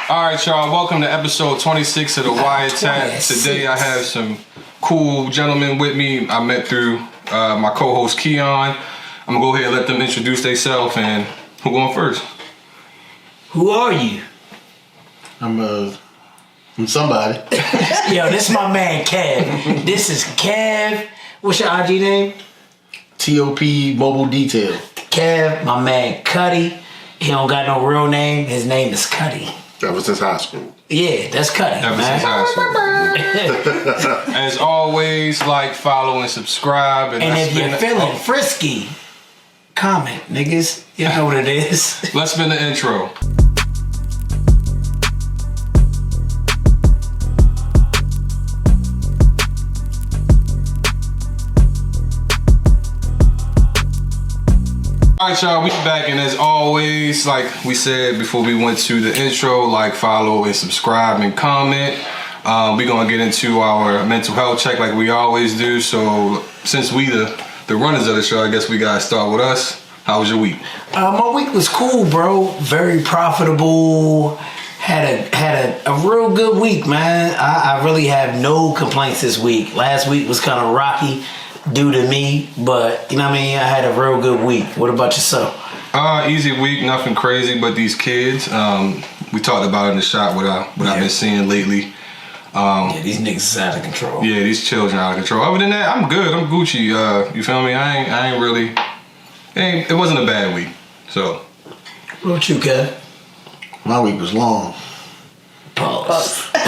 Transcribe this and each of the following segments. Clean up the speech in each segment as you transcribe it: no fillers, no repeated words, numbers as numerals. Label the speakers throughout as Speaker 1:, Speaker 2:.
Speaker 1: All right, y'all. Welcome to episode 26 of the WireTap. Today I have some cool gentlemen with me. I met through my co-host Keon. I'm gonna go ahead and let them introduce themselves. And who going first?
Speaker 2: Who are you?
Speaker 3: I'm somebody.
Speaker 2: Yo, this is my man Kev. This is Kev. What's your IG name?
Speaker 3: TOP Mobile Detail.
Speaker 2: Kev, my man Cuddy. He don't got no real name. His name is Cuddy.
Speaker 4: Ever since high school.
Speaker 2: Yeah, that's Cuddy.
Speaker 1: Ever since high school. As always, like, follow, and subscribe.
Speaker 2: And if you're feeling frisky, comment, niggas. You know what it is.
Speaker 1: Let's spin the intro. Alright, y'all, we back, and as always, like we said before we went to the intro, like, follow, and subscribe, and comment. We're gonna get into our mental health check like we always do. So since we the runners of the show, I guess we gotta start with us. How was your week?
Speaker 2: My week was cool, bro. Very profitable. Had a real good week, man. I really have no complaints this week. Last week was kind of rocky due to me, but you know what I mean? I had a real good week. What about yourself?
Speaker 1: Easy week, nothing crazy, but these kids, we talked about it in the shop what I've been seeing lately.
Speaker 2: Yeah, these niggas is out of control.
Speaker 1: Yeah, these children out of control. Other than that, I'm good. I'm Gucci. You feel me? I ain't really. It wasn't a bad week. So.
Speaker 2: What about you, Kev?
Speaker 3: My week was long.
Speaker 2: Pause.
Speaker 3: I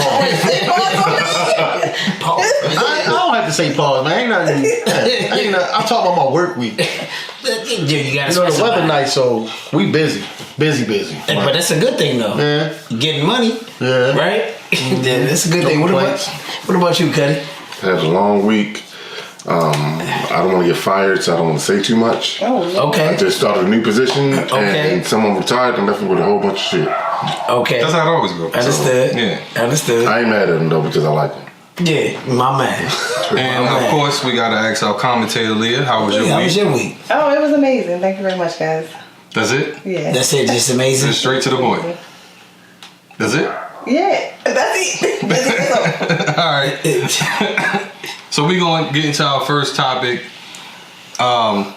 Speaker 3: don't have to say pause, man. I'm talking about my work week.
Speaker 2: Dude, you gotta
Speaker 3: The weather nice, so we busy.
Speaker 2: But that's a good thing, though.
Speaker 3: Yeah.
Speaker 2: You getting money,
Speaker 3: Yeah.
Speaker 2: right?
Speaker 3: Mm-hmm.
Speaker 2: Yeah, that's a good thing. What about you, Cuddy?
Speaker 4: Had a long week. I don't want to get fired, so I don't want to say too much.
Speaker 2: Okay.
Speaker 4: I just started a new position, and someone retired and left me with a whole bunch of shit.
Speaker 2: Okay.
Speaker 1: That's how it always goes.
Speaker 2: Understood.
Speaker 1: So, yeah.
Speaker 2: Understood.
Speaker 4: I ain't mad at him though because I like him.
Speaker 2: Yeah, my man.
Speaker 1: And of course, we gotta ask our commentator, Leah. How was your week?
Speaker 2: How was your week?
Speaker 5: Oh, it was amazing. Thank you very much, guys.
Speaker 1: That's it?
Speaker 5: Yeah.
Speaker 2: That's it. Just amazing.
Speaker 1: Just straight to the point. That's it?
Speaker 5: Yeah, that's it.
Speaker 1: All right. So we gonna get into our first topic. How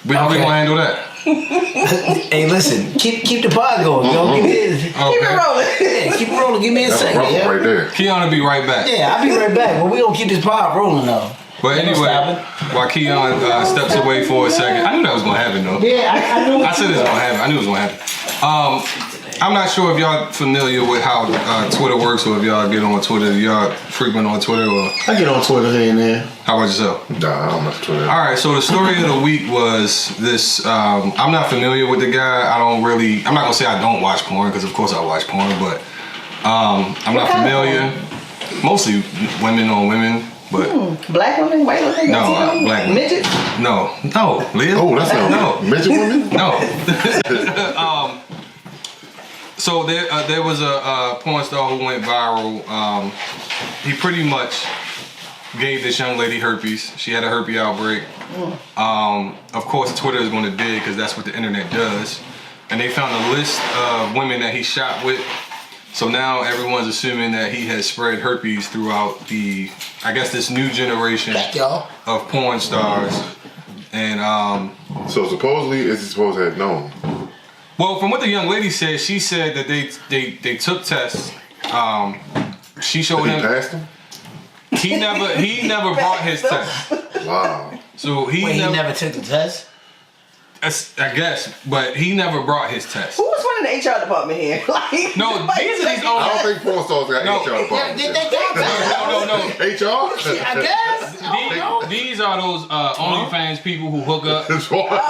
Speaker 1: we gonna handle that?
Speaker 2: Hey, listen. Keep the pod going. Don't give me this.
Speaker 5: Keep it rolling.
Speaker 2: Yeah, keep it rolling. Give me a
Speaker 4: That's a
Speaker 2: second.
Speaker 4: rough one right there.
Speaker 1: Keon will be right back.
Speaker 2: Yeah, I'll be right back. But we gonna keep this pod rolling though.
Speaker 1: But anyway, while Keon steps away for a second, I knew that was gonna happen though.
Speaker 2: Yeah, I knew.
Speaker 1: I said it was gonna happen. I knew it was gonna happen. I'm not sure if y'all familiar with how Twitter works, or if y'all get on Twitter. Y'all frequent on Twitter, or
Speaker 3: I get on Twitter here and there.
Speaker 1: how about yourself?
Speaker 4: Nah, I don't mess with Twitter.
Speaker 1: All right, so the story of the week was this. I'm not familiar with the guy. I'm not gonna say I don't watch porn, because of course I watch porn, but I'm not familiar. Mostly women on women, but
Speaker 5: Black women, white women,
Speaker 1: no,
Speaker 5: Latino,
Speaker 1: black women.
Speaker 5: midgets.
Speaker 1: No, Leah.
Speaker 4: Oh, that's not
Speaker 1: no.
Speaker 4: midget women?
Speaker 1: No. So there was a porn star who went viral. He pretty much gave this young lady herpes. She had a herpes outbreak. Of course, Twitter is going to dig, because that's what the internet does. And they found a list of women that he shot with. So now everyone's assuming that he has spread herpes throughout this new generation of porn stars. And
Speaker 4: So supposedly, is he supposed to have known?
Speaker 1: well, from what the young lady said, she said that they took tests. She showed
Speaker 4: Did he
Speaker 1: him.
Speaker 4: passed him?
Speaker 1: He never brought his test.
Speaker 4: Wow.
Speaker 1: So
Speaker 2: Wait, he never took the test?
Speaker 1: I guess, but he never brought his test.
Speaker 5: Who was running the HR department here? Like,
Speaker 1: No, these are these old.
Speaker 4: I don't think porn stars got
Speaker 1: No.
Speaker 4: HR departments.
Speaker 1: No.
Speaker 4: HR?
Speaker 2: I guess.
Speaker 1: These are those OnlyFans people who hook up. You know what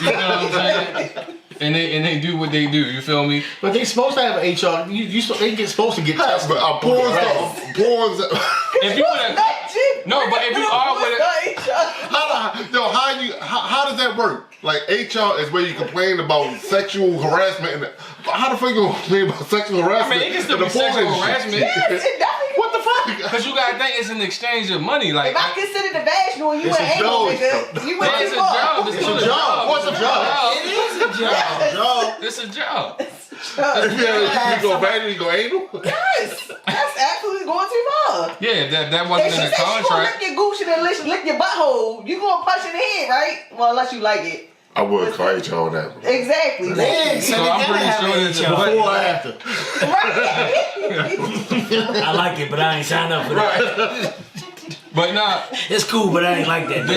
Speaker 1: I'm saying? And they do what they do. You feel me?
Speaker 3: But they supposed to have an HR. They get supposed to get tested.
Speaker 4: But porn
Speaker 1: If you would no, but if you are with it,
Speaker 4: how does that work? Like HR is where you complain about sexual harassment. How the fuck you complain about sexual harassment?
Speaker 1: I mean, it can still be sexual harassment.
Speaker 5: Yes, it definitely.
Speaker 4: What the fuck?
Speaker 1: Because you gotta think it's an exchange of money. Like,
Speaker 5: If I consider the vaginal and you
Speaker 3: It's
Speaker 5: an
Speaker 3: a
Speaker 5: anal
Speaker 3: job.
Speaker 5: nigga, you went
Speaker 1: it's
Speaker 5: too
Speaker 1: a
Speaker 5: far.
Speaker 1: job. It's still a job.
Speaker 3: What's a job?
Speaker 2: It is a job.
Speaker 3: Job.
Speaker 1: It's a job.
Speaker 4: You go back and you go anal?
Speaker 5: Yes, that's absolutely going too far.
Speaker 1: Yeah, that
Speaker 5: If
Speaker 1: wasn't
Speaker 5: she
Speaker 1: in
Speaker 5: said
Speaker 1: the
Speaker 5: she gonna
Speaker 1: contract.
Speaker 5: lick your gooch and then lick your butthole, you gonna punch in the head, right? Well, unless you like it.
Speaker 4: I would fight y'all on that one.
Speaker 5: Exactly.
Speaker 2: Yeah,
Speaker 1: So
Speaker 2: they
Speaker 1: I'm
Speaker 2: gotta
Speaker 1: pretty
Speaker 2: have
Speaker 1: sure
Speaker 2: an
Speaker 1: it's
Speaker 2: HR.
Speaker 3: Before or after?
Speaker 5: Right.
Speaker 2: I like it, but I ain't signed up for that.
Speaker 1: But nah,
Speaker 2: It's cool, but I ain't like that.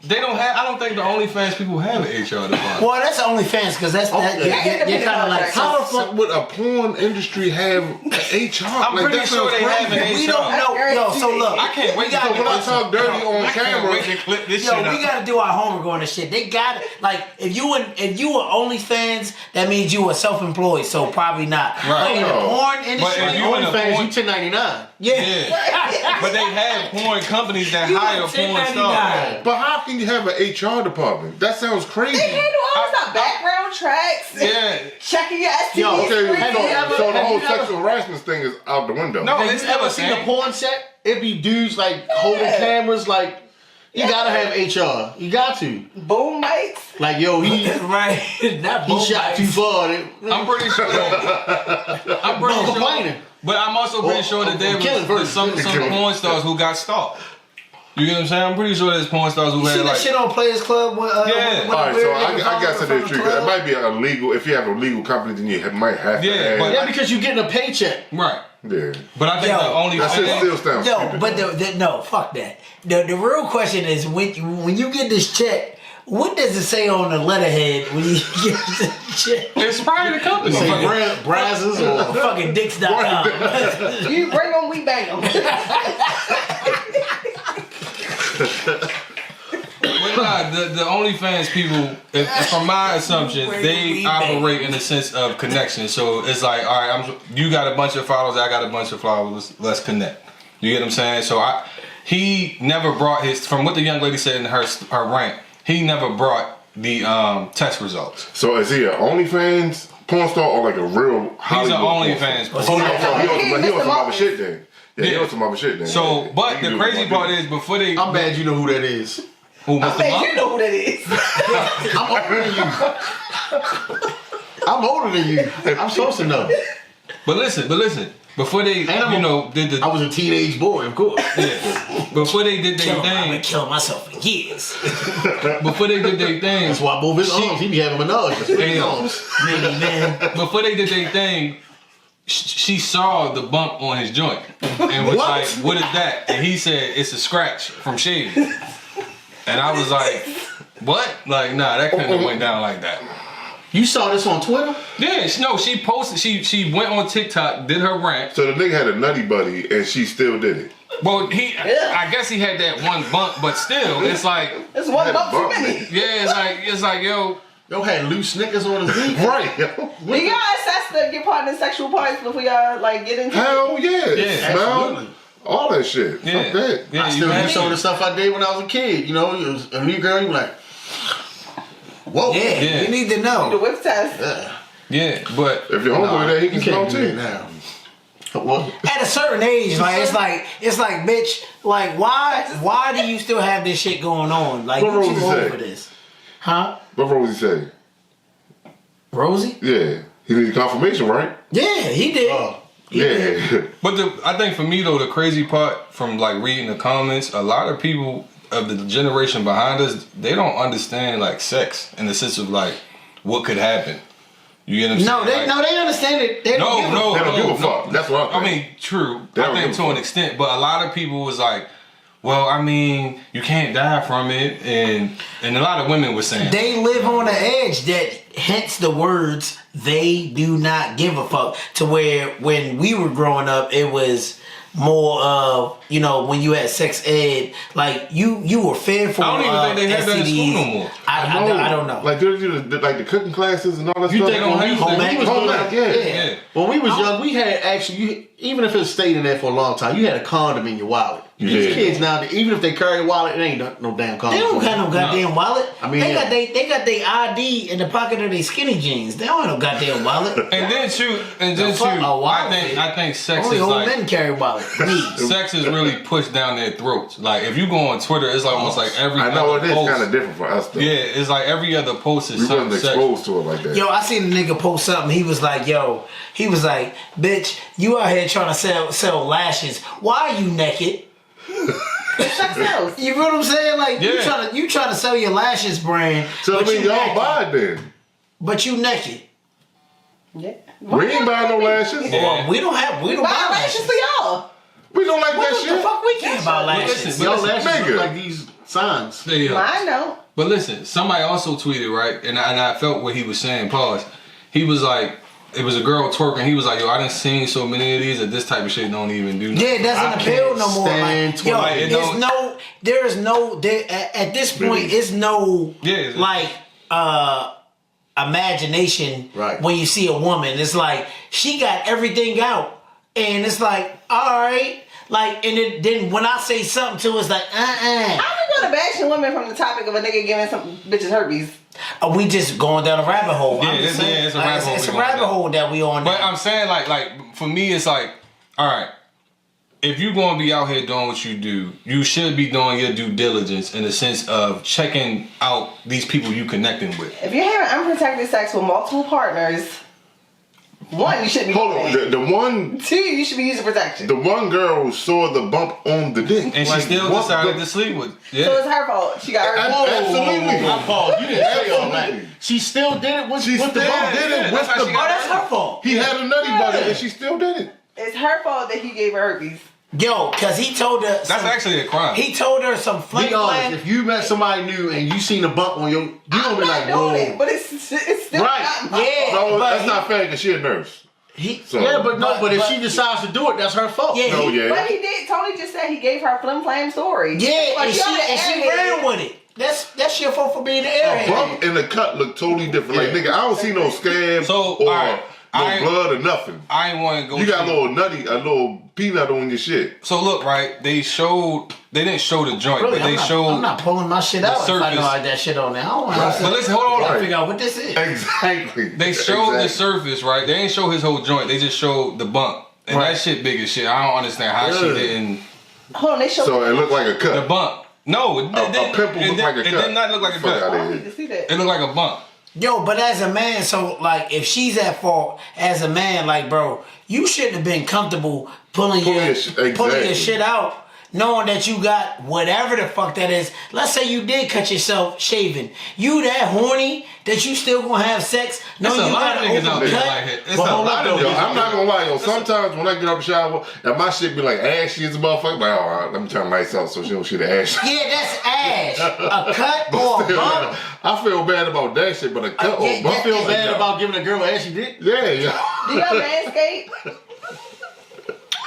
Speaker 1: they don't have. I don't think the OnlyFans people have an HR department.
Speaker 2: Well, that's OnlyFans because that's that.
Speaker 3: Okay.
Speaker 2: You're kind of like
Speaker 4: How the fuck would a porn industry have HR?
Speaker 1: I'm pretty
Speaker 4: that
Speaker 1: sure
Speaker 4: sounds
Speaker 1: they have
Speaker 4: crazy.
Speaker 1: an
Speaker 2: we
Speaker 1: HR.
Speaker 2: don't know. Yo, so look,
Speaker 1: I can't wait
Speaker 2: we gotta
Speaker 1: to
Speaker 4: When I
Speaker 2: do
Speaker 4: talk dirty on
Speaker 1: I can't
Speaker 4: camera,
Speaker 1: wait to clip this
Speaker 2: Yo,
Speaker 1: shit
Speaker 2: we
Speaker 1: up.
Speaker 2: gotta do our homework on this shit. They got it. Like, if you were OnlyFans, that means you were self-employed, so probably not.
Speaker 1: Right.
Speaker 2: But in the
Speaker 4: No.
Speaker 2: porn
Speaker 1: But
Speaker 2: industry,
Speaker 1: if you in a
Speaker 3: OnlyFans,
Speaker 1: porn,
Speaker 3: you 1099.
Speaker 1: yeah. But they have porn companies that
Speaker 2: You
Speaker 1: hire
Speaker 2: want
Speaker 1: porn
Speaker 2: 1099.
Speaker 1: stars.
Speaker 4: but how can you have an HR department? That sounds crazy.
Speaker 5: They handle all that background tracks.
Speaker 1: Yeah.
Speaker 5: Checking your STD
Speaker 3: Yo,
Speaker 4: Okay,
Speaker 5: screen.
Speaker 3: Have you ever-
Speaker 4: so the
Speaker 3: have
Speaker 4: whole
Speaker 3: you ever-
Speaker 4: sexual harassment thing is out the window.
Speaker 1: No.
Speaker 3: Have
Speaker 1: It's
Speaker 3: you ever
Speaker 1: never
Speaker 3: seen
Speaker 1: same.
Speaker 3: a porn set? It be dudes like holding cameras, like you gotta have HR. You got to.
Speaker 5: Boom mics.
Speaker 3: Like yo, he
Speaker 2: right? Not both
Speaker 3: shot
Speaker 2: ways.
Speaker 3: too far.
Speaker 1: I'm pretty sure. I'm pretty
Speaker 3: No
Speaker 1: sure.
Speaker 3: complaining.
Speaker 1: But I'm also pretty sure that there
Speaker 3: killing
Speaker 1: was
Speaker 3: first.
Speaker 1: some porn stars who got stalked. You get what I'm saying? I'm pretty sure there's porn stars who
Speaker 2: You
Speaker 1: had
Speaker 2: see that
Speaker 1: like.
Speaker 2: shit on Players Club? When,
Speaker 1: Yeah.
Speaker 2: when
Speaker 4: All right,
Speaker 2: the
Speaker 4: so
Speaker 2: weird nigga
Speaker 4: I guess
Speaker 2: from
Speaker 4: it is
Speaker 2: the
Speaker 4: true. It
Speaker 2: club?
Speaker 4: might be a legal. If you have a legal company, then you might have to.
Speaker 1: Yeah,
Speaker 4: have,
Speaker 1: but-
Speaker 3: Yeah, because you're getting a paycheck.
Speaker 1: Right.
Speaker 4: yeah.
Speaker 1: But I think
Speaker 2: Yo,
Speaker 1: the only
Speaker 4: That shit still sounds
Speaker 2: Yo,
Speaker 4: stupid.
Speaker 2: but no, fuck that. The real question is when you get this check, what does it say on the letterhead when you get the check?
Speaker 1: it's probably the company.
Speaker 3: Say
Speaker 1: Fucking-
Speaker 3: Brazzers or
Speaker 2: Fucking dicks.com.
Speaker 5: You bring them, we bang them.
Speaker 1: But nah, the OnlyFans people, from my assumption, they operate in a sense of connection. So it's like, all right, you got a bunch of followers, I got a bunch of followers, let's connect. You get what I'm saying? So he never brought from what the young lady said in her rant, he never brought the test results.
Speaker 4: So is he an OnlyFans porn star or like a real
Speaker 1: He's
Speaker 4: Hollywood
Speaker 1: an
Speaker 4: porn
Speaker 1: OnlyFans.
Speaker 4: star?
Speaker 1: porn star.
Speaker 4: He on some other shit then. Yeah, he
Speaker 1: Yeah.
Speaker 4: on some other shit then.
Speaker 1: So,
Speaker 4: Yeah,
Speaker 1: but
Speaker 4: he can
Speaker 1: the
Speaker 4: do
Speaker 1: crazy
Speaker 4: what
Speaker 1: part
Speaker 4: he
Speaker 1: is before they,
Speaker 3: I'm mad you know who that is.
Speaker 1: who Mr.
Speaker 5: Man,
Speaker 1: Monk?
Speaker 5: you know who that is.
Speaker 3: I'm older than you. I'm older than you. I'm supposed to know.
Speaker 1: But listen. Before they, did the
Speaker 3: I was a teenage boy, of course.
Speaker 1: yeah, before they did their
Speaker 2: I've been
Speaker 1: thing,
Speaker 2: killing myself for years.
Speaker 1: before they did their thing,
Speaker 3: That's why both his arms, he be having menage. That's
Speaker 1: Hey,
Speaker 3: his
Speaker 1: yo.
Speaker 3: arms.
Speaker 2: Maybe, man.
Speaker 1: before they did their thing, she saw the bump on his joint and was
Speaker 3: What?
Speaker 1: like, "What is that?" And he said, "It's a scratch from shaving." And I was like, "What?" Like, nah, that couldn't have went down like that.
Speaker 3: You saw this on Twitter?
Speaker 1: Yeah, she posted. She went on TikTok, did her rant.
Speaker 4: So the nigga had a nutty buddy and she still did it.
Speaker 1: Well, I guess he had that one bump, but still, it's like,
Speaker 5: It's one
Speaker 4: Had a
Speaker 5: bump too
Speaker 4: bump,
Speaker 5: many.
Speaker 4: man.
Speaker 1: yeah, it's like, yo,
Speaker 3: Yo had loose Snickers on his knee.
Speaker 4: Right.
Speaker 5: Do y'all assess your partner's sexual parts before y'all like get into it?
Speaker 4: Hell yeah.
Speaker 1: Yeah,
Speaker 4: Smell.
Speaker 3: absolutely.
Speaker 4: All that shit.
Speaker 1: yeah,
Speaker 4: Fuck that.
Speaker 1: yeah,
Speaker 3: I
Speaker 1: you
Speaker 3: still do
Speaker 1: have
Speaker 3: some of the
Speaker 1: to.
Speaker 3: stuff I did when I was a kid. You know, it was a new girl, you be like, whoa.
Speaker 2: Yeah,
Speaker 1: Yeah.
Speaker 2: you need to
Speaker 5: The
Speaker 2: know.
Speaker 5: whip test.
Speaker 1: Yeah, but
Speaker 4: If your homeboy there, he can
Speaker 3: You
Speaker 4: smell
Speaker 3: can't do
Speaker 4: too.
Speaker 3: that now. What?
Speaker 2: At a certain age, like it's like, bitch, like why do you still have this shit going on? Like
Speaker 4: What
Speaker 2: you
Speaker 4: Rosie
Speaker 2: too
Speaker 4: say?
Speaker 2: old for this, huh?
Speaker 4: What Rosie say?
Speaker 2: Rosie?
Speaker 4: Yeah. He needed confirmation, right?
Speaker 2: Yeah, he did.
Speaker 3: Oh.
Speaker 2: He did.
Speaker 4: Yeah.
Speaker 1: But I think for me though, the crazy part from like reading the comments, a lot of people of the generation behind us, they don't understand like sex in the sense of like what could happen. You get what I'm
Speaker 2: No,
Speaker 1: saying?
Speaker 2: they understand it. They don't give a
Speaker 1: No,
Speaker 4: They don't
Speaker 1: no,
Speaker 4: give a fuck. That's what I
Speaker 1: I
Speaker 4: think.
Speaker 1: mean, true.
Speaker 4: They
Speaker 1: I
Speaker 4: don't
Speaker 1: think
Speaker 4: give
Speaker 1: to
Speaker 4: a
Speaker 1: an
Speaker 4: fuck.
Speaker 1: extent, but a lot of people was like, well, I mean, you can't die from it, and a lot of women were saying,
Speaker 2: They live on the edge. That hence the words "they do not give a fuck." To where when we were growing up, it was more of when you had sex ed, like you were fearful.
Speaker 1: I don't even think they have that in school no more.
Speaker 2: I don't know.
Speaker 4: Like, do they do the cooking classes and all that
Speaker 3: You
Speaker 4: stuff?
Speaker 3: think when we,
Speaker 1: Home
Speaker 3: when we was
Speaker 4: Home
Speaker 3: growing
Speaker 4: ec,
Speaker 3: up,
Speaker 4: yeah.
Speaker 1: yeah.
Speaker 3: when we was young, we had actually, even if it stayed in there for a long time, you had a condom in your wallet. These kids now, even if they carry a wallet, it ain't no damn car.
Speaker 2: They don't got no goddamn wallet.
Speaker 3: I mean,
Speaker 2: they got their ID in the pocket of their skinny jeans. They don't have no goddamn wallet.
Speaker 1: And then I think sex
Speaker 2: Only
Speaker 1: is
Speaker 2: old
Speaker 1: like
Speaker 2: men carry wallet. Me.
Speaker 1: sex is really pushed down their throats. Like if you go on Twitter, it's like almost like every
Speaker 4: I know
Speaker 1: other
Speaker 4: it is
Speaker 1: post.
Speaker 4: kind of different for us though.
Speaker 1: Yeah, it's like every other post is
Speaker 4: We
Speaker 1: something
Speaker 4: wasn't
Speaker 1: sexual.
Speaker 4: exposed to it like that.
Speaker 2: Yo, I seen a nigga post something. He was like, bitch, you out here trying to sell lashes. Why are you naked?
Speaker 5: Sex sells.
Speaker 2: You feel what I'm saying? Like
Speaker 1: Yeah.
Speaker 2: you trying to sell your lashes brand,
Speaker 4: So I
Speaker 2: but
Speaker 4: mean,
Speaker 2: you
Speaker 4: y'all
Speaker 2: naked.
Speaker 4: buy it then.
Speaker 2: But you naked.
Speaker 5: Yeah.
Speaker 4: We ain't buying no lashes.
Speaker 1: Yeah.
Speaker 2: Well, we don't
Speaker 5: Buy
Speaker 2: buy
Speaker 5: lashes
Speaker 2: lashes.
Speaker 5: for y'all.
Speaker 4: We don't like that
Speaker 2: What the
Speaker 4: shit.
Speaker 2: fuck we care about lashes?
Speaker 1: listen,
Speaker 3: Y'all
Speaker 1: listen,
Speaker 3: lashes
Speaker 4: nigga.
Speaker 3: look like these signs.
Speaker 1: There you go.
Speaker 5: Mine don't.
Speaker 1: But listen, somebody also tweeted, right? And I felt what he was saying, pause. He was like, it was a girl twerking. He was like, yo, I done seen so many of these that this type of shit don't even do nothing.
Speaker 2: Yeah, it doesn't
Speaker 3: I
Speaker 2: appeal
Speaker 3: can't
Speaker 2: no more.
Speaker 3: stand
Speaker 2: Like, yo,
Speaker 1: Like, it don't-
Speaker 2: at this point, it's no,
Speaker 1: Yeah.
Speaker 2: like, imagination
Speaker 3: Right.
Speaker 2: when you see a woman. It's like, she got everything out. And it's like, all right. Like, and then when I say something to her, it's like,
Speaker 5: How we gonna bashing women from the topic of a nigga giving some bitches herpes?
Speaker 2: We just going down a rabbit hole.
Speaker 1: Yeah,
Speaker 2: I'm just
Speaker 1: it's-
Speaker 2: saying,
Speaker 1: yeah, it's a rabbit hole
Speaker 2: It's
Speaker 1: we
Speaker 2: a
Speaker 1: going
Speaker 2: rabbit
Speaker 1: down.
Speaker 2: hole that we on
Speaker 1: But
Speaker 2: now.
Speaker 1: I'm saying, like for me, it's like, all right, if you're going to be out here doing what you do, you should be doing your due diligence in the sense of checking out these people you connecting with.
Speaker 5: If you're having unprotected sex with multiple partners, one, you shouldn't be
Speaker 4: Hold on,
Speaker 5: doing it.
Speaker 4: the one.
Speaker 5: Two, you should be using protection.
Speaker 4: The one girl saw the bump on the dick,
Speaker 1: And she still decided to sleep with. Yeah.
Speaker 5: So it's her fault. She got her.
Speaker 4: Absolutely.
Speaker 3: I paused. You didn't say all that.
Speaker 4: Absolutely.
Speaker 3: She still did it with
Speaker 4: She
Speaker 3: the
Speaker 4: still
Speaker 3: bump.
Speaker 4: did
Speaker 1: Yeah,
Speaker 4: it
Speaker 1: that's
Speaker 4: with
Speaker 1: how
Speaker 4: the
Speaker 1: she
Speaker 2: Oh,
Speaker 1: got
Speaker 4: bump.
Speaker 2: that's her fault.
Speaker 4: He had a nutty buddy, and she still did it.
Speaker 5: It's her fault that he gave her herpes.
Speaker 2: Yo, because he told her.
Speaker 1: That's actually a crime.
Speaker 2: He told her some flank
Speaker 3: Be honest,
Speaker 2: plan.
Speaker 3: if you met somebody new and you seen a bump on your, you
Speaker 5: I'm
Speaker 3: gonna be
Speaker 5: not
Speaker 3: like,
Speaker 5: doing
Speaker 3: whoa.
Speaker 5: it, but it's still
Speaker 3: Right.
Speaker 5: not my
Speaker 2: Yeah.
Speaker 5: fault.
Speaker 4: No,
Speaker 2: but
Speaker 4: that's
Speaker 2: he-
Speaker 4: not fair because she a nurse. So,
Speaker 3: Yeah, but if
Speaker 2: but-
Speaker 3: she decides to do it, that's her fault.
Speaker 2: Yeah,
Speaker 4: No, yeah.
Speaker 5: But he did. Tony just said he gave her a flim flam story.
Speaker 2: Yeah,
Speaker 5: Like,
Speaker 2: and
Speaker 5: y'all the
Speaker 2: she
Speaker 5: airhead.
Speaker 2: ran with it. That's your fault for being an
Speaker 4: a
Speaker 2: airhead.
Speaker 4: bump and the cut look totally different. Like,
Speaker 3: Yeah.
Speaker 4: nigga, I don't see no scab
Speaker 1: So,
Speaker 4: or
Speaker 1: alright,
Speaker 4: no blood or nothing.
Speaker 1: I ain't want to go.
Speaker 4: You got a
Speaker 1: through-
Speaker 4: little nutty, a little peanut on your shit.
Speaker 1: So look, right? They didn't show the joint,
Speaker 2: Really,
Speaker 1: but they
Speaker 2: I'm
Speaker 1: showed.
Speaker 2: not pulling my shit out if I
Speaker 1: surface.
Speaker 2: know I had that shit on there. I don't want
Speaker 4: Right.
Speaker 2: to
Speaker 1: But listen, hold on.
Speaker 4: Right.
Speaker 2: figure out what this is.
Speaker 4: Exactly.
Speaker 1: They showed the
Speaker 4: Exactly.
Speaker 1: surface, right? They didn't show his whole joint. They just showed the bump, and
Speaker 2: Right.
Speaker 1: that shit big as shit. I don't understand how she
Speaker 3: Yeah.
Speaker 1: didn't.
Speaker 5: Hold on, they showed.
Speaker 4: So it looked like a
Speaker 1: The
Speaker 4: cut.
Speaker 1: bump. No, it
Speaker 4: A
Speaker 1: didn't.
Speaker 4: pimple
Speaker 1: It
Speaker 4: looked like a
Speaker 1: did-
Speaker 4: cut.
Speaker 1: It did not look like a
Speaker 4: Fuck
Speaker 1: cut.
Speaker 4: outta
Speaker 5: I
Speaker 4: here.
Speaker 5: need to see that.
Speaker 1: It looked like a bump.
Speaker 2: Yo, but as a man, so like if she's at fault, as a man, like bro, you shouldn't have been comfortable pulling your
Speaker 4: Exactly.
Speaker 2: shit out, knowing that you got whatever the fuck that is. Let's say you did cut yourself shaving. You that horny that you still gonna have sex?
Speaker 1: There's
Speaker 2: No,
Speaker 1: a
Speaker 2: you
Speaker 1: lot
Speaker 2: got
Speaker 1: of
Speaker 2: an
Speaker 1: niggas out
Speaker 2: open
Speaker 1: there
Speaker 2: cut.
Speaker 1: like it. It's
Speaker 3: But
Speaker 1: a
Speaker 3: hold
Speaker 1: lot
Speaker 3: up,
Speaker 1: of
Speaker 3: though.
Speaker 4: Yo,
Speaker 1: niggas.
Speaker 4: I'm not gonna lie, yo. Sometimes when I get out the shower, and my shit be like ashy as a motherfucker, like, all right, let me turn the lights out so she don't see the ash.
Speaker 2: Yeah, that's ash. A cut or a bump.
Speaker 4: I feel bad about that shit, but a cut
Speaker 2: yeah,
Speaker 4: or bump
Speaker 2: yeah,
Speaker 3: Feel
Speaker 4: feels
Speaker 3: bad about giving a girl an ashy dick?
Speaker 4: Yeah, yeah.
Speaker 5: Do y'all manscape?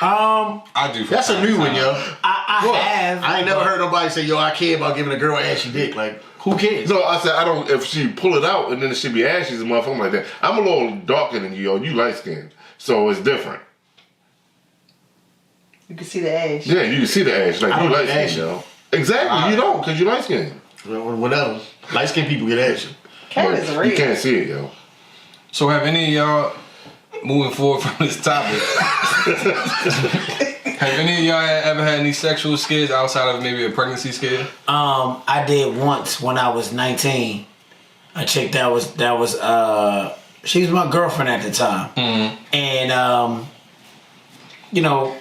Speaker 1: I do.
Speaker 3: That's a new one, yo.
Speaker 2: I have.
Speaker 3: I ain't never heard nobody say, yo, I care about giving a girl an ashy dick. Like, who cares?
Speaker 4: No, I said I don't. If she pull it out and then it should be ashy as a motherfucker like that. I'm a little darker than you, yo. You light skinned, so it's different.
Speaker 5: You can see the ash.
Speaker 4: Yeah, you can see the ash. Like
Speaker 3: I
Speaker 4: you
Speaker 3: don't
Speaker 4: light
Speaker 3: get
Speaker 4: skinned,
Speaker 3: ashy.
Speaker 4: yo. Exactly, you don't, cause you light skinned.
Speaker 3: Whatever. Light skinned people get ashy.
Speaker 5: Cat is real.
Speaker 4: You can't see it, yo.
Speaker 1: So have any of y'all moving forward from this topic? Have any of y'all ever had any sexual scares outside of maybe a pregnancy scare?
Speaker 2: I did once when I was 19. A chick that was she was my girlfriend at the time. And you know,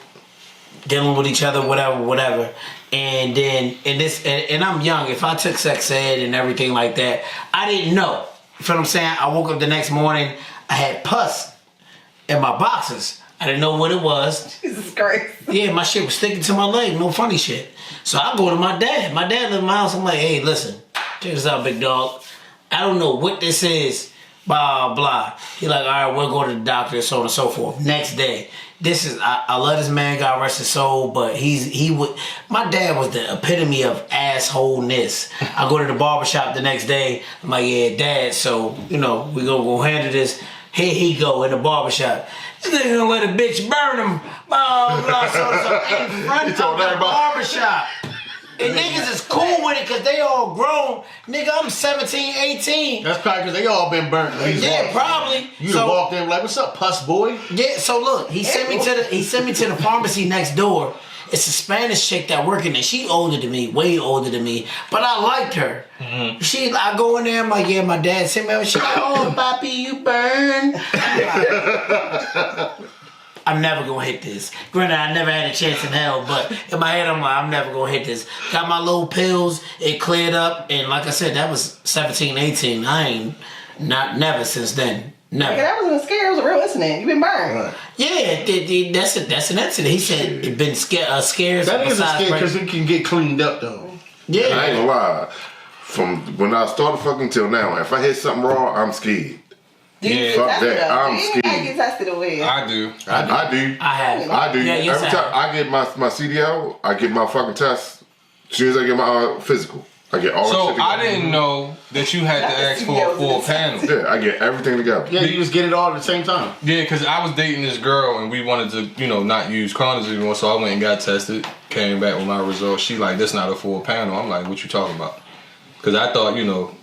Speaker 2: dealing with each other, whatever. And then and I'm young. If I took sex ed and everything like that, I didn't know. You feel what I'm saying? I woke up the next morning, I had pus in my boxers. I didn't know what it was.
Speaker 5: Jesus Christ.
Speaker 2: Yeah, my shit was sticking to my leg, no funny shit. So I go to my dad. My dad lived in my house. I'm like, hey, listen, check this out, big dog. I don't know what this is, blah, blah. He like, all right, we'll go to the doctor, so on and so forth. Next day, I love this man, God rest his soul, but my dad was the epitome of assholeness. I go to the barbershop the next day. I'm like, yeah, dad, so, you know, we gonna go handle this. Here he go in the barbershop. This nigga gonna let a bitch burn him. Blah, blah, so in front of the barbershop. And niggas is cool with it because they all grown. Nigga, I'm 17, 18.
Speaker 3: That's probably because they all been burnt. Like,
Speaker 2: Yeah, probably.
Speaker 3: You done walked in like, what's up, puss boy?
Speaker 2: Yeah, so look, he sent me to the pharmacy next door. It's a Spanish chick that working there. She older than me, way older than me, but I liked her. Mm-hmm. I go in there, I'm like, yeah, my dad sent me. She like, oh, papi, you burn. I'm never gonna hit this. Granted, I never had a chance in hell, but in my head, I'm like, I'm never gonna hit this. Got my little pills, it cleared up, and like I said, that was 17, 18. I ain't never since then. Never.
Speaker 5: Nigga, that wasn't scary. It was a real incident. You been burned.
Speaker 3: Right.
Speaker 2: Yeah, that's an incident. He said it been scared.
Speaker 3: That is a scare because it can get cleaned up though.
Speaker 2: Yeah,
Speaker 4: I ain't gonna lie. From when I started fucking till now, if I hit something wrong, I'm scared.
Speaker 5: Do you get
Speaker 4: fuck
Speaker 5: tested
Speaker 4: that.
Speaker 5: though?
Speaker 4: I'm
Speaker 5: You ain't gotta
Speaker 4: scared.
Speaker 5: get tested over here.
Speaker 1: I do.
Speaker 4: I do.
Speaker 2: I have.
Speaker 4: I do.
Speaker 2: Yeah, yes,
Speaker 4: Every time I get my CDL, I get my fucking test. As soon as I get my physical, I get all that
Speaker 1: So
Speaker 4: shit together.
Speaker 1: I didn't know that you had to
Speaker 5: That's
Speaker 1: ask for a full
Speaker 5: CDLs.
Speaker 1: panel.
Speaker 4: Yeah, I get everything together.
Speaker 3: Yeah, you just get it all at the same time.
Speaker 1: Yeah, because I was dating this girl and we wanted to, not use condoms anymore. So I went and got tested. Came back with my results. She like, this not a full panel. I'm like, what you talking about? Because I thought,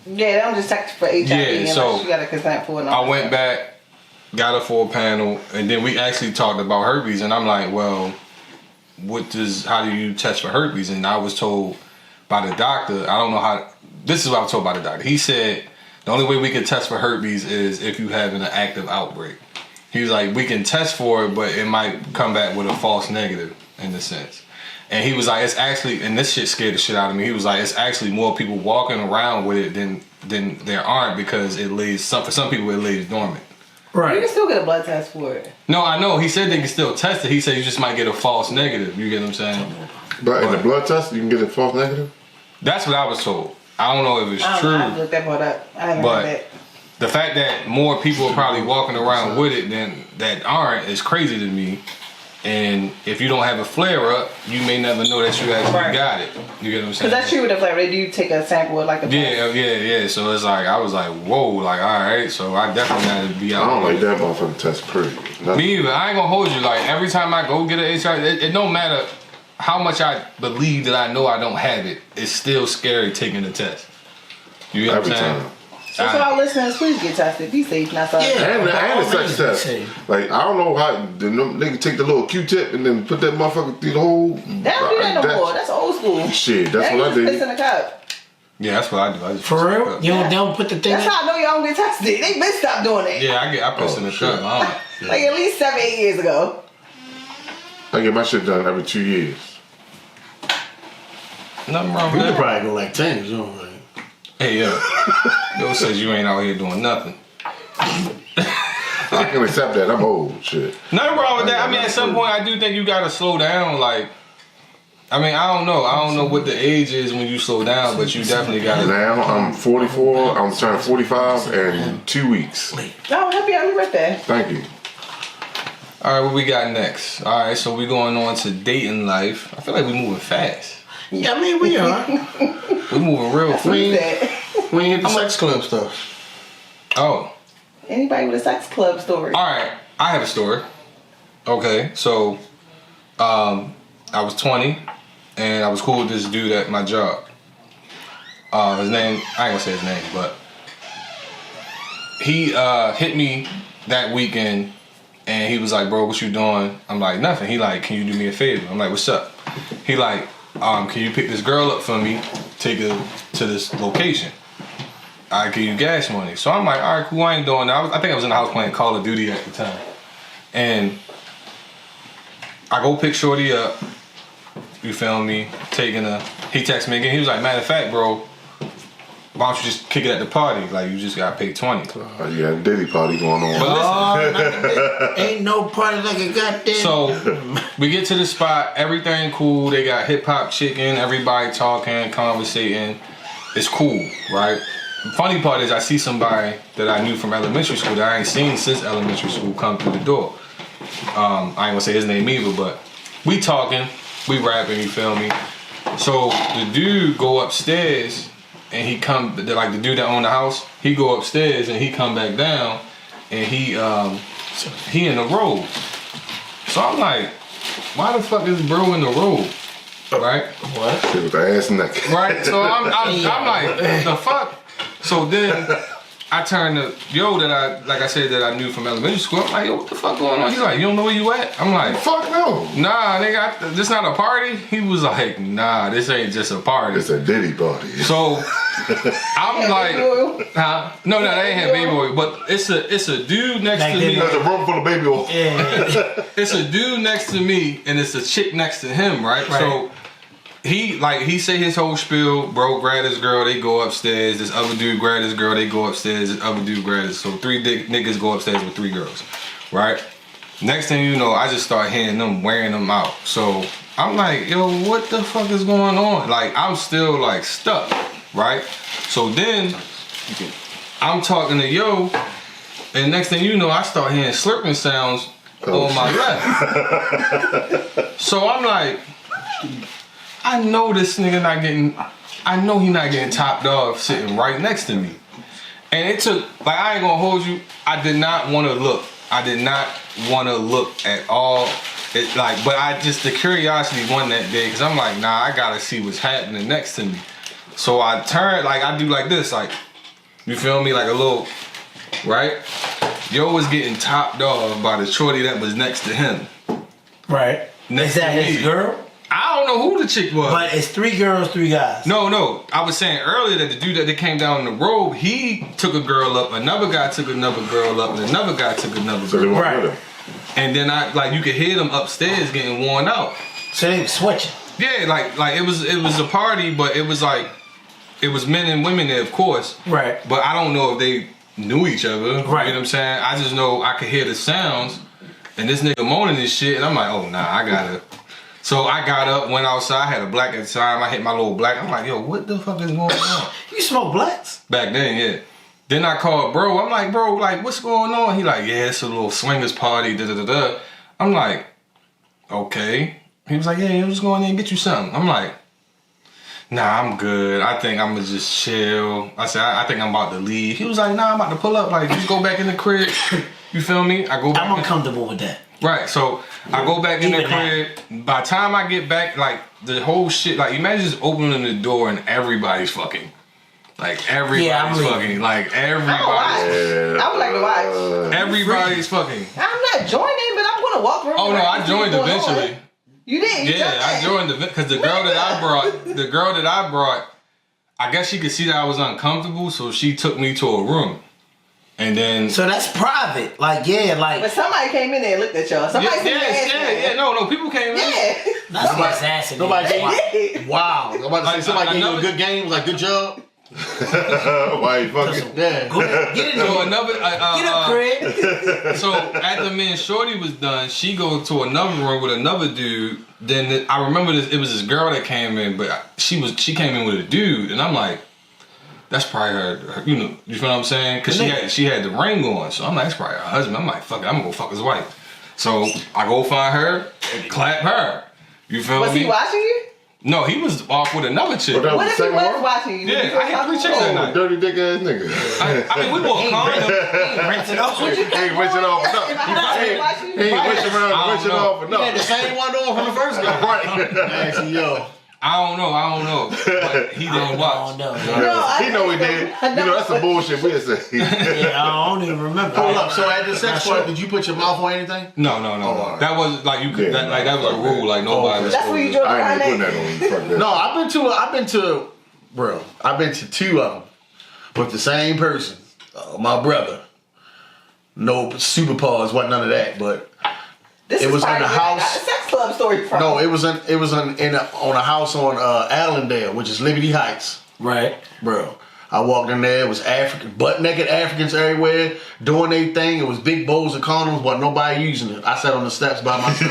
Speaker 5: Yeah, I'm just tested for HIV.
Speaker 1: Yeah,
Speaker 5: unless
Speaker 1: so
Speaker 5: you got a consent for it.
Speaker 1: I went back, got a full panel, and then we actually talked about herpes. And I'm like, well, how do you test for herpes? And I was told by the doctor, I don't know how. This is what I was told by the doctor. He said the only way we can test for herpes is if you have an active outbreak. He was like, we can test for it, but it might come back with a false negative in a sense. And he was like, it's actually, and this shit scared the shit out of me. He was like, it's actually more people walking around with it than there aren't because for some people it lays dormant.
Speaker 5: You
Speaker 2: Right.
Speaker 5: can still get a blood test for it.
Speaker 1: No, I know. He said they can still test it. He said you just might get a false negative. You get what I'm saying?
Speaker 4: But in the blood test, you can get a false negative.
Speaker 1: That's what I was told. I don't know if it's
Speaker 5: I
Speaker 1: true.
Speaker 5: have looked that part up. I haven't
Speaker 1: But
Speaker 5: heard that.
Speaker 1: the fact that more people are probably walking around with it than that aren't is crazy to me. And if you don't have a flare up, you may never know that you actually
Speaker 5: Right.
Speaker 1: got it. You get what I'm saying?
Speaker 5: Because that's true with the flavor. They do take a sample with like a
Speaker 1: Yeah. So it's like I was like, whoa, like all right. So I definitely had to be out.
Speaker 4: I don't like that motherfucking test. Period.
Speaker 1: Me either. I ain't gonna hold you. Like every time I go get an HIV, it don't matter how much I believe that I know I don't have it. It's still scary taking the test. You get what I'm
Speaker 4: Every
Speaker 1: saying?
Speaker 4: time.
Speaker 5: So our listeners, please get tested. Be safe, not sorry.
Speaker 2: Yeah.
Speaker 4: And the sex
Speaker 2: Always
Speaker 4: test.
Speaker 2: say.
Speaker 4: Like, I don't know how the nigga take the little Q-tip and then put that motherfucker through the whole.
Speaker 5: They don't do that no more. That's old school.
Speaker 4: Shit, that's
Speaker 5: They
Speaker 4: what I
Speaker 5: just piss
Speaker 4: did.
Speaker 5: in the cup.
Speaker 1: Yeah, that's what I do. I just
Speaker 2: For real? You don't put the thing
Speaker 5: That's
Speaker 2: in?
Speaker 5: how I know y'all don't get tested. They been stopped doing that.
Speaker 1: Yeah, I piss in the
Speaker 4: shit.
Speaker 1: cup. I don't-
Speaker 5: Like at least 7-8 years ago.
Speaker 4: I get my shit done every 2 years.
Speaker 1: Nothing wrong
Speaker 3: You
Speaker 1: with
Speaker 3: could
Speaker 1: that.
Speaker 3: probably go like 10, you know, like.
Speaker 1: Hey, yo. Yo says you ain't out here doing nothing.
Speaker 4: I can accept that. I'm old. Shit.
Speaker 1: Nothing wrong with that. I mean, at some point, I do think you gotta slow down. Like, I mean, I don't know. I don't know what the age is when you slow down, but you definitely gotta.
Speaker 4: Now I'm 44. I'm turning 45 in 2 weeks.
Speaker 5: Oh, happy birthday.
Speaker 4: Thank you.
Speaker 1: All right, what we got next? All right, so we going on to dating life. I feel like we moving fast.
Speaker 2: Yeah, I mean, we are.
Speaker 1: We moving real fast.
Speaker 3: We
Speaker 5: That.
Speaker 3: ain't hit the sex club stuff.
Speaker 1: Oh,
Speaker 5: Anybody with a sex club story?
Speaker 1: all right. I have a story. Okay, so I was 20 and I was cool with this dude at my job. His name, I ain't gonna say his name, but he hit me that weekend and he was like, bro, what you doing? I'm like, nothing. He like, can you do me a favor? I'm like, what's up? He like, can you pick this girl up for me, take her to this location? I give you gas money. So I'm like, all right, cool, I ain't doing that. I think I was in the house playing Call of Duty at the time. And I go pick Shorty up, you feel me, taking her. He texts me again, he was like, matter of fact, bro, why don't you just kick it at the party? Like, you just gotta pay 20.
Speaker 4: Yeah, Diddy party going on.
Speaker 1: But listen,
Speaker 2: Ain't no party like a goddamn.
Speaker 1: so we get to the spot, everything cool. They got hip hop chicken, everybody talking, conversating. It's cool, right? The funny part is I see somebody that I knew from elementary school that I ain't seen since elementary school come through the door. I ain't gonna say his name either, but we talking, we rapping, you feel me? So the dude go upstairs and he come, like the dude that owned the house, he go upstairs and he come back down and he in the robe. So I'm like, why the fuck is bro in the robe? Right?
Speaker 2: What?
Speaker 4: Shit with the ass naked.
Speaker 1: Right? So I'm like, the fuck? So then I turned to yo that I said that I knew from elementary school. I'm like, yo, what the fuck going on? He's like, you don't know where you at? I'm like,
Speaker 4: Fuck no.
Speaker 1: nah, nigga, this not a party. He was like, nah, this ain't just a party.
Speaker 4: It's a Diddy party.
Speaker 1: So I'm like, huh? No, they ain't have baby oil, but it's a dude next
Speaker 2: Like
Speaker 1: to
Speaker 2: they
Speaker 1: me.
Speaker 4: There's a room full of baby oil.
Speaker 2: Yeah.
Speaker 1: It's a dude next to me, and it's a chick next to him, right? So he say his whole spiel. Bro grab his girl, they go upstairs. This other dude grab his girl, they go upstairs. This other dude grab his. So 3 niggas go upstairs with 3 girls, right? Next thing you know, I just start hearing them wearing them out. So I'm like, yo, what the fuck is going on? Like, I'm still like stuck, right? So then I'm talking to yo, and next thing you know, I start hearing slurping sounds on my left. So I'm like, I know this nigga not getting, I know he not getting topped off sitting right next to me. And it took, like, I ain't gonna hold you, I did not want to look. I did not want to look at all. It like, but I just, the curiosity won that day, because I'm like, nah, I gotta see what's happening next to me. So I turn, like, I do like this, like, you feel me, like a little, right? Yo was getting topped off by the shorty that was next to him.
Speaker 2: Right.
Speaker 1: Next
Speaker 2: Is that
Speaker 1: to
Speaker 2: his
Speaker 1: me.
Speaker 2: girl?
Speaker 1: I don't know who the chick was.
Speaker 2: But it's 3 girls, 3 guys.
Speaker 1: No. I was saying earlier that the dude that came down in the road, he took a girl up, another guy took another girl up, and another guy took another
Speaker 4: So they
Speaker 1: girl
Speaker 4: went
Speaker 1: up.
Speaker 2: Right.
Speaker 4: with him.
Speaker 1: And then you could hear them upstairs getting worn out.
Speaker 2: So they switching.
Speaker 1: Yeah, like it was a party, but it was like, it was men and women there, of course.
Speaker 2: Right.
Speaker 1: But I don't know if they knew each other.
Speaker 2: Right.
Speaker 1: You know what I'm saying? I just know I could hear the sounds, and this nigga moaning this shit, and I'm like, oh nah, I gotta. So I got up, went outside, had a black at the time. I hit my little black. I'm like, yo, what the fuck is going on?
Speaker 2: You smoke blacks?
Speaker 1: Back then, yeah. Then I called bro. I'm like, bro, like, what's going on? He like, yeah, it's a little swingers party, da da da da. I'm like, okay. He was like, yeah, I'm just going in and get you something. I'm like, nah, I'm good. I think I'm gonna just chill. I said, I think I'm about to leave. He was like, nah, I'm about to pull up. Like, just go back in the crib. You feel me? I go back.
Speaker 2: I'm uncomfortable with that.
Speaker 1: Right, so I go back in the
Speaker 2: Even
Speaker 1: crib. By the time I get back, like, the whole shit, like, imagine just opening the door and everybody's fucking. Like, everybody's
Speaker 2: I'm leaving.
Speaker 1: fucking. Like,
Speaker 5: I
Speaker 1: everybody's.
Speaker 5: would like to watch.
Speaker 1: Everybody's fucking.
Speaker 5: I'm not joining, but I'm gonna walk around.
Speaker 1: Oh no, I
Speaker 5: and see
Speaker 1: joined
Speaker 5: what's going
Speaker 1: eventually.
Speaker 5: on. You did? You
Speaker 1: Yeah,
Speaker 5: jumped
Speaker 1: I
Speaker 5: in.
Speaker 1: joined because the girl that I brought, I guess she could see that I was uncomfortable, so she took me to a room. And then
Speaker 2: So that's private. Like, yeah, like.
Speaker 5: But somebody came in there and looked at y'all. Somebody seen your ass.
Speaker 1: yeah, no, people came in.
Speaker 5: Yeah.
Speaker 2: That's assassin.
Speaker 3: Nobody
Speaker 5: They
Speaker 3: Wow.
Speaker 5: did.
Speaker 3: Wow. I'm about to say somebody gave you a
Speaker 1: another-
Speaker 3: good game, like good job.
Speaker 4: Why you fucking?
Speaker 3: Yeah.
Speaker 2: Go ahead, get in there.
Speaker 1: So another,
Speaker 2: Get up, Craig.
Speaker 1: so after me and Shorty was done, she go to another room with another dude. Then I remember this. It was this girl that came in, but she came in with a dude, and I'm like, that's probably her. You know, you feel what I'm saying? Because she had the ring on, so I'm like, that's probably her husband. I'm like, fuck it, I'm gonna go fuck his wife. So I go find her, and clap her. You feel
Speaker 5: Was
Speaker 1: me?
Speaker 5: he watching you?
Speaker 1: No, he was off with another chick.
Speaker 4: What that
Speaker 5: What if he
Speaker 4: Second
Speaker 5: was
Speaker 4: one?
Speaker 5: watching you?
Speaker 1: Yeah, I had 3 chicks that
Speaker 4: Oh,
Speaker 1: night.
Speaker 4: dirty dick ass nigga.
Speaker 1: I mean, we wore condoms.
Speaker 2: Rinse it off.
Speaker 4: He ain't wishing off enough.
Speaker 5: If I was watching
Speaker 4: He
Speaker 5: you,
Speaker 4: ain't wishing around,
Speaker 1: I don't
Speaker 4: wishing
Speaker 1: know.
Speaker 4: off
Speaker 3: You had the
Speaker 4: enough.
Speaker 3: same one on from the first guy.
Speaker 4: Right.
Speaker 3: Actually, yo.
Speaker 1: I don't know. But he didn't watch.
Speaker 2: No,
Speaker 4: He know he did. You know, that's some bullshit we'll say.
Speaker 2: yeah, I don't even remember.
Speaker 3: Hold up. So at the sex
Speaker 2: Not
Speaker 3: part,
Speaker 2: sure.
Speaker 3: did you put your mouth on anything?
Speaker 1: No.
Speaker 3: alright.
Speaker 1: That was like you could.
Speaker 4: Yeah,
Speaker 1: that was a rule. Like nobody was.
Speaker 5: That's where you
Speaker 1: supposed
Speaker 5: draw the
Speaker 4: I ain't
Speaker 5: line
Speaker 4: even putting
Speaker 5: at.
Speaker 4: that on you. Fuck that.
Speaker 3: No, I've been to 2 of them with the same person. My brother. No super pause, wasn't none of that, but
Speaker 5: This
Speaker 3: It
Speaker 5: is
Speaker 3: was in
Speaker 5: probably
Speaker 3: the
Speaker 5: where I got
Speaker 3: house.
Speaker 5: the sex club story from.
Speaker 3: no, it was on a house on Allendale, which is Liberty Heights.
Speaker 2: Right.
Speaker 3: Bro, I walked in there, it was butt naked Africans everywhere, doing their thing. It was big bowls of condoms, but nobody using it. I sat on the steps by myself.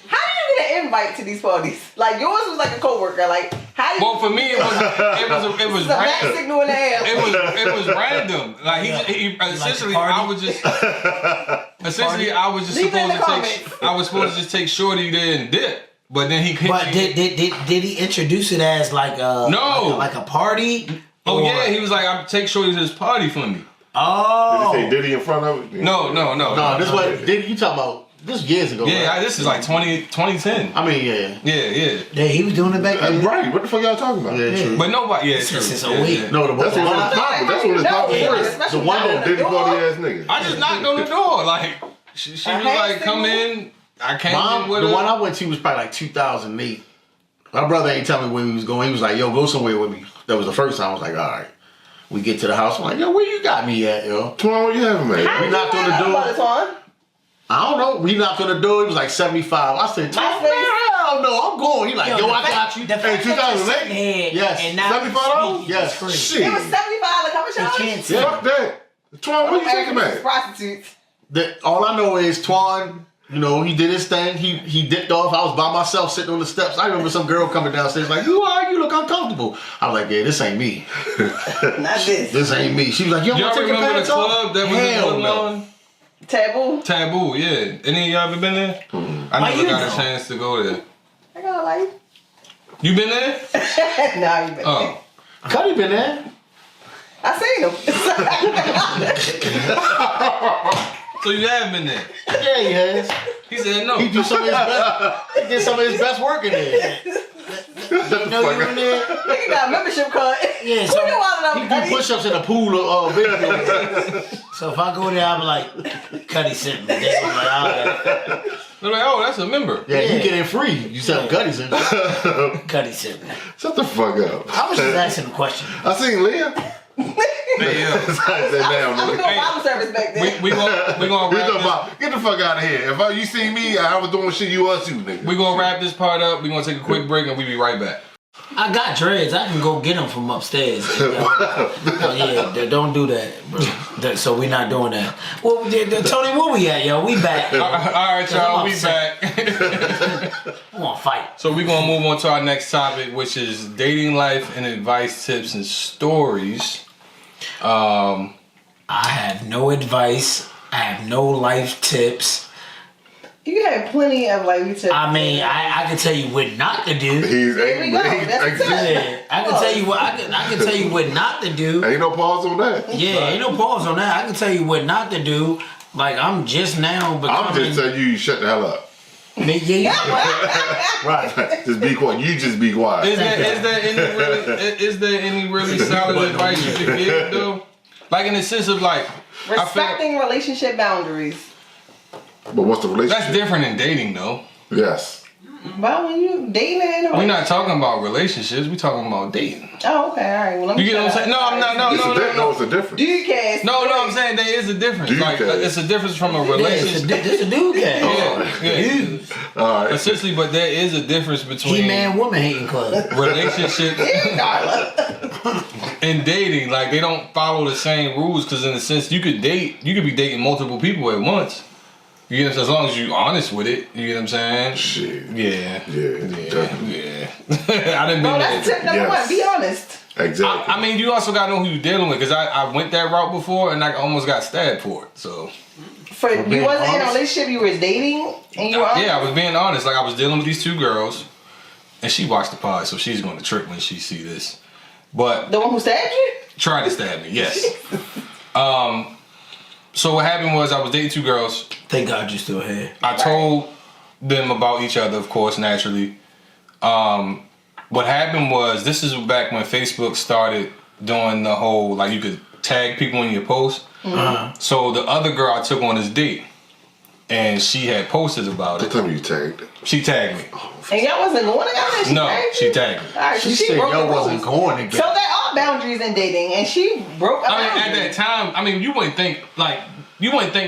Speaker 5: How do you get an invite to these parties? Like yours was like a coworker. Like how do you?
Speaker 1: Well, for me, it was
Speaker 5: It's a back
Speaker 1: random.
Speaker 5: signal in the air.
Speaker 1: It was random. Like he essentially,
Speaker 2: party?
Speaker 1: I was just essentially, I was just
Speaker 5: Leave it in
Speaker 1: supposed
Speaker 5: the
Speaker 1: to take.
Speaker 5: comments.
Speaker 1: I was supposed to just take Shorty there and dip. But then he hit
Speaker 2: But
Speaker 1: me.
Speaker 2: did he introduce it as like a
Speaker 1: No.
Speaker 2: like a party?
Speaker 1: Oh
Speaker 2: Or-
Speaker 1: yeah, he was like, "I'll take Shorty to this party for me."
Speaker 2: Oh.
Speaker 4: Did he say Diddy in front of it?
Speaker 1: No.
Speaker 3: No, this what did you talking about? This years ago.
Speaker 1: Yeah,
Speaker 3: right?
Speaker 1: this is like 2010.
Speaker 3: I mean, yeah.
Speaker 1: Yeah.
Speaker 2: Yeah, he was doing it back then.
Speaker 4: Right. What the fuck y'all talking about?
Speaker 3: Yeah, true.
Speaker 1: But nobody, yeah, true.
Speaker 2: Since
Speaker 1: Yeah,
Speaker 2: 08.
Speaker 1: yeah.
Speaker 3: No, the
Speaker 4: That's what
Speaker 3: one.
Speaker 4: was popping. That's what was popping
Speaker 5: No,
Speaker 4: first.
Speaker 5: especially
Speaker 3: The one
Speaker 5: knocking
Speaker 3: on
Speaker 5: on the
Speaker 4: Diddy
Speaker 5: door.
Speaker 4: party ass nigga.
Speaker 1: I just knocked on the door. Like, she was like, come in. I came in with
Speaker 3: The
Speaker 1: her.
Speaker 3: one I went to was probably like 2008. My brother ain't tell me when he was going. He was like, yo, go somewhere with me. That was the first time. I was like, all right. We get to the house. I'm like, yo, where you got me at, yo?
Speaker 4: Come on, what you having, man?
Speaker 5: How
Speaker 3: We
Speaker 5: did
Speaker 3: knocked
Speaker 5: you
Speaker 3: on the
Speaker 5: find
Speaker 3: door.
Speaker 5: out about it, Twan?
Speaker 3: I don't know. We knocked on the door. It was like 75. I said,
Speaker 5: My
Speaker 3: man, hell no, I'm going. He like, yo, I got you.
Speaker 2: The fact
Speaker 3: Hey,
Speaker 2: that you're sitting
Speaker 3: 2008?
Speaker 2: here
Speaker 3: Yes.
Speaker 2: and not
Speaker 4: $75?
Speaker 2: speaking
Speaker 3: Yes.
Speaker 2: is crazy.
Speaker 4: Shit.
Speaker 5: It was 75 to cover
Speaker 2: They
Speaker 5: charge.
Speaker 2: can't see.
Speaker 4: Fuck that. Twan, what you taking, man?
Speaker 5: Prostitutes.
Speaker 3: All I know is Twan, you know, he did his thing. He dipped off. I was by myself sitting on the steps. I remember some girl coming downstairs like, who are you? Look uncomfortable. I was like, yeah, this ain't me.
Speaker 5: Not this.
Speaker 3: This ain't me. She was like, yo,
Speaker 1: Y'all
Speaker 3: want to take your
Speaker 1: remember the
Speaker 3: pants off?
Speaker 1: club that was
Speaker 3: Hell
Speaker 1: in
Speaker 3: no.
Speaker 1: Woodlawn?
Speaker 5: Taboo.
Speaker 1: Taboo, yeah. Any of y'all ever been there? I
Speaker 2: Why
Speaker 1: never
Speaker 2: you
Speaker 1: got
Speaker 2: know?
Speaker 1: a chance to go there.
Speaker 5: I got a life.
Speaker 1: You been there?
Speaker 5: Nah, you better.
Speaker 1: Oh.
Speaker 3: Cuddy been there.
Speaker 5: I seen him.
Speaker 1: So you have been there?
Speaker 3: Yeah, he has.
Speaker 1: He said no.
Speaker 3: He do some of his best. He did some of his best work in there.
Speaker 2: You know you in there?
Speaker 5: Nigga got a membership card.
Speaker 2: Yeah,
Speaker 5: Who
Speaker 2: so
Speaker 5: knew all
Speaker 3: He
Speaker 5: of
Speaker 3: do
Speaker 5: them?
Speaker 3: push-ups in a pool of video.
Speaker 2: So if I go there, I'm like, Cuddy sent me. They was like, all right,
Speaker 1: They're like, oh, that's a member.
Speaker 3: Yeah, you get in free. You sell Cuddy's in.
Speaker 2: Cuddy sent me.
Speaker 4: Shut the fuck up.
Speaker 2: I was just asking a question.
Speaker 4: I seen Leah.
Speaker 1: Yeah.
Speaker 4: I said,
Speaker 5: I
Speaker 4: damn,
Speaker 5: was
Speaker 4: nigga.
Speaker 5: doing Bible service back then.
Speaker 1: We gonna
Speaker 4: You
Speaker 1: wrap
Speaker 4: talking
Speaker 1: this.
Speaker 4: about, get the fuck out of here. If you see me, I was doing shit you was too, nigga.
Speaker 1: We gonna wrap this part up. We gonna take a quick break and we be right back.
Speaker 2: I got dreads. I can go get them from upstairs. Oh, yeah, don't do that, bro. So we not doing that. Well, Tony, where we at, yo? We back.
Speaker 1: All right, y'all.
Speaker 2: I'm
Speaker 1: We
Speaker 2: upset.
Speaker 1: back.
Speaker 2: We want to fight.
Speaker 1: So we're gonna move on to our next topic, which is dating life and advice, tips, and stories.
Speaker 2: I have no advice. I have no life tips.
Speaker 5: You had plenty of like tips.
Speaker 2: I mean, I can tell you what not to do.
Speaker 5: There we go. That's the
Speaker 2: Yeah, I can tell you what I can tell you what not to do.
Speaker 4: Ain't no pause on that.
Speaker 2: Yeah, ain't no pause on that. I can tell you what not to do. Like I'm just now becoming.
Speaker 4: I'm just telling you, shut the hell up.
Speaker 2: Yeah.
Speaker 3: Right.
Speaker 4: Just be quiet. You just be quiet.
Speaker 1: Is there any really solid advice you could give though? Like in the sense of like
Speaker 5: Respecting relationship boundaries.
Speaker 4: But what's the relationship?
Speaker 1: that's different than dating though.
Speaker 4: Yes.
Speaker 5: But when you dating in a
Speaker 1: We're not talking about relationships. We're talking about dating.
Speaker 5: Oh, okay, all right. Well, let me
Speaker 1: You get what I'm
Speaker 5: shut
Speaker 1: saying? No,
Speaker 5: up.
Speaker 1: I'm not. No.
Speaker 4: It's a difference.
Speaker 5: Do you cast?
Speaker 1: No, I'm saying there is a difference.
Speaker 4: Do you
Speaker 1: Like
Speaker 4: care?
Speaker 1: it's a difference from a
Speaker 2: This
Speaker 1: relationship.
Speaker 2: is a dude guy.
Speaker 1: Yeah.
Speaker 4: All right.
Speaker 1: Essentially, but there is a difference between
Speaker 2: He man woman hating club.
Speaker 1: relationships and dating. Like they don't follow the same rules because in a sense you could be dating multiple people at once. You get what I'm saying? As long as you're honest with it. You get what I'm saying?
Speaker 4: Shit.
Speaker 1: Yeah.
Speaker 4: Yeah.
Speaker 1: I didn't
Speaker 5: No,
Speaker 1: mean
Speaker 5: that's tip
Speaker 1: that.
Speaker 5: number
Speaker 4: Yes.
Speaker 5: one. Be honest.
Speaker 4: Exactly.
Speaker 1: I mean, you also gotta know who you're dealing with because I went that route before and I almost got stabbed for it. So
Speaker 5: For you
Speaker 3: being
Speaker 5: wasn't in a
Speaker 3: honest?
Speaker 5: relationship. You was dating, and you were honest.
Speaker 1: yeah, I was being honest. Like I was dealing with these two girls, and she watched the pod, so she's going to trip when she see this. But
Speaker 5: The one who stabbed you.
Speaker 1: tried to stab me, yes. So what happened was I was dating two girls.
Speaker 2: Thank God you're still here.
Speaker 1: I told them about each other, of course, naturally. What happened was this is back when Facebook started doing the whole like you could tag people in your posts. So the other girl I took on this date, and she had posted about
Speaker 4: Don't
Speaker 1: it.
Speaker 4: tell me you tagged.
Speaker 1: She tagged me.
Speaker 5: And y'all wasn't going together.
Speaker 1: No, she tagged me.
Speaker 5: All right, so
Speaker 3: She
Speaker 5: she
Speaker 3: said
Speaker 5: broke
Speaker 3: y'all
Speaker 5: the rules.
Speaker 3: wasn't going
Speaker 5: So
Speaker 3: together.
Speaker 5: there are boundaries in dating, and she broke a
Speaker 1: I mean,
Speaker 5: boundary.
Speaker 1: at that time, I mean, you wouldn't think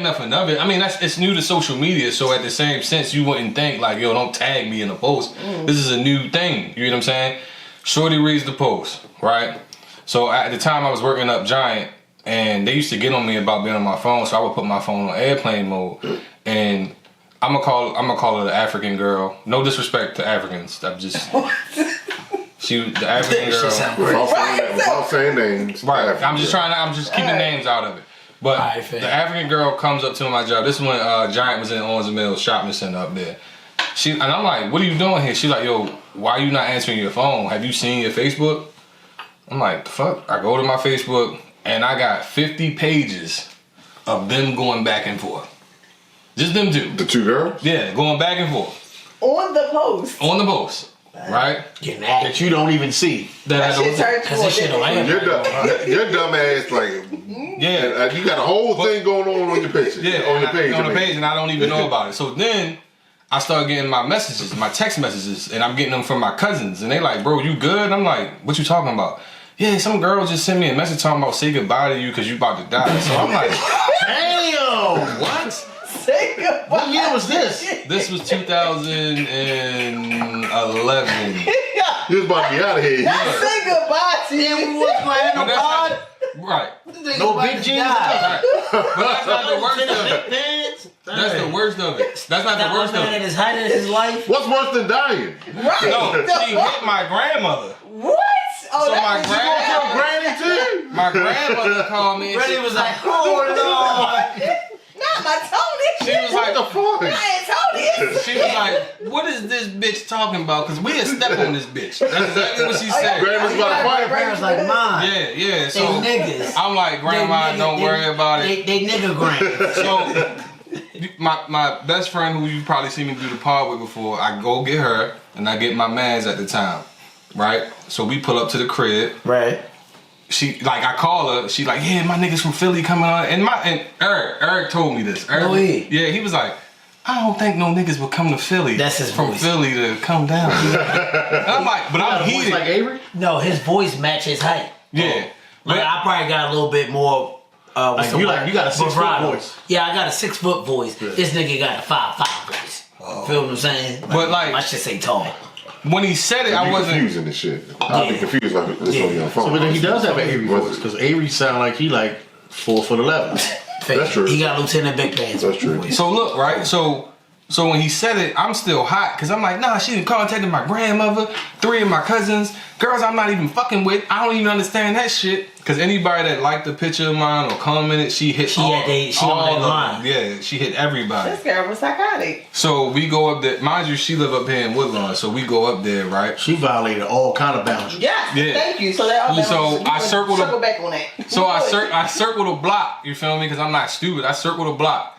Speaker 1: nothing of it. I mean, it's new to social media, so at the same sense, you wouldn't think like, yo, don't tag me in a post. This is a new thing. You know what I'm saying? Shorty reads the post, right? So at the time, I was working up Giant, and they used to get on me about being on my phone, so I would put my phone on airplane mode, and I'm gonna call her the African girl. No disrespect to Africans. I'm just the African girl.
Speaker 2: She sound great.
Speaker 4: Without saying names.
Speaker 1: Right. I'm just keeping names out of it. But
Speaker 2: Alright, fair.
Speaker 1: the African girl comes up to my job. This is when Giant was in Owens Mills shopping center up there. And I'm like, what are you doing here? She's like, yo, why are you not answering your phone? Have you seen your Facebook? I'm like, the fuck? I go to my Facebook and I got 50 pages of them going back and forth. Just them two.
Speaker 4: The two girls?
Speaker 1: Yeah, going back and forth.
Speaker 5: On the post.
Speaker 1: On the post. Right?
Speaker 2: Getting that.
Speaker 3: That you don't even see.
Speaker 5: That shit turned
Speaker 2: Because this shit
Speaker 5: on.
Speaker 2: on
Speaker 4: Your dumb ass, like,
Speaker 1: Yeah.
Speaker 4: you got a whole thing going on your picture.
Speaker 1: Yeah,
Speaker 4: on your page.
Speaker 1: on the page, and I don't even know about it. So then I start getting my messages, my text messages, and I'm getting them from my cousins, and they like, bro, you good? I'm like, what you talking about? Yeah, some girl just sent me a message talking about say goodbye to you because you about to die. So I'm like,
Speaker 3: Damn!
Speaker 1: what?
Speaker 5: Say goodbye.
Speaker 3: What year was this?
Speaker 1: This was 2011.
Speaker 4: You was about to be out of here.
Speaker 5: Not say goodbye to you.
Speaker 2: playing
Speaker 1: But that's not- right.
Speaker 3: No big jeans.
Speaker 1: Right. But that's not the worst of it.
Speaker 2: Pants.
Speaker 1: That's the worst of it. That's not the worst of
Speaker 2: at
Speaker 1: it.
Speaker 2: his height of his life.
Speaker 4: What's worse than dying?
Speaker 5: Right.
Speaker 1: No, she hit my grandmother.
Speaker 5: What? Oh,
Speaker 1: So
Speaker 5: that
Speaker 1: my
Speaker 5: was
Speaker 1: granny
Speaker 4: Granny too?
Speaker 1: My grandmother called me and
Speaker 2: Freddie
Speaker 1: she
Speaker 2: was like, oh Lord.
Speaker 5: Not my Tony.
Speaker 1: She was like,
Speaker 4: What the fuck?
Speaker 5: I ain't Tony.
Speaker 1: she was like, what is this bitch talking about? Because we had step on this bitch. That's exactly what she said.
Speaker 4: Grandma's about to fight.
Speaker 2: Parents like mine.
Speaker 1: Yeah. So
Speaker 2: They niggas.
Speaker 1: I'm like, grandma, don't worry about it.
Speaker 2: They nigga grand.
Speaker 1: So my best friend, who you probably seen me do the pod with before, I go get her and I get my mans at the time, right? So we pull up to the crib.
Speaker 2: Right.
Speaker 1: She like I call her. She like, yeah, my niggas from Philly coming on. And Eric told me this. Eric,
Speaker 2: Oh, yeah.
Speaker 1: Yeah, he was like, I don't think no niggas would come to Philly.
Speaker 2: That's his
Speaker 1: from
Speaker 2: voice.
Speaker 1: Philly to come down. And I'm like, but I'm
Speaker 3: Voice
Speaker 1: heated.
Speaker 3: like Avery?
Speaker 2: No, his voice match his height.
Speaker 1: Yeah,
Speaker 2: Like I probably got a little bit more. What's the
Speaker 3: you
Speaker 2: word?
Speaker 3: you got a 6 foot
Speaker 2: Bravado.
Speaker 3: voice.
Speaker 2: Yeah, I got a 6 foot voice. This nigga got a 5'5" voice. Feel what I'm saying?
Speaker 1: But, like-
Speaker 2: my shit say tall.
Speaker 1: when he said it, I
Speaker 4: I
Speaker 1: wasn't.
Speaker 4: confusing this shit. I'll be
Speaker 2: Yeah.
Speaker 4: confused like this on your phone.
Speaker 3: So, but then he does have an Avery
Speaker 4: Was
Speaker 3: voice
Speaker 4: it?
Speaker 3: because Avery sound like he like 4'11".
Speaker 4: That's true.
Speaker 2: He got Lieutenant Big Pants.
Speaker 4: That's true.
Speaker 2: voice.
Speaker 1: So look, right? So when he said it, I'm still hot because I'm like, nah, she done contacted my grandmother, 3 of my cousins, girls I'm not even fucking with. I don't even understand that shit. Because anybody that liked the picture of mine or commented, she hit
Speaker 2: She
Speaker 1: all,
Speaker 2: had they- she
Speaker 1: all
Speaker 2: on that
Speaker 1: of
Speaker 2: line.
Speaker 1: them. Yeah, she hit everybody.
Speaker 5: This girl was psychotic.
Speaker 1: So we go up there. Mind you, she live up here in Woodlawn. So we go up there, right?
Speaker 3: She violated all kind of boundaries.
Speaker 5: Yes.
Speaker 1: Yeah.
Speaker 5: Thank you. So that.
Speaker 1: So I circled
Speaker 5: circle back on that.
Speaker 1: So I circled a block, you feel me? Because I'm not stupid. I circled a block.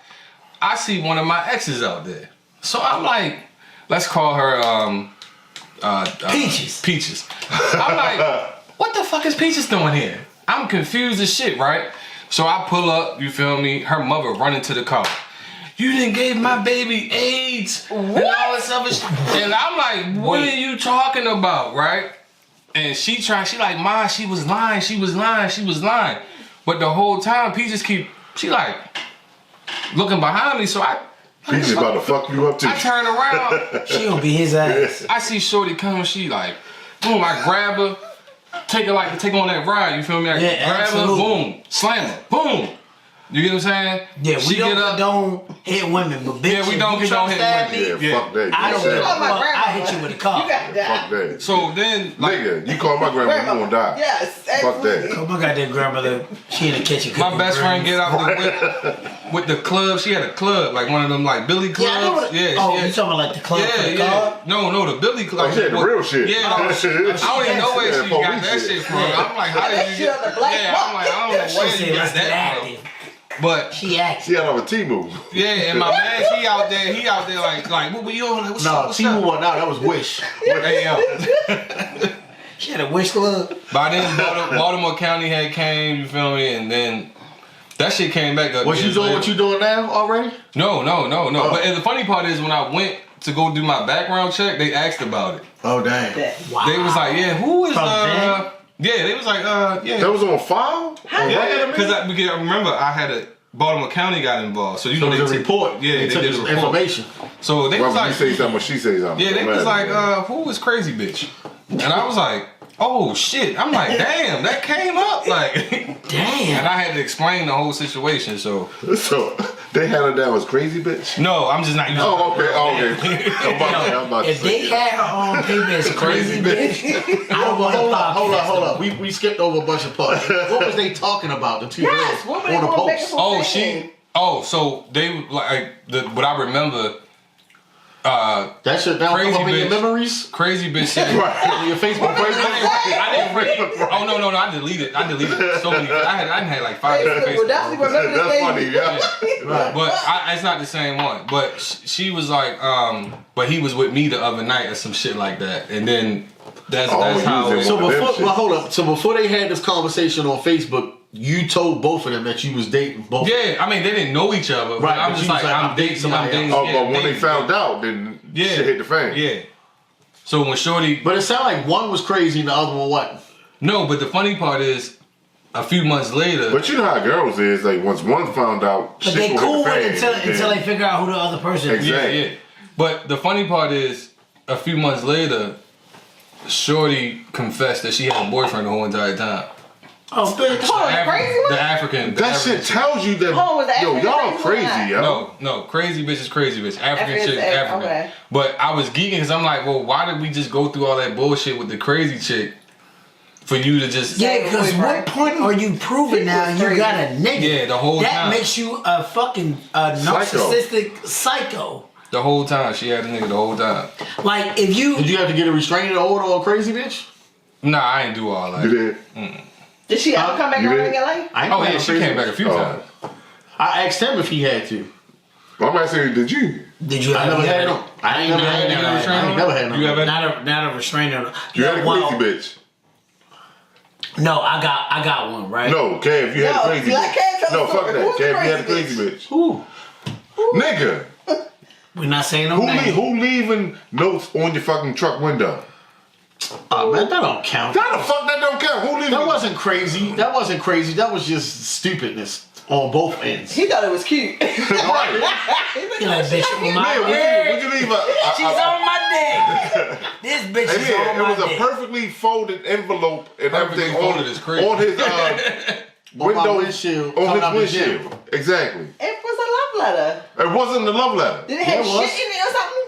Speaker 1: I see one of my exes out there. So I'm like, let's call her
Speaker 2: Peaches.
Speaker 1: Peaches. I'm like, what the fuck is Peaches doing here? I'm confused as shit, right? So I pull up, you feel me? Her mother running to the car. You done gave my baby AIDS and all this other shit. And I'm like, what are you talking about, right? And she like, Ma, she was lying. But the whole time, Peaches she like looking behind me. So
Speaker 4: Peach is about to fuck you up too.
Speaker 1: I turn around.
Speaker 2: She gonna be his ass.
Speaker 1: I see Shorty coming. She like, boom. I grab her, take her on that ride. You feel me? I
Speaker 2: Yeah,
Speaker 1: grab
Speaker 2: absolutely.
Speaker 1: her, boom, slam her, boom. You get what I'm saying?
Speaker 2: Yeah, we
Speaker 1: she
Speaker 2: don't
Speaker 1: get up.
Speaker 2: condone hit women, but bitch,
Speaker 1: Yeah, we
Speaker 2: if
Speaker 1: don't
Speaker 2: you try
Speaker 1: condone
Speaker 2: to stab
Speaker 1: hitting
Speaker 2: me,
Speaker 1: women.
Speaker 4: Yeah,
Speaker 1: Yeah.
Speaker 4: fuck that.
Speaker 2: I don't
Speaker 4: That's
Speaker 2: give a
Speaker 4: it.
Speaker 5: Oh, my
Speaker 2: fuck. I
Speaker 5: grandma.
Speaker 2: hit you with a car.
Speaker 5: You got
Speaker 4: Fuck
Speaker 5: that.
Speaker 4: that.
Speaker 1: So then, like,
Speaker 4: Nigga, you call my grandma, you gonna die.
Speaker 5: Yes.
Speaker 4: Fuck
Speaker 5: Absolutely.
Speaker 4: that.
Speaker 2: Oh my goddamn grandmother, she in the kitchen.
Speaker 1: my
Speaker 2: cooking
Speaker 1: best friend
Speaker 2: greens.
Speaker 1: get out the whip with the club. She had a club, like one of them like Billy clubs.
Speaker 2: Yeah, I know what,
Speaker 1: Yeah,
Speaker 2: oh,
Speaker 1: she
Speaker 2: you
Speaker 1: had,
Speaker 2: talking about like the club for the
Speaker 1: yeah.
Speaker 2: car?
Speaker 1: No, the Billy club.
Speaker 4: Oh, she had the real shit.
Speaker 1: Yeah,
Speaker 4: Oh, shit.
Speaker 1: I don't even know where
Speaker 4: Yeah,
Speaker 1: she got
Speaker 4: police
Speaker 1: that
Speaker 4: shit.
Speaker 1: shit from. I'm like, how
Speaker 5: That
Speaker 1: did
Speaker 5: shit
Speaker 1: you
Speaker 5: on the
Speaker 1: get?
Speaker 5: black
Speaker 1: Yeah, I'm like, I don't know
Speaker 2: She
Speaker 1: where
Speaker 2: said
Speaker 1: you got
Speaker 2: let's get
Speaker 1: that from.
Speaker 2: active.
Speaker 1: But
Speaker 2: She active.
Speaker 4: She had on a T-move.
Speaker 1: yeah, and my man, he out there like, what were you on? Like, what's up?
Speaker 3: No,
Speaker 1: What's
Speaker 3: T-Move
Speaker 1: up?
Speaker 3: wasn't out. That was Wish.
Speaker 1: Hey, yo.
Speaker 2: She had a wish club.
Speaker 1: By then, Baltimore County had came, you feel me? And then that shit came back up.
Speaker 3: What you
Speaker 1: years
Speaker 3: doing?
Speaker 1: later.
Speaker 3: What you doing now already?
Speaker 1: No.
Speaker 3: Oh.
Speaker 1: But the funny part is when I went to go do my background check, they asked about it.
Speaker 3: Oh dang.
Speaker 2: Wow.
Speaker 1: They was like, yeah, who is
Speaker 2: From then?
Speaker 1: yeah, they was like, yeah.
Speaker 4: That was on file?
Speaker 1: Yeah, because I remember I had a Baltimore County got involved, so you
Speaker 3: So
Speaker 1: know
Speaker 3: it was a
Speaker 1: they
Speaker 3: report.
Speaker 1: Yeah, they
Speaker 3: took
Speaker 1: did a
Speaker 3: this
Speaker 1: report.
Speaker 3: information.
Speaker 1: So they
Speaker 4: Well,
Speaker 1: was
Speaker 4: you
Speaker 1: like,
Speaker 4: say something, she say something.
Speaker 1: yeah, they was
Speaker 4: Imagine.
Speaker 1: like, who is crazy bitch? And I was like, oh shit. I'm like, damn, that came up like.
Speaker 2: Damn.
Speaker 1: And I had to explain the whole situation. So
Speaker 4: So, they had her down as crazy bitch?
Speaker 1: no, I'm just not.
Speaker 4: Oh, okay, I'm about to
Speaker 2: If they
Speaker 4: say.
Speaker 2: had her on paper as crazy bitch, I don't want to
Speaker 3: Hold up. We skipped over a bunch of parts. What was they talking about? The two
Speaker 5: Yes.
Speaker 3: girls
Speaker 5: What were they
Speaker 3: on the
Speaker 5: going back and
Speaker 3: post.
Speaker 5: forth
Speaker 1: Oh,
Speaker 5: saying?
Speaker 1: so they like what I remember.
Speaker 3: That shit now
Speaker 1: Crazy
Speaker 3: come up in your
Speaker 1: bitch.
Speaker 3: memories.
Speaker 1: Crazy bitch said.
Speaker 3: Your Facebook page.
Speaker 1: I didn't. Oh no, I deleted so many. I had like 5 different
Speaker 5: Well,
Speaker 1: Facebook.
Speaker 5: definitely remember the
Speaker 4: That's
Speaker 5: name.
Speaker 4: funny, yeah.
Speaker 3: Right.
Speaker 1: But it's not the same one. But she was like, but he was with me the other night or some shit like that. And then that's how.
Speaker 4: you was
Speaker 3: So
Speaker 4: One of them
Speaker 3: before,
Speaker 4: shit.
Speaker 3: well, hold up. So before they had this conversation on Facebook, you told both of them that you was dating both.
Speaker 1: Yeah, I mean they didn't know each other. But
Speaker 3: Right,
Speaker 1: I'm
Speaker 3: but
Speaker 1: just
Speaker 3: you was
Speaker 1: like,
Speaker 3: like,
Speaker 1: I'm dating somebody.
Speaker 4: Oh, but when they found out, then shit hit the fan.
Speaker 1: Yeah. So when Shorty,
Speaker 3: But it sounded like one was crazy and the other one wasn't.
Speaker 1: no, but the funny part is, a few months later.
Speaker 4: But you know how girls is, like once one found out,
Speaker 2: But
Speaker 4: shit
Speaker 2: they
Speaker 4: will
Speaker 2: cool
Speaker 4: hit the
Speaker 2: with it
Speaker 4: fan,
Speaker 2: until
Speaker 4: then-
Speaker 2: they figure out who the other person is.
Speaker 4: Exactly.
Speaker 1: Yeah. But the funny part is, a few months later, Shorty confessed that she had a boyfriend the whole entire time.
Speaker 2: Oh, bitch.
Speaker 5: Hold on, the crazy one?
Speaker 1: The African. the
Speaker 4: That
Speaker 1: African
Speaker 4: shit tells you that,
Speaker 5: Oh, was the
Speaker 4: yo,
Speaker 5: African
Speaker 4: y'all
Speaker 5: crazy one?
Speaker 4: crazy, yo.
Speaker 1: No, crazy bitch is crazy bitch. African
Speaker 5: African
Speaker 1: chick,
Speaker 5: is
Speaker 1: African.
Speaker 5: okay.
Speaker 1: But I was geeking because I'm like, well, why did we just go through all that bullshit with the crazy chick for you to just?
Speaker 2: Yeah, because what point are you proving now you got a nigga?
Speaker 1: Yeah, the whole
Speaker 2: that
Speaker 1: time.
Speaker 2: makes you a fucking narcissistic psycho.
Speaker 1: The whole time she had a nigga the whole time.
Speaker 2: Like if you
Speaker 3: Did you have to get a restraining order on crazy bitch?
Speaker 1: Nah, I ain't do all that.
Speaker 4: You did?
Speaker 5: Did she ever come back
Speaker 4: You
Speaker 5: around
Speaker 4: did?
Speaker 5: in your life?
Speaker 3: I ain't
Speaker 1: Oh
Speaker 3: had
Speaker 1: yeah,
Speaker 3: no
Speaker 1: she
Speaker 3: crazy
Speaker 1: came back
Speaker 3: bitch.
Speaker 1: a few times.
Speaker 3: I asked him if he had to.
Speaker 4: I'm asking you, did you?
Speaker 2: did you
Speaker 3: I
Speaker 2: ever
Speaker 3: never
Speaker 2: get
Speaker 3: had
Speaker 2: a-
Speaker 3: no. I ain't never had
Speaker 1: ain't
Speaker 3: any
Speaker 1: never
Speaker 3: restraining. I ain't never had no.
Speaker 1: You ever-
Speaker 2: not a restraining order.
Speaker 4: You had a
Speaker 2: Well,
Speaker 4: crazy bitch.
Speaker 2: No, I got one, right?
Speaker 4: No, Kev, you had
Speaker 5: No,
Speaker 4: a crazy
Speaker 5: see, I
Speaker 4: bitch.
Speaker 5: can't tell
Speaker 4: No,
Speaker 5: the
Speaker 4: fuck
Speaker 5: story.
Speaker 4: that.
Speaker 5: Who's the
Speaker 4: Kev, you had a
Speaker 5: crazy
Speaker 4: crazy bitch.
Speaker 3: Who?
Speaker 4: Nigga,
Speaker 2: We're not saying no name.
Speaker 4: who leaving notes on your fucking truck window?
Speaker 3: Oh man, that don't count.
Speaker 4: How the fuck that don't count? Who leaving?
Speaker 3: That wasn't crazy. That wasn't crazy. That was just stupidness on both ends.
Speaker 5: He thought it was cute.
Speaker 4: Right.
Speaker 2: You like, bitch, on my
Speaker 4: Man, would you leave
Speaker 2: She's on my dick. This bitch is
Speaker 4: Yeah,
Speaker 2: on
Speaker 4: it
Speaker 2: my
Speaker 4: was a
Speaker 2: dick.
Speaker 4: perfectly folded envelope and
Speaker 1: Perfectly
Speaker 4: everything
Speaker 1: folded is crazy.
Speaker 4: on his
Speaker 3: On my
Speaker 4: window,
Speaker 3: windshield,
Speaker 4: on
Speaker 3: coming out the
Speaker 4: his
Speaker 3: gym.
Speaker 4: windshield. Exactly.
Speaker 5: It was a love letter.
Speaker 4: It wasn't a love letter.
Speaker 5: Did it have
Speaker 3: Yeah, it was.
Speaker 5: shit in it or something?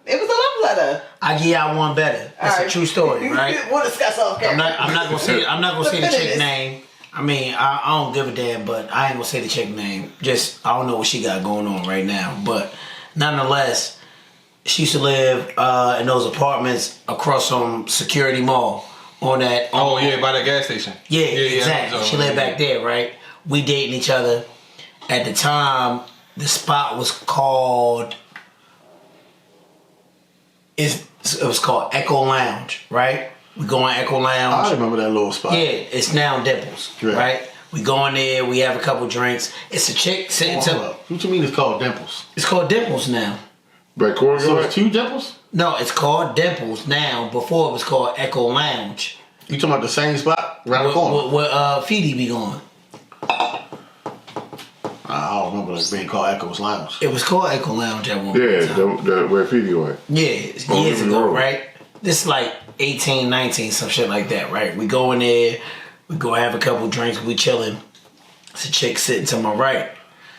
Speaker 5: It was a love letter.
Speaker 2: I give y'all one better. It's
Speaker 5: All
Speaker 2: a
Speaker 5: right.
Speaker 2: true story, right?
Speaker 5: We'll discuss off camera.
Speaker 2: I'm not gonna say the
Speaker 5: Look at
Speaker 2: chick
Speaker 5: this.
Speaker 2: name. I mean, I don't give a damn, but I ain't gonna say the chick name. Just I don't know what she got going on right now, but nonetheless, she used to live in those apartments across from Security Mall on that.
Speaker 1: Oh yeah, by the gas station.
Speaker 2: Yeah,
Speaker 1: I
Speaker 2: exactly.
Speaker 1: know.
Speaker 2: She lived back there, right? We dating each other. At the time, the spot was called. It was called Echo Lounge, right? We go in Echo Lounge.
Speaker 3: I remember that little spot.
Speaker 2: Yeah, it's now Dimples,
Speaker 3: Right.
Speaker 2: right? We go in there, we have a couple drinks. It's a chick sitting
Speaker 3: Hold
Speaker 2: to.
Speaker 3: up. What you mean it's called Dimples?
Speaker 2: It's called Dimples now.
Speaker 4: But Corey,
Speaker 3: So it's two Dimples?
Speaker 2: No, it's called Dimples now. Before it was called Echo Lounge.
Speaker 3: You talking about the same spot? Around the corner?
Speaker 2: Where Feedy be going.
Speaker 3: I don't remember it being called Echo's Lounge.
Speaker 2: It was called Echo Lounge at one
Speaker 4: yeah,
Speaker 2: time.
Speaker 4: the where Feedy went.
Speaker 2: Yeah, it's
Speaker 4: On
Speaker 2: years
Speaker 4: River
Speaker 2: ago,
Speaker 4: Road.
Speaker 2: right? This is like 18, 19, some shit like that, right? We go in there, we go have a couple drinks, we chilling. It's a chick sitting to my right.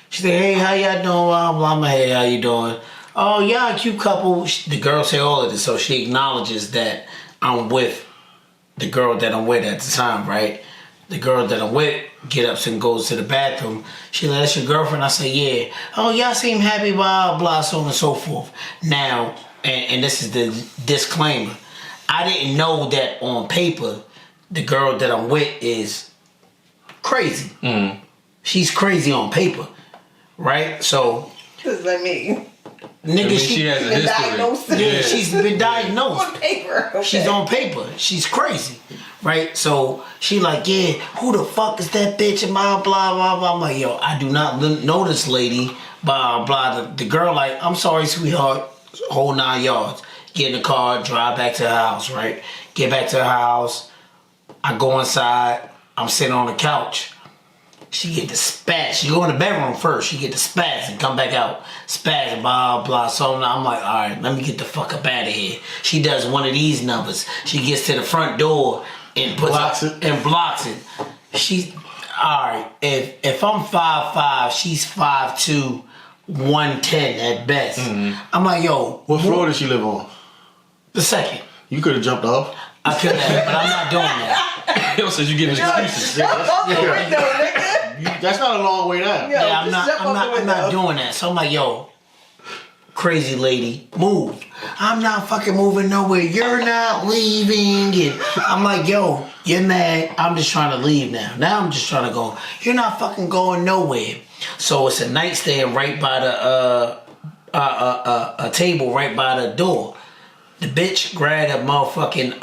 Speaker 2: She said, hey, how y'all doing? Blah, blah, blah. Hey, how you doing? Oh, y'all a cute couple. The girl say all of this, so she acknowledges that I'm with the girl that I'm with at the time, right? The girl that I'm with get up and goes to the bathroom. She like, that's your girlfriend? I say, yeah. Oh, y'all seem happy, blah, blah, so on and so forth. Now, and this is the disclaimer. I didn't know that on paper, the girl that I'm with is crazy. She's crazy on paper, right? So,
Speaker 5: This is like me.
Speaker 2: nigga,
Speaker 1: I mean, she has a
Speaker 5: been
Speaker 1: history.
Speaker 5: diagnosed.
Speaker 2: yeah, she's been diagnosed.
Speaker 5: On paper. Okay.
Speaker 2: She's on paper. She's crazy, right? So she like, yeah, who the fuck is that bitch? And blah, blah, blah, blah. I'm like, yo, I do not know this lady. Blah, blah. The girl like, I'm sorry, sweetheart. Whole 9 yards. Get in the car, drive back to her house, right? Get back to her house. I go inside. I'm sitting on the couch. She get the spaz. She go in the bedroom first. She get the spaz and come back out. Spaz and blah, blah. So I'm like, all right, let me get the fuck up out of here. She does one of these numbers. She gets to the front door and
Speaker 3: Blocks it.
Speaker 2: And blocks it. She's, all right, if I'm 5'5", she's 5'2", 110 at best. I'm like, yo.
Speaker 3: What floor does she live on?
Speaker 2: The second.
Speaker 3: You could have jumped off.
Speaker 2: I could have, but I'm not doing that.
Speaker 1: Yo says you giving excuses.
Speaker 5: Jump off the window, nigga.
Speaker 3: That's not a long way down.
Speaker 5: Yo,
Speaker 2: Yeah, I'm
Speaker 5: just jump off the
Speaker 2: not
Speaker 5: window.
Speaker 2: doing that. So I'm like, yo, crazy lady, move. I'm not fucking moving nowhere. You're not leaving. And I'm like, yo, you're mad. I'm just trying to leave now. Now I'm just trying to go. You're not fucking going nowhere. So it's a nightstand right by the a table right by the door. The bitch grabbed a motherfucking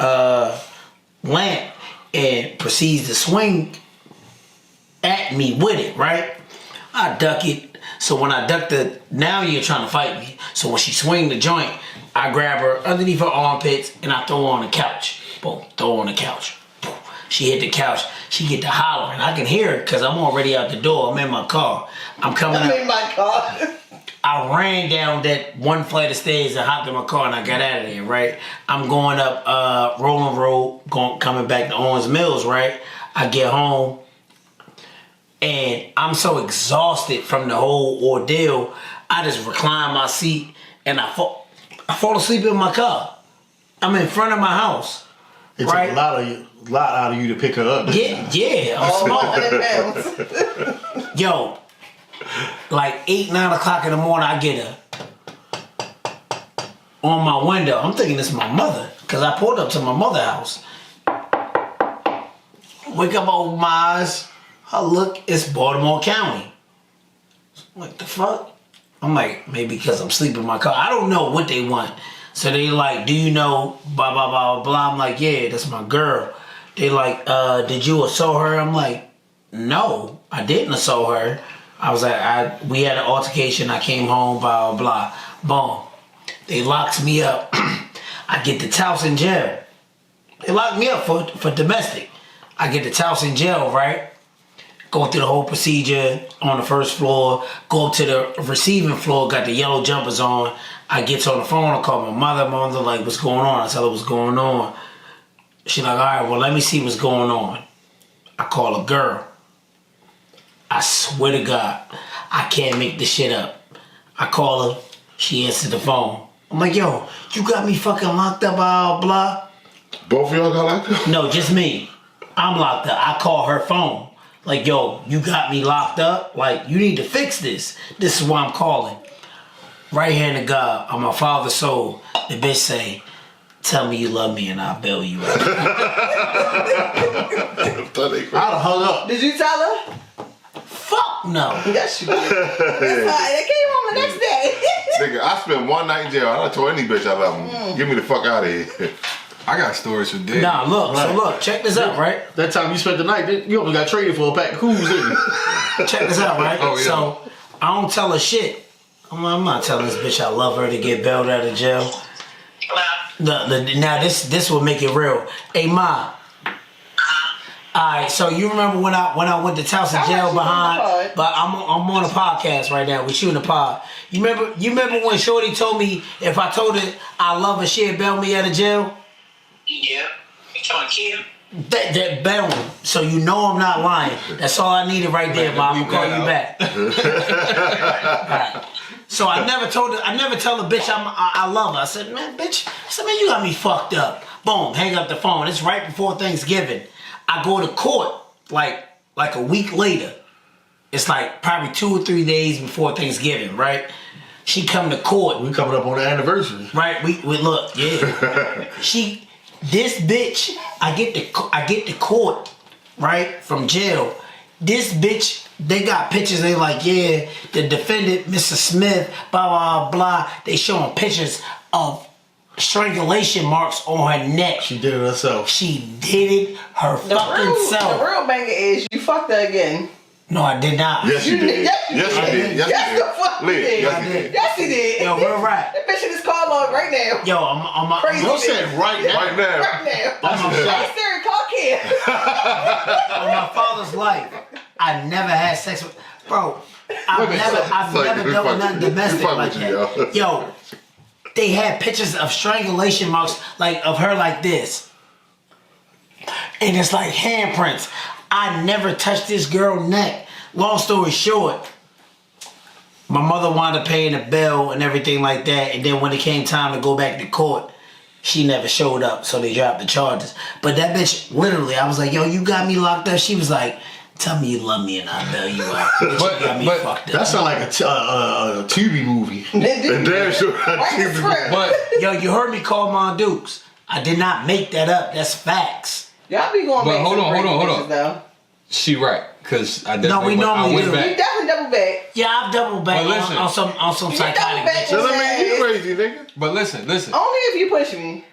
Speaker 2: lamp and proceeds to swing at me with it, right? I duck it. So when I duck now you're trying to fight me. So when she swing the joint, I grab her underneath her armpits and I throw her on the couch. Boom, throw her on the couch. Boom. She hit the couch. She get to hollering. I can hear it because I'm already out the door. I'm in my car. I'm coming
Speaker 5: I'm
Speaker 2: up.
Speaker 5: in my car.
Speaker 2: I ran down that one flight of stairs and hopped in my car and I got out of there, right? I'm going up Rolling Road, coming back to Owens Mills, right? I get home and I'm so exhausted from the whole ordeal, I just recline my seat and I fall asleep in my car. I'm in front of my house.
Speaker 3: It
Speaker 2: right?
Speaker 3: took a lot out of you to pick her up.
Speaker 2: Yeah, I'm
Speaker 5: All
Speaker 2: smart.
Speaker 5: 100 pounds.
Speaker 2: Yo, like 8, 9 o'clock in the morning, I get her on my window. I'm thinking it's my mother, because I pulled up to my mother's house. Wake up, open my eyes. I look, it's Baltimore County. What the fuck? I'm like, maybe because I'm sleeping in my car. I don't know what they want. So they like, do you know, blah, blah, blah, blah. I'm like, yeah, that's my girl. They like, did you assault her? I'm like, no, I didn't assault her. I was like, we had an altercation. I came home, blah, blah, blah. Boom. They locked me up. I get the Towson jail. They locked me up for domestic. I get the Towson jail, right? Go through the whole procedure on the first floor. Go up to the receiving floor. Got the yellow jumpers on. I get on the phone. I call my mother. My mother like, what's going on? I tell her what's going on. She like, all right, well, let me see what's going on. I call a girl. I swear to God, I can't make this shit up. I call her. She answered the phone. I'm like, yo, you got me fucking locked up, blah, blah.
Speaker 4: Both of y'all got locked up?
Speaker 2: No, just me. I'm locked up. I call her phone. Like, yo, you got me locked up? Like, you need to fix this. This is why I'm calling. Right hand of God, on my father's soul, the bitch say, tell me you love me and I'll bail you out.
Speaker 3: I'd have hung up.
Speaker 5: Did you tell her?
Speaker 2: Fuck no.
Speaker 5: Yes, you did. They came home the next day.
Speaker 4: Nigga, I spent one night in jail. I done told any bitch I love him. Get me the fuck out of here.
Speaker 1: I got stories for days.
Speaker 2: Nah, look, so look, check this out, right?
Speaker 3: That time you spent the night, you almost got traded for a pack of coos, didn't you?
Speaker 2: Check this out, right?
Speaker 1: Oh, yeah.
Speaker 2: So, I don't tell her shit. I'm not telling this bitch I love her to get bailed out of jail. Now, this will make it real. Hey, Ma. Alright, so you remember when I went to Towson jail behind, but I'm on a podcast right now. We're shooting a pod. You remember when Shorty told me if I told her I love her, she'd bail me out of jail?
Speaker 6: Yeah. You trying to kill?
Speaker 2: That bail me. So you know I'm not lying. That's all I needed right there, Mom. I'm gonna call you back. Right. So I never tell the bitch I love her. I said, man, you got me fucked up. Boom, hang up the phone. It's right before Thanksgiving. I go to court like a week later. It's like probably 2 or 3 days before Thanksgiving, right? She come to court.
Speaker 3: We coming up on the anniversary.
Speaker 2: Right, we look, yeah. This bitch, I get to court, right, from jail. This bitch, they got pictures, they like, yeah, the defendant, Mr. Smith, blah, blah, blah. They showing pictures of strangulation marks on her neck.
Speaker 3: She did it herself.
Speaker 2: She did it her fucking self.
Speaker 5: The real banger is you fucked her again.
Speaker 2: No, I did not.
Speaker 4: Yes, you did.
Speaker 5: Yes, you did. Yes, the fuck you did.
Speaker 4: Yes, you did.
Speaker 5: Yes, he did.
Speaker 2: Yo, we're right.
Speaker 5: That bitch in his car log right now.
Speaker 2: Yo, I'm
Speaker 5: Crazy.
Speaker 3: You said right now.
Speaker 4: Right now.
Speaker 5: Right now.
Speaker 2: On my,
Speaker 5: Hey, Siri, call Kim.
Speaker 2: on my father's life, I never had sex with, bro. I've never done with nothing domestic like that. Yo, they had pictures of strangulation marks, like of her like this, and it's like handprints. I never touched this girl's neck. Long story short, my mother wound up paying the bill and everything like that, and then when it came time to go back to court, she never showed up, so they dropped the charges. But that bitch, literally, I was like, yo, you got me locked up. She was like, Tell me you love me and I'll bail you out. Bitch,
Speaker 1: But-
Speaker 2: you got me
Speaker 1: but-
Speaker 2: fucked
Speaker 3: That
Speaker 2: up.
Speaker 3: sound like a TV movie.
Speaker 4: And damn sure
Speaker 5: Write the script.
Speaker 1: But
Speaker 2: Yo, you heard me call Mon Dukes. I did not make that up. That's facts.
Speaker 5: Y'all be going
Speaker 1: But
Speaker 5: back
Speaker 1: hold
Speaker 5: some
Speaker 1: on,
Speaker 5: crazy
Speaker 1: hold on.
Speaker 5: bitches, though.
Speaker 1: she right, cause I definitely
Speaker 2: we normally
Speaker 1: I went
Speaker 2: do.
Speaker 5: You
Speaker 1: back.
Speaker 5: definitely double back.
Speaker 2: Yeah, I've doubled back
Speaker 1: But listen.
Speaker 2: on some
Speaker 5: You
Speaker 2: psychotic
Speaker 5: double back.
Speaker 2: bitches.
Speaker 4: Tell me you crazy, nigga.
Speaker 1: But listen,
Speaker 5: Only if you push me.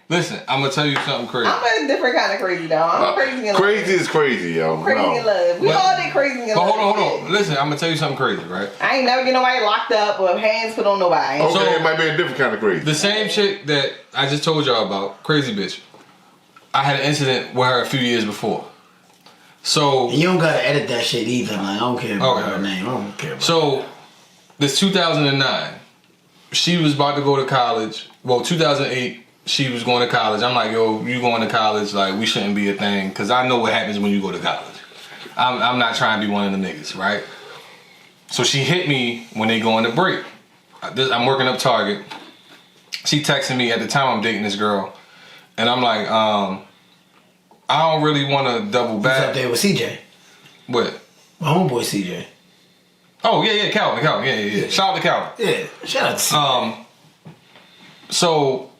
Speaker 1: I'm gonna tell you something crazy.
Speaker 5: I'm a different kind of crazy, though. I'm crazy in love.
Speaker 4: Crazy is crazy, yo.
Speaker 5: Crazy in
Speaker 4: No.
Speaker 5: love. We
Speaker 1: But-
Speaker 5: all did crazy in
Speaker 1: But
Speaker 5: love.
Speaker 1: hold on. Listen, I'm gonna tell you something crazy, right?
Speaker 5: I ain't never get nobody locked up or hands put on nobody.
Speaker 4: Okay,
Speaker 1: So-
Speaker 4: it might be a different kind of crazy.
Speaker 1: The same chick that I just told y'all about, crazy bitch. I had an incident with her a few years before. So
Speaker 2: And you don't gotta edit that shit either. Like, I don't care about
Speaker 1: Okay.
Speaker 2: her name. I don't care about
Speaker 1: So, this 2009, she was about to go to college. Well, 2008, she was going to college. I'm like, yo, you going to college? Like, we shouldn't be a thing. Because I know what happens when you go to college. I'm not trying to be one of the niggas, right? So, she hit me when they go on the break. I'm working up Target. She texted me at the time I'm dating this girl. And I'm like, I don't really want to double
Speaker 2: Who's up
Speaker 1: back.
Speaker 2: there with CJ?
Speaker 1: What?
Speaker 2: My homeboy CJ.
Speaker 1: Oh, yeah, Calvin, yeah. Shout out to Calvin.
Speaker 2: Yeah, shout out to CJ.
Speaker 1: So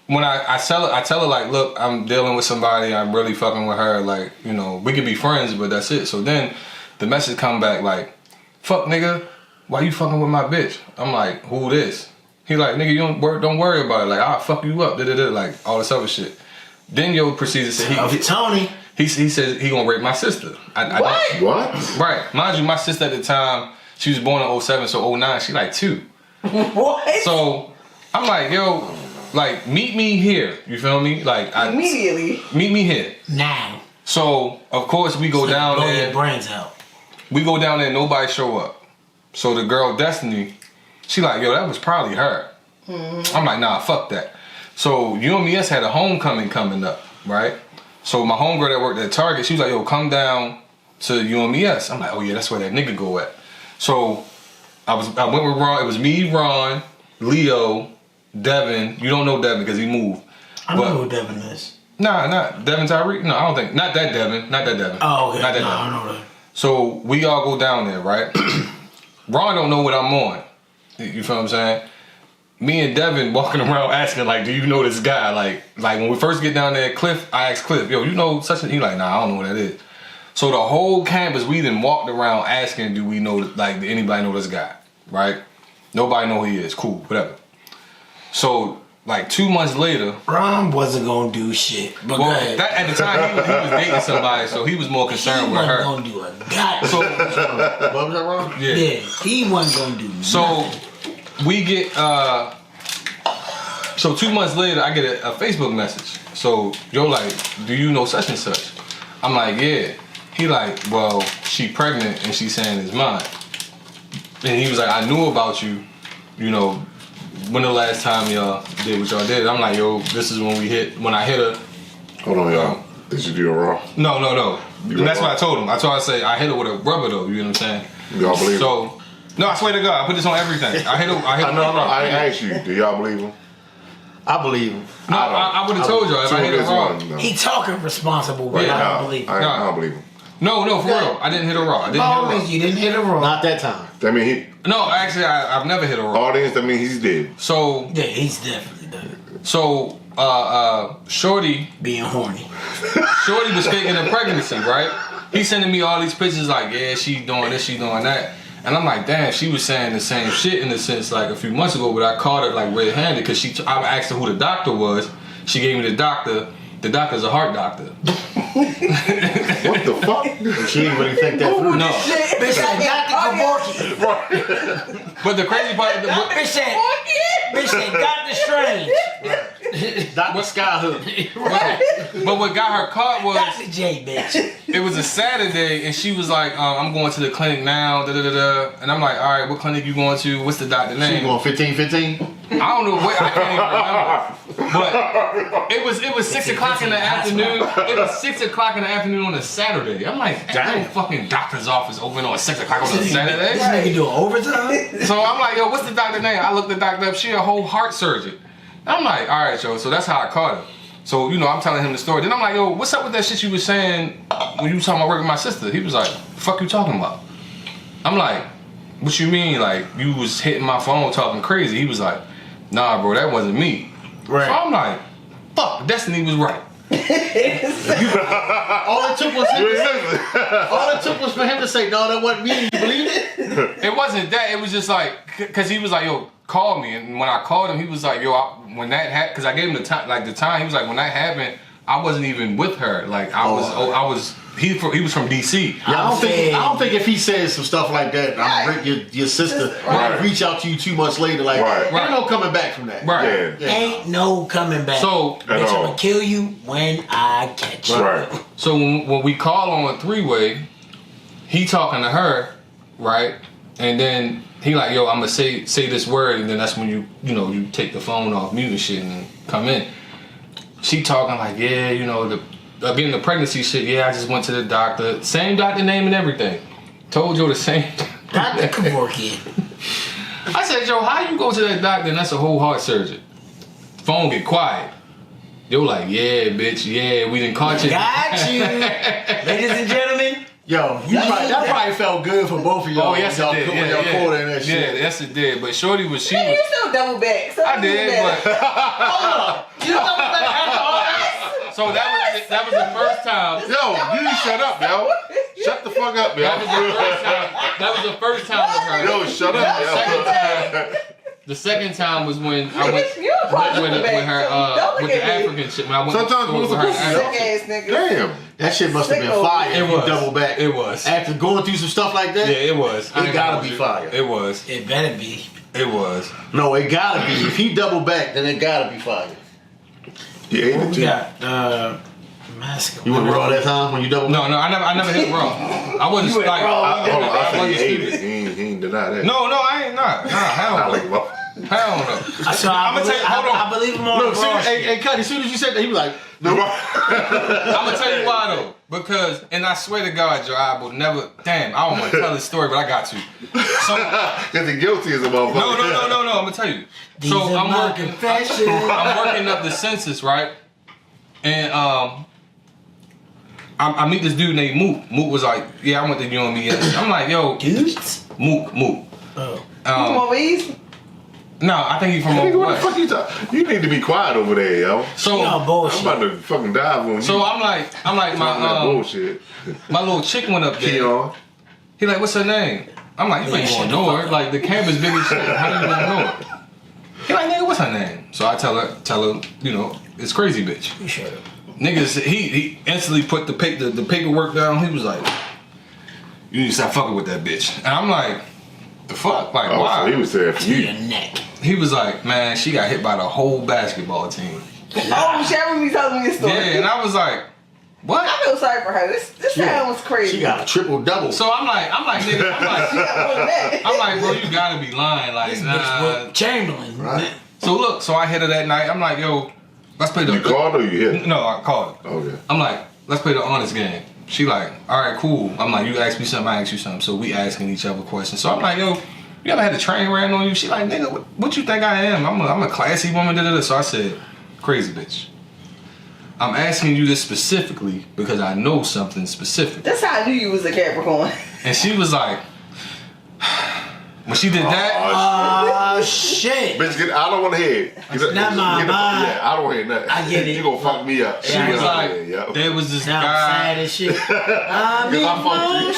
Speaker 1: when I tell her like, look, I'm dealing with somebody, I'm really fucking with her, like, you know, we could be friends, but that's it. So then the message come back like, fuck nigga, why you fucking with my bitch? I'm like, who this? He like, nigga, you don't worry about it. Like, I'll fuck you up, like all this other shit. Then yo proceeds to say
Speaker 2: Tony.
Speaker 1: he says he gonna rape my sister.
Speaker 5: What?
Speaker 4: What?
Speaker 1: Right. Mind you, my sister at the time, she was born in 07, so 09, she like 2.
Speaker 5: What?
Speaker 1: So I'm like, yo, like, meet me here. You feel me? Like,
Speaker 5: Immediately.
Speaker 1: meet me here.
Speaker 2: Now.
Speaker 1: So of course we go down
Speaker 2: Blow your
Speaker 1: there.
Speaker 2: brains out.
Speaker 1: We go down there. Nobody show up. So the girl Destiny, she like, yo, that was probably her. I'm like, nah, fuck that. So UMES had a homecoming coming up, right? So my homegirl that worked at Target, she was like, yo, come down to UMES. I'm like, oh yeah, that's where that nigga go at. So I went with Ron. It was me, Ron, Leo, Devin. You don't know Devin because he moved.
Speaker 2: I know who Devin is.
Speaker 1: Nah, not Devin Tyree. No, I don't think. Not that Devin.
Speaker 2: Oh, okay.
Speaker 1: Not that
Speaker 2: No,
Speaker 1: Devin.
Speaker 2: I know that.
Speaker 1: So we all go down there, right? Ron don't know what I'm on. You feel what I'm saying? Me and Devin walking around asking, like, do you know this guy? Like when we first get down there, Cliff, I asked Cliff, yo, you know such a... He like, nah, I don't know what that is. So the whole campus, we then walked around asking, do we know, like, did anybody know this guy? Right? Nobody know who he is. Cool, whatever. So, like, 2 months later...
Speaker 2: Ron wasn't gonna do shit. But
Speaker 1: Well,
Speaker 2: go ahead.
Speaker 1: at the time, he was dating somebody, so he was more concerned
Speaker 2: he
Speaker 1: with
Speaker 2: wasn't
Speaker 1: her.
Speaker 2: gonna do a goddamn.
Speaker 1: So,
Speaker 3: What was that wrong?
Speaker 1: yeah.
Speaker 2: Yeah, he wasn't gonna do
Speaker 1: So
Speaker 2: nothing.
Speaker 1: we get so 2 months later I get a Facebook message. So yo like, do you know such and such? I'm like, yeah. He like, well, she pregnant and she's saying it's mine. And he was like, I knew about you, you know, when the last time y'all did what y'all did. I'm like, yo, this is when I hit her.
Speaker 4: Hold on, y'all. Did you do it wrong?
Speaker 1: No.
Speaker 4: You
Speaker 1: And that's
Speaker 4: wrong.
Speaker 1: what I told him. I hit her with a rubber though, you know what I'm saying?
Speaker 4: Y'all believe him?
Speaker 1: So no, I swear to God, I put this on everything. I hit her.
Speaker 4: No, I asked you. Do y'all believe him?
Speaker 3: I believe him.
Speaker 1: No, I would have told y'all if I hit her wrong.
Speaker 4: No.
Speaker 2: He talking responsible, but
Speaker 1: Yeah.
Speaker 2: I don't believe it.
Speaker 4: I don't believe him.
Speaker 1: No, for real. I didn't hit her raw. I didn't hit her raw.
Speaker 2: You didn't hit a roll.
Speaker 3: Not that time.
Speaker 4: That mean he
Speaker 1: No, actually, I've never hit her raw.
Speaker 4: audience. That mean he's dead.
Speaker 1: So,
Speaker 2: Yeah, he's definitely done.
Speaker 1: Shorty
Speaker 2: Being horny.
Speaker 1: was faking a pregnancy, right? He's sending me all these pictures like, yeah, she doing this, she doing that. And I'm like, damn, she was saying the same shit in a sense like a few months ago, but I caught her like red-handed because I asked her who the doctor was. She gave me the doctor. The doctor's a heart doctor.
Speaker 4: What the fuck?
Speaker 3: She didn't really think that through.
Speaker 1: No.
Speaker 2: Bitch said, Dr. Kevorkian.
Speaker 1: But the crazy part,
Speaker 2: Bitch said, Dr. Strange.
Speaker 3: Dr. Skyhook.
Speaker 1: but what got her caught was
Speaker 2: Dr. J, bitch.
Speaker 1: it was a Saturday, and she was like, I'm going to the clinic now, da-da-da-da. And I'm like, all right, what clinic you going to? What's the doctor
Speaker 3: She
Speaker 1: name?
Speaker 3: going 15-15?
Speaker 1: I don't know what, I can't even remember. But it was 6 o'clock in the afternoon. It was 6 o'clock in the afternoon on a Saturday. I'm like, ain't no
Speaker 3: Damn.
Speaker 1: fucking doctor's office open on 6 o'clock on a
Speaker 2: This
Speaker 1: Saturday.
Speaker 2: nigga doing overtime?
Speaker 1: So I'm like, yo, what's the doctor name? I looked the doctor up. She a whole heart surgeon. I'm like, all right, yo. So that's how I caught her. So, I'm telling him the story. Then I'm like, yo, what's up with that shit you was saying when you was talking about working with my sister? He was like, the fuck you talking about? I'm like, what you mean? Like, you was hitting my phone talking crazy. He was like, nah, bro, that wasn't me.
Speaker 3: Right.
Speaker 1: So I'm like, fuck, Destiny was right.
Speaker 3: All it took was for him to say, no, that wasn't me. You believe it?
Speaker 1: It wasn't that. It was just like, because he was like, yo, call me. And when I called him, he was like, yo, when that happened, because I gave him the time, he was like, when that happened, I wasn't even with her. Like, he was from DC.
Speaker 3: Yeah, I don't think if he says some stuff like that, your sister might reach out to you 2 months later. Like, ain't no coming back from that.
Speaker 1: Right.
Speaker 3: Yeah.
Speaker 2: Ain't no coming back.
Speaker 1: So,
Speaker 2: bitch, I'm gonna kill you when I catch you.
Speaker 4: Right.
Speaker 1: So when we call on a 3-way, he talking to her, right? And then he like, yo, I'm gonna say this word, and then that's when you take the phone off mute and shit and come in. She talking like, yeah, again, the pregnancy shit, yeah, I just went to the doctor. Same doctor name and everything. Told you the same.
Speaker 2: Dr. Kevorkian.
Speaker 1: I said, yo, how you go to that doctor and that's a whole heart surgeon? Phone get quiet. Yo like, yeah, bitch, yeah, we done caught you.
Speaker 2: Got you. Ladies and gentlemen.
Speaker 3: Yo, that probably felt good for both of y'all.
Speaker 1: Oh, yes, it did.
Speaker 3: When y'all called in that shit.
Speaker 1: Yeah, yes, it did. But Shorty was, she
Speaker 5: Man,
Speaker 1: was.
Speaker 5: you still double back. So
Speaker 1: I did, but.
Speaker 5: Hold on. You double back after all that?
Speaker 1: So that was the first time.
Speaker 4: Yo, you shut up, yo. Shut the fuck up, yo.
Speaker 1: That was the first time with her.
Speaker 4: Yo, shut up, yo.
Speaker 1: The second time was when I went with her with the African shit. When I went
Speaker 4: Sometimes
Speaker 1: with her.
Speaker 5: Sick ass nigga.
Speaker 4: Damn.
Speaker 3: That shit must have been fire.
Speaker 1: It
Speaker 3: if you
Speaker 1: was.
Speaker 3: double back.
Speaker 1: It was.
Speaker 3: After going through some stuff like that.
Speaker 1: Yeah, it was.
Speaker 3: It gotta be fire.
Speaker 1: It was.
Speaker 2: It better be.
Speaker 1: It was.
Speaker 3: No, it gotta be. If he double back, then it gotta be fire.
Speaker 4: You ate
Speaker 2: What
Speaker 4: it
Speaker 2: we
Speaker 4: too.
Speaker 2: got? Mask.
Speaker 3: You went raw that time when you double back?
Speaker 1: No, I never hit raw. I wasn't
Speaker 3: You went
Speaker 1: like.
Speaker 3: raw.
Speaker 4: I think he ate
Speaker 1: stupid.
Speaker 4: it. He ain't deny that.
Speaker 1: No, I ain't not. Nah, hell no. Hell no.
Speaker 2: So
Speaker 1: I'ma tell you, hold on.
Speaker 2: I believe him on
Speaker 3: Look,
Speaker 2: the raw shit.
Speaker 3: hey, Cut, as soon as you said that, he was like,
Speaker 1: I'm gonna tell you why though. Because, and I swear to God, Joe, I will never. Damn, I don't want to tell this story, but I got to. So,
Speaker 4: Because the guilty is a motherfucker.
Speaker 1: no. I'm gonna tell you.
Speaker 2: These
Speaker 1: So
Speaker 2: are
Speaker 1: I'm
Speaker 2: my
Speaker 1: working.
Speaker 2: confessions.
Speaker 1: I'm working up the census, right? And I meet this dude named Mook. Mook was like, yeah, I went to UMBS. I'm like, yo,
Speaker 2: Dudes?
Speaker 1: Mook.
Speaker 2: Oh.
Speaker 5: Come on, Weez.
Speaker 1: No, I think he's from
Speaker 4: Nigga,
Speaker 1: over
Speaker 4: what the
Speaker 1: west.
Speaker 4: fuck you talking? You need to be quiet over there, yo.
Speaker 1: So,
Speaker 2: Y'all
Speaker 4: I'm
Speaker 2: bullshit.
Speaker 4: about to fucking dive on you.
Speaker 1: so I'm like
Speaker 4: Talking that bullshit.
Speaker 1: my little chick went up there.
Speaker 4: Keon.
Speaker 1: He like, what's her name? I'm like, you ain't gonna know her. Like the campus big as shit. How you gonna know her? He like, nigga, what's her name? So I tell her, it's crazy bitch.
Speaker 2: You sure?
Speaker 1: Niggas, he instantly put the paperwork down. He was like, you need to stop fucking with that bitch. And I'm like, the fuck? Like,
Speaker 4: Oh,
Speaker 1: why?
Speaker 4: so he was there for
Speaker 2: To
Speaker 4: you.
Speaker 2: your neck.
Speaker 1: He was like, man, she got hit by the whole basketball team.
Speaker 5: Oh, Sharon be telling me this story.
Speaker 1: Yeah, and I was like, what?
Speaker 5: I feel sorry for her. This sound was crazy.
Speaker 3: she got a triple double.
Speaker 1: So I'm like, nigga,
Speaker 5: She got more than that.
Speaker 1: I'm like, bro, you gotta be lying. Like,
Speaker 2: This
Speaker 1: nah.
Speaker 2: bitch Wilt Chamberlain.
Speaker 3: Right.
Speaker 1: So look, so I hit her that night. I'm like, yo, let's play the.
Speaker 4: You called or you hit?
Speaker 1: No, I called her.
Speaker 4: Okay.
Speaker 1: I'm like, let's play the honest game. She like, all right, cool. I'm like, you ask me something, I ask you something. So we asking each other questions. So I'm like, yo, you ever had a train ran on you? She like, nigga, what you think I am? I'm a classy woman. Da-da-da. So I said, crazy bitch. I'm asking you this specifically because I know something specific.
Speaker 5: That's how I knew you was a Capricorn.
Speaker 1: And she was like, when she did that,
Speaker 2: Oh, shit.
Speaker 4: Bitch, I don't want to hear it.
Speaker 2: Not my mind.
Speaker 4: Yeah, I don't want to hear nothing.
Speaker 2: I get it.
Speaker 4: You gonna fuck me up.
Speaker 1: she
Speaker 2: Yeah,
Speaker 1: was like,
Speaker 4: yeah.
Speaker 1: there was this
Speaker 2: Sound
Speaker 1: guy.
Speaker 2: sad as shit. I'm emotional.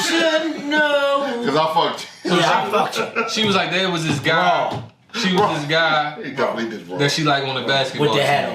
Speaker 4: Because I fucked you.
Speaker 2: Yeah, I fucked you.
Speaker 1: She was like, there was this guy. She was this guy
Speaker 4: He probably did wrong.
Speaker 1: that she like on the basketball
Speaker 2: With the
Speaker 1: team.
Speaker 2: hat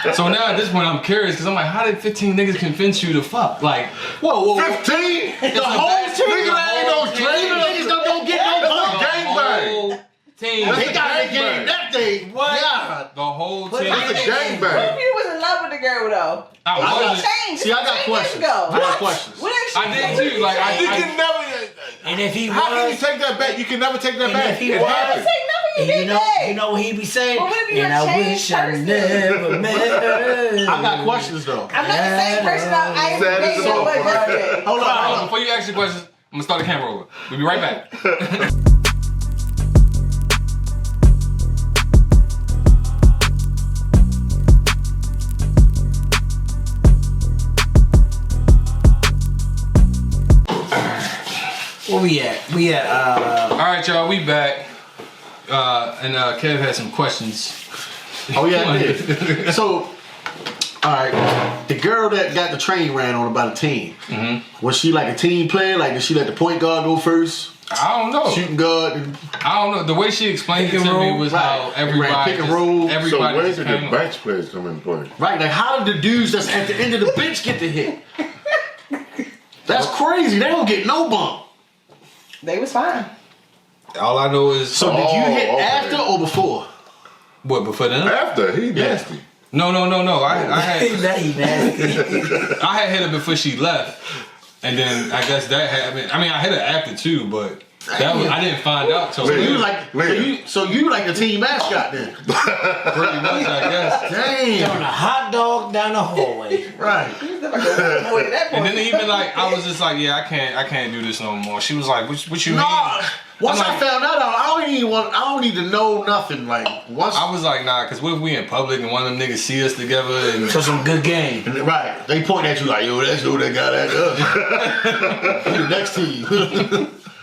Speaker 2: on.
Speaker 1: So now at this point I'm curious because I'm like, how did 15 niggas convince you to fuck? Like,
Speaker 3: Whoa.
Speaker 4: 15?
Speaker 1: it's
Speaker 3: The whole team ain't no dreaming. Niggas don't get no
Speaker 1: the
Speaker 3: money.
Speaker 4: gangbang.
Speaker 1: whole team.
Speaker 3: They got the game that day. What? God.
Speaker 1: The whole
Speaker 5: But
Speaker 1: team.
Speaker 4: That's a
Speaker 5: What if
Speaker 4: gangbang.
Speaker 5: you was in love with the girl though?
Speaker 1: I
Speaker 3: I
Speaker 1: wasn't.
Speaker 5: Changed.
Speaker 3: See, I got
Speaker 5: 10 years
Speaker 3: questions.
Speaker 5: ago.
Speaker 3: I got questions.
Speaker 5: What if she
Speaker 1: I did too. Like,
Speaker 4: You
Speaker 1: I
Speaker 4: can never.
Speaker 2: And if he
Speaker 4: How can you
Speaker 2: was,
Speaker 4: take that back? You can never take that
Speaker 2: and
Speaker 4: back.
Speaker 2: if he
Speaker 4: It
Speaker 2: was,
Speaker 4: happened.
Speaker 5: Say nothing you
Speaker 2: and
Speaker 5: did that.
Speaker 2: you know what he be saying?
Speaker 5: Well, what if you
Speaker 2: And
Speaker 5: a
Speaker 2: I
Speaker 5: changed
Speaker 2: wish I
Speaker 5: person?
Speaker 2: never met her.
Speaker 3: I got questions though.
Speaker 5: I'm not the same person I am
Speaker 4: Sad as
Speaker 5: today
Speaker 4: a
Speaker 5: that I was yesterday.
Speaker 3: Hold on.
Speaker 1: Before you ask your questions, I'm gonna start the camera over. We'll be right back.
Speaker 2: We at
Speaker 1: All right, y'all, we back. And Kev had some questions.
Speaker 3: Oh yeah, I did. So, all right, the girl that got the train ran on by the team, was she like a team player? Like, did she let the point guard go first?
Speaker 1: I don't know.
Speaker 3: Shooting guard? And,
Speaker 1: I don't know. The way she explained it to me was how
Speaker 3: Right.
Speaker 1: everybody
Speaker 3: Pick and roll.
Speaker 1: everybody
Speaker 4: So where
Speaker 1: just
Speaker 4: did the
Speaker 1: came-
Speaker 4: bench players come into play?
Speaker 3: right, like how did the dudes that's at the end of the bench get the hit? That's crazy. They don't get no bump.
Speaker 5: They was fine.
Speaker 1: All I know is
Speaker 3: So did you hit
Speaker 4: okay.
Speaker 3: after or before?
Speaker 1: what before then?
Speaker 4: After, he nasty.
Speaker 1: No. I
Speaker 2: Hey,
Speaker 1: had
Speaker 2: that he nasty.
Speaker 1: I had hit her before she left, and then I guess that happened. I mean, I hit her after too, but that was, I didn't find out till
Speaker 4: Wait.
Speaker 1: later.
Speaker 3: So you like the team mascot then?
Speaker 1: Pretty much, I guess.
Speaker 3: Damn.
Speaker 2: Throwing a hot dog down the hallway.
Speaker 3: Right.
Speaker 5: He was like a boy at that
Speaker 1: And
Speaker 5: point.
Speaker 1: then even like I was just like, yeah, I can't do this no more. She was like, what you mean?
Speaker 3: No. Once
Speaker 1: I'm
Speaker 3: I
Speaker 1: like-
Speaker 3: found that out, I don't need to know nothing. Like once
Speaker 1: I was like, nah, cause what if we in public and one of them niggas see us together and
Speaker 2: So some good game.
Speaker 3: right, they point at you like, yo, that's who that guy that the next team.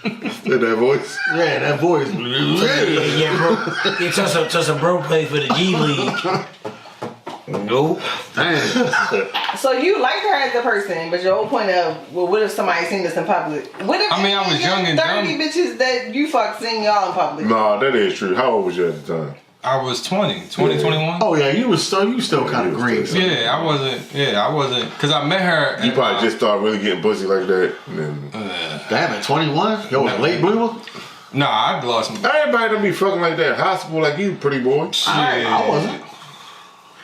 Speaker 4: In that voice.
Speaker 3: Yeah, that voice.
Speaker 2: Yeah, bro. Yeah, just a bro play for the G League. Nope.
Speaker 3: Damn.
Speaker 5: So you liked her as a person, but your whole point of, well, what if somebody seen this in public? What if
Speaker 1: I mean, I was young and
Speaker 5: 30
Speaker 1: dumb.
Speaker 5: bitches that you fucked seen y'all in public?
Speaker 4: Nah, that is true. How old was you at the time?
Speaker 1: I was 20, 21.
Speaker 3: Oh yeah, you still kind of green. So.
Speaker 1: Yeah, I wasn't, cause I met her.
Speaker 4: You
Speaker 1: at,
Speaker 4: probably just started really getting pussy like that. And then,
Speaker 3: Damn, at 21, yo, a late bloomer.
Speaker 1: Nah, I lost my
Speaker 4: everybody don't be fucking like that. High school like you, pretty boy.
Speaker 3: I wasn't.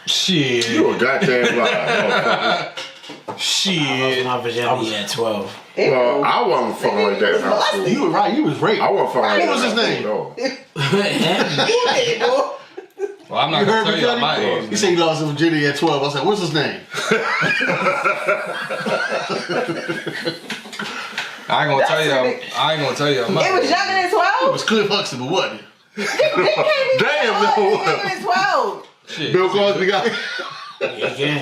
Speaker 1: shit.
Speaker 4: You a goddamn lie. motherfucker.
Speaker 1: Shit.
Speaker 2: My virginity at 12.
Speaker 5: Ew.
Speaker 4: Well, I wasn't fucking like that in high school.
Speaker 3: You were right. You was raped.
Speaker 4: I wasn't fucking like
Speaker 3: What
Speaker 4: that.
Speaker 3: was his
Speaker 4: in high
Speaker 3: name?
Speaker 4: school at all.
Speaker 5: You did, boy.
Speaker 1: Well, I'm not
Speaker 3: You
Speaker 1: gonna
Speaker 3: heard
Speaker 1: tell
Speaker 3: me,
Speaker 1: you my
Speaker 3: Cuddy?
Speaker 1: age.
Speaker 3: He said he lost his virginity at 12. I said, what's his name?
Speaker 1: I ain't gonna
Speaker 5: That's
Speaker 1: tell you.
Speaker 5: ridiculous.
Speaker 1: I ain't gonna tell you my
Speaker 5: It was
Speaker 1: age.
Speaker 5: younger than
Speaker 3: It
Speaker 5: 12?
Speaker 3: was Cliff Huxtable, wasn't it?
Speaker 4: Damn,
Speaker 5: It
Speaker 4: no.
Speaker 5: was younger than 12.
Speaker 1: Shit.
Speaker 4: Bill Cosby got.
Speaker 2: Again.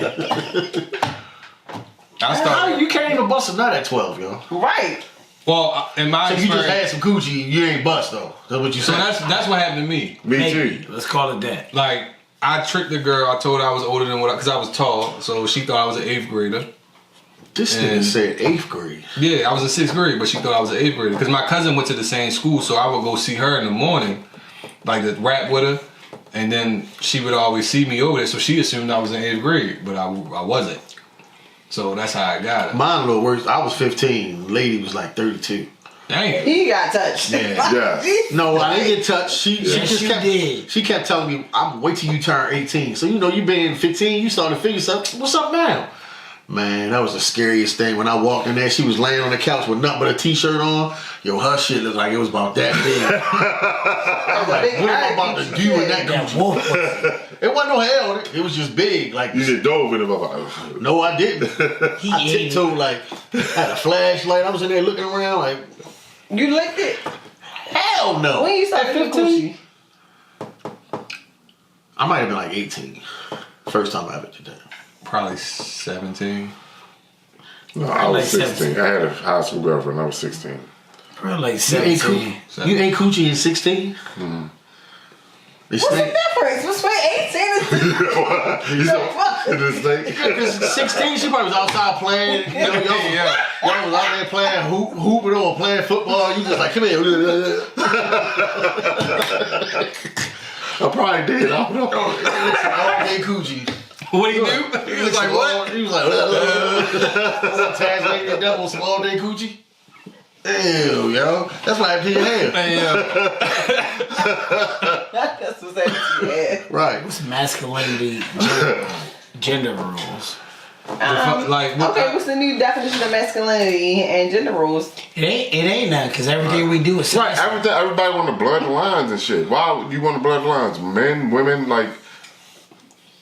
Speaker 1: I
Speaker 3: How
Speaker 1: started.
Speaker 3: you can't even bust a nut at 12, yo?
Speaker 5: Right.
Speaker 1: Well, in my
Speaker 3: So you just
Speaker 1: experience,
Speaker 3: had some coochie and you ain't bust though. That's what you
Speaker 1: so
Speaker 3: said.
Speaker 1: that's what happened to me.
Speaker 4: Me
Speaker 2: Maybe.
Speaker 4: too.
Speaker 2: Let's call it that.
Speaker 1: Like I tricked the girl. I told her I was older than what because I was tall, so she thought I was an 8th grader.
Speaker 3: This nigga
Speaker 1: And-
Speaker 3: said 8th grade.
Speaker 1: Yeah, I was in 6th grade, but she thought I was an 8th grader because my cousin went to the same school, so I would go see her in the morning, like to rap with her, and then she would always see me over there, so she assumed I was in 8th grade, but I wasn't. So that's how I got it.
Speaker 3: Mine a little worse. I was 15. Lady was like 32.
Speaker 1: Damn.
Speaker 5: He got touched.
Speaker 1: Yeah.
Speaker 4: Yeah.
Speaker 3: No, I didn't get touched. She
Speaker 2: Yes,
Speaker 3: just
Speaker 2: you
Speaker 3: kept.
Speaker 2: did.
Speaker 3: She kept telling me, "I'm wait till you turn 18." So you know, you been 15, you starting to figure something. What's up now? Man, that was the scariest thing. When I walked in there, she was laying on the couch with nothing but a t-shirt on. Yo, her shit looked like it was about that big. I'm like, what am I about to do with that?
Speaker 2: That wolf was
Speaker 3: It wasn't no hair on it. It was just big. Like,
Speaker 4: You just dove in it.
Speaker 3: no, I didn't.
Speaker 2: he
Speaker 3: I
Speaker 2: ate it.
Speaker 3: tiptoed like, had a flashlight. I was in there looking around like,
Speaker 5: You licked it.
Speaker 3: hell no.
Speaker 5: When you started
Speaker 3: At
Speaker 5: doing
Speaker 3: 15? I might have been like 18. First time I ever did that.
Speaker 1: Probably 17.
Speaker 4: No, I was
Speaker 2: Like
Speaker 4: 16. I had a high school girlfriend. I was 16.
Speaker 2: Probably like
Speaker 3: You ain't
Speaker 2: 17.
Speaker 3: coochie, you ain't coochie in 16?
Speaker 4: Mm-hmm.
Speaker 3: They
Speaker 5: What's the
Speaker 3: stink.
Speaker 5: difference? What's between 18 and
Speaker 4: You said the snake?
Speaker 3: Because 16, she probably was outside playing. You know, y'all was out there playing hooping or playing football. You just like, come here.
Speaker 4: I probably did. I don't know.
Speaker 3: All day coochie.
Speaker 1: What do you do? He was like, what?
Speaker 3: He was like, Tasmanian devil, some all day coochie. Ew, yo. That's why I pee your hair.
Speaker 1: Hey,
Speaker 5: That's what's happening to your head.
Speaker 3: Right.
Speaker 2: What's masculinity, gender rules?
Speaker 1: like, what,
Speaker 5: Okay, what's the new definition of masculinity and gender rules?
Speaker 2: It ain't nothing because everything we do is
Speaker 4: Right, everybody want to blur the lines and shit. Why would you want to blur the lines? Men, women, like,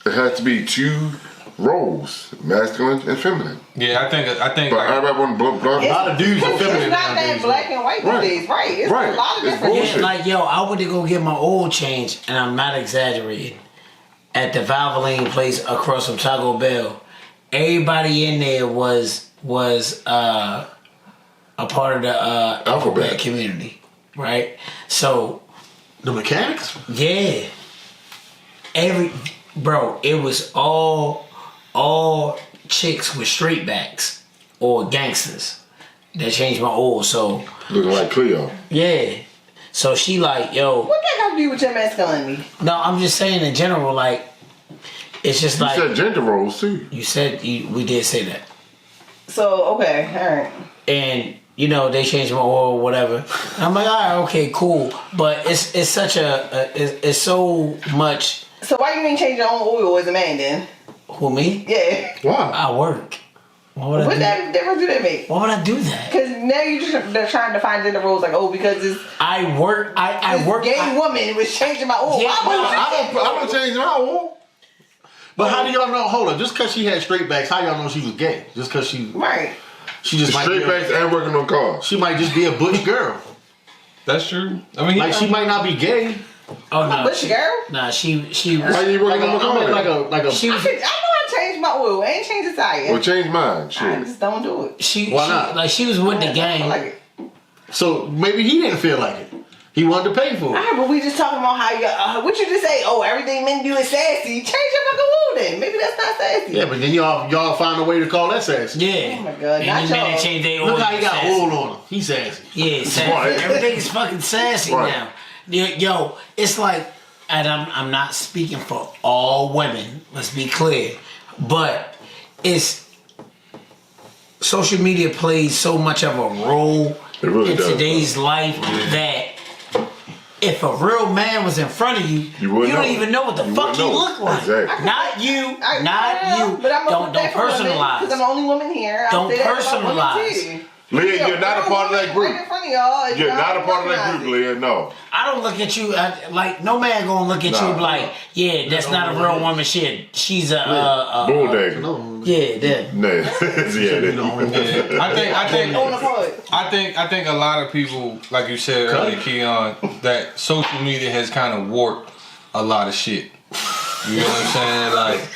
Speaker 4: it has to be two roles, masculine and feminine.
Speaker 1: yeah, I think
Speaker 4: But
Speaker 1: like,
Speaker 4: everybody want to blur
Speaker 3: A lot of dudes are
Speaker 5: It's
Speaker 3: feminine
Speaker 5: not that
Speaker 3: nowadays.
Speaker 5: black and white
Speaker 4: Right.
Speaker 5: these days, right? It's
Speaker 4: Right.
Speaker 5: a lot of
Speaker 4: It's
Speaker 5: different.
Speaker 4: bullshit.
Speaker 2: Yeah, like yo, I went to go get my oil change, and I'm not exaggerating. At the Valvoline place across from Taco Bell, everybody in there was a part of the alphabet community, right? So
Speaker 3: The mechanics?
Speaker 2: yeah, it was all chicks with straight backs or gangsters that changed my oil. So
Speaker 4: Looking like Cleo.
Speaker 2: yeah, so she like, yo,
Speaker 5: What that got to do with your masculinity?
Speaker 2: no, I'm just saying in general, like, it's just
Speaker 4: You
Speaker 2: like
Speaker 4: said gender roles too.
Speaker 2: you said. We did say that,
Speaker 5: So, okay, alright.
Speaker 2: and you know they changed my oil, or whatever. And I'm like, all right, okay, cool, but it's such it's so much.
Speaker 5: So why you didn't change your own oil as a man then?
Speaker 2: Who, me?
Speaker 5: Yeah.
Speaker 4: Why?
Speaker 2: I work. Why would I
Speaker 5: What
Speaker 2: do
Speaker 5: that difference do that make?
Speaker 2: Why would I do that?
Speaker 5: Because now they're trying to find gender roles like, oh, because this
Speaker 2: I work. I work.
Speaker 5: gay woman was changing my oil.
Speaker 2: Yeah,
Speaker 5: Why would
Speaker 4: I don't change my oil.
Speaker 3: But how do y'all know? Hold on, just because she had straight backs, how y'all know she was gay? Just because
Speaker 5: Right.
Speaker 3: she just might
Speaker 4: Straight
Speaker 3: be
Speaker 4: backs and working on cars.
Speaker 3: she might just be a butch girl.
Speaker 1: That's true. I mean,
Speaker 3: Like she might not be gay.
Speaker 2: Oh no.
Speaker 5: What's your girl?
Speaker 2: Nah, she
Speaker 4: Why
Speaker 2: was.
Speaker 4: you
Speaker 3: Like
Speaker 4: working on my car?
Speaker 3: like a
Speaker 2: She
Speaker 5: I
Speaker 2: was.
Speaker 5: know I changed my oil. I ain't changed the tire.
Speaker 4: Well, change mine.
Speaker 5: I
Speaker 4: Shit.
Speaker 5: just don't do it.
Speaker 3: Why not?
Speaker 2: Like she was with the
Speaker 5: I
Speaker 2: gang.
Speaker 5: like it.
Speaker 3: so maybe he didn't feel like it. He wanted to pay for it.
Speaker 5: Alright, but we just talking about how you, what you just say, oh, everything men do is sassy. Change your fucking oil then. Maybe that's not sassy.
Speaker 3: Yeah, but then y'all find a way to call that sassy.
Speaker 2: Yeah.
Speaker 5: Oh my God,
Speaker 2: And
Speaker 5: not
Speaker 2: then they
Speaker 5: y'all.
Speaker 2: changed their oil.
Speaker 3: Look how he got
Speaker 2: sassy.
Speaker 3: oil on him. He's sassy.
Speaker 2: Yeah, sassy.
Speaker 4: Right.
Speaker 2: Everything is fucking sassy
Speaker 4: Right.
Speaker 2: now. Yo, it's like, and I'm not speaking for all women. Let's be clear, but it's social media plays so much of a role
Speaker 4: It really
Speaker 2: in
Speaker 4: does,
Speaker 2: today's life that if a real man was in front of you,
Speaker 4: You wouldn't
Speaker 2: don't
Speaker 4: know.
Speaker 2: even know what the
Speaker 4: You
Speaker 2: fuck
Speaker 4: wouldn't
Speaker 2: he
Speaker 4: know.
Speaker 2: look like.
Speaker 4: Exactly.
Speaker 2: Not you, not you.
Speaker 5: But I'm
Speaker 2: Don't personalize.
Speaker 5: Because I'm the only woman here.
Speaker 2: Don't personalize.
Speaker 4: Leah, you're not a part of that group.
Speaker 5: Right in front of y'all,
Speaker 4: You're not a part of that
Speaker 5: recognize
Speaker 4: group,
Speaker 5: it.
Speaker 4: Leah. No.
Speaker 2: I don't look at you like no man gonna look at you and be like, yeah, that's not a real woman. Shit, she's a
Speaker 4: Bulldagger.
Speaker 3: No,
Speaker 2: yeah, that.
Speaker 4: Nah. Yeah,
Speaker 3: you know,
Speaker 1: I think a lot of people, like you said earlier, Keon, that social media has kind of warped a lot of shit. You know what I'm saying? Like,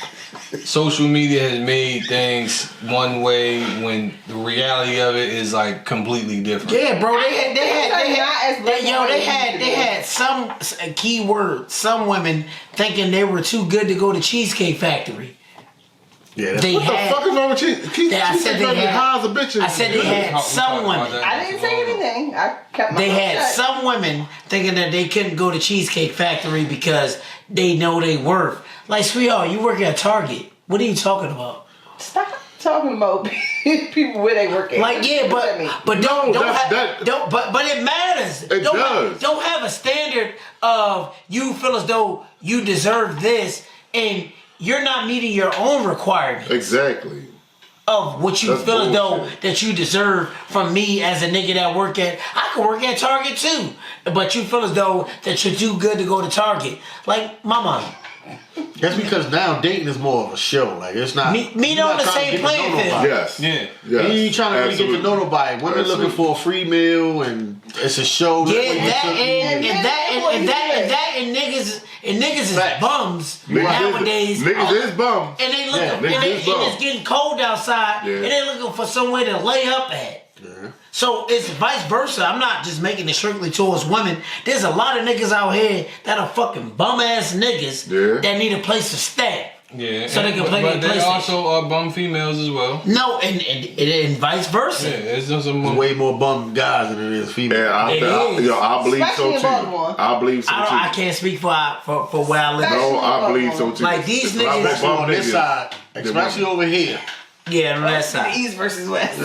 Speaker 1: social media has made things one way when the reality of it is like completely different.
Speaker 2: Yeah, bro. They
Speaker 5: Not as
Speaker 2: had some key word. Some women thinking they were too good to go to Cheesecake Factory.
Speaker 3: yeah, that's
Speaker 2: They
Speaker 4: What the
Speaker 2: had.
Speaker 4: fuck is wrong with you?
Speaker 2: I said they had.
Speaker 4: How's a bitch?
Speaker 2: I said they had
Speaker 1: We
Speaker 2: some
Speaker 1: talked about
Speaker 2: women.
Speaker 1: that
Speaker 5: I didn't say
Speaker 1: before.
Speaker 5: anything. I kept my
Speaker 2: They
Speaker 5: mouth
Speaker 2: had
Speaker 5: shut.
Speaker 2: some women thinking that they couldn't go to Cheesecake Factory because they know they worth. Like, sweetheart, you work at Target. What are you talking about?
Speaker 5: Stop talking about people where they work at.
Speaker 2: Like, yeah,
Speaker 5: What that mean?
Speaker 2: but don't
Speaker 4: that-
Speaker 2: but it matters.
Speaker 4: It does.
Speaker 2: Don't have a standard of you feel as though you deserve this and you're not meeting your own requirements
Speaker 4: Exactly.
Speaker 2: of what you
Speaker 4: That's
Speaker 2: feel as though
Speaker 4: bullshit.
Speaker 2: that you deserve from me as a nigga that work at. I could work at Target too, but you feel as though that you're too good to go to Target. Like, mama,
Speaker 3: That's because now dating is more of a show. Like it's not.
Speaker 2: Meet
Speaker 3: you're
Speaker 2: on
Speaker 3: not
Speaker 2: the
Speaker 3: trying to
Speaker 2: same
Speaker 3: get to know
Speaker 2: playing field.
Speaker 3: nobody.
Speaker 4: Yes.
Speaker 1: Yeah.
Speaker 4: Yes.
Speaker 3: You ain't trying to really get to know
Speaker 4: Absolutely.
Speaker 3: nobody. Women looking
Speaker 4: Absolutely.
Speaker 3: for a free meal and it's a show.
Speaker 2: yeah,
Speaker 3: way you
Speaker 2: that
Speaker 3: took me.
Speaker 2: and niggas is
Speaker 3: Facts.
Speaker 2: bums
Speaker 4: Niggas
Speaker 2: nowadays.
Speaker 4: Niggas is bum.
Speaker 2: And they
Speaker 3: Yeah,
Speaker 2: looking,
Speaker 4: niggas is bum.
Speaker 2: it's getting cold outside,
Speaker 4: Yeah.
Speaker 2: and they looking for somewhere to lay up at. So it's vice versa. I'm not just making it strictly towards women. There's a lot of niggas out here that are fucking bum ass niggas
Speaker 4: Yeah.
Speaker 2: that need a place to stay.
Speaker 1: Yeah.
Speaker 2: So they can play
Speaker 1: But
Speaker 2: their
Speaker 1: they
Speaker 2: PlayStation.
Speaker 1: also are bum females as well.
Speaker 2: No, and vice versa.
Speaker 1: Yeah, it's just a
Speaker 3: There's way more bum guys than there is females.
Speaker 4: And
Speaker 2: It is.
Speaker 4: I believe
Speaker 5: Especially
Speaker 4: so
Speaker 5: in
Speaker 4: too.
Speaker 5: Baltimore.
Speaker 4: I believe so
Speaker 2: I
Speaker 4: too.
Speaker 2: can't speak for where I live.
Speaker 5: Especially-
Speaker 4: No, I believe so too.
Speaker 2: Like, these
Speaker 4: It's a lot
Speaker 2: niggas-
Speaker 4: more
Speaker 3: Especially
Speaker 4: bum
Speaker 3: on this
Speaker 4: niggas
Speaker 3: side,
Speaker 4: than
Speaker 3: especially
Speaker 4: women.
Speaker 3: over here.
Speaker 2: Yeah, on that
Speaker 5: The
Speaker 2: side.
Speaker 5: East versus West.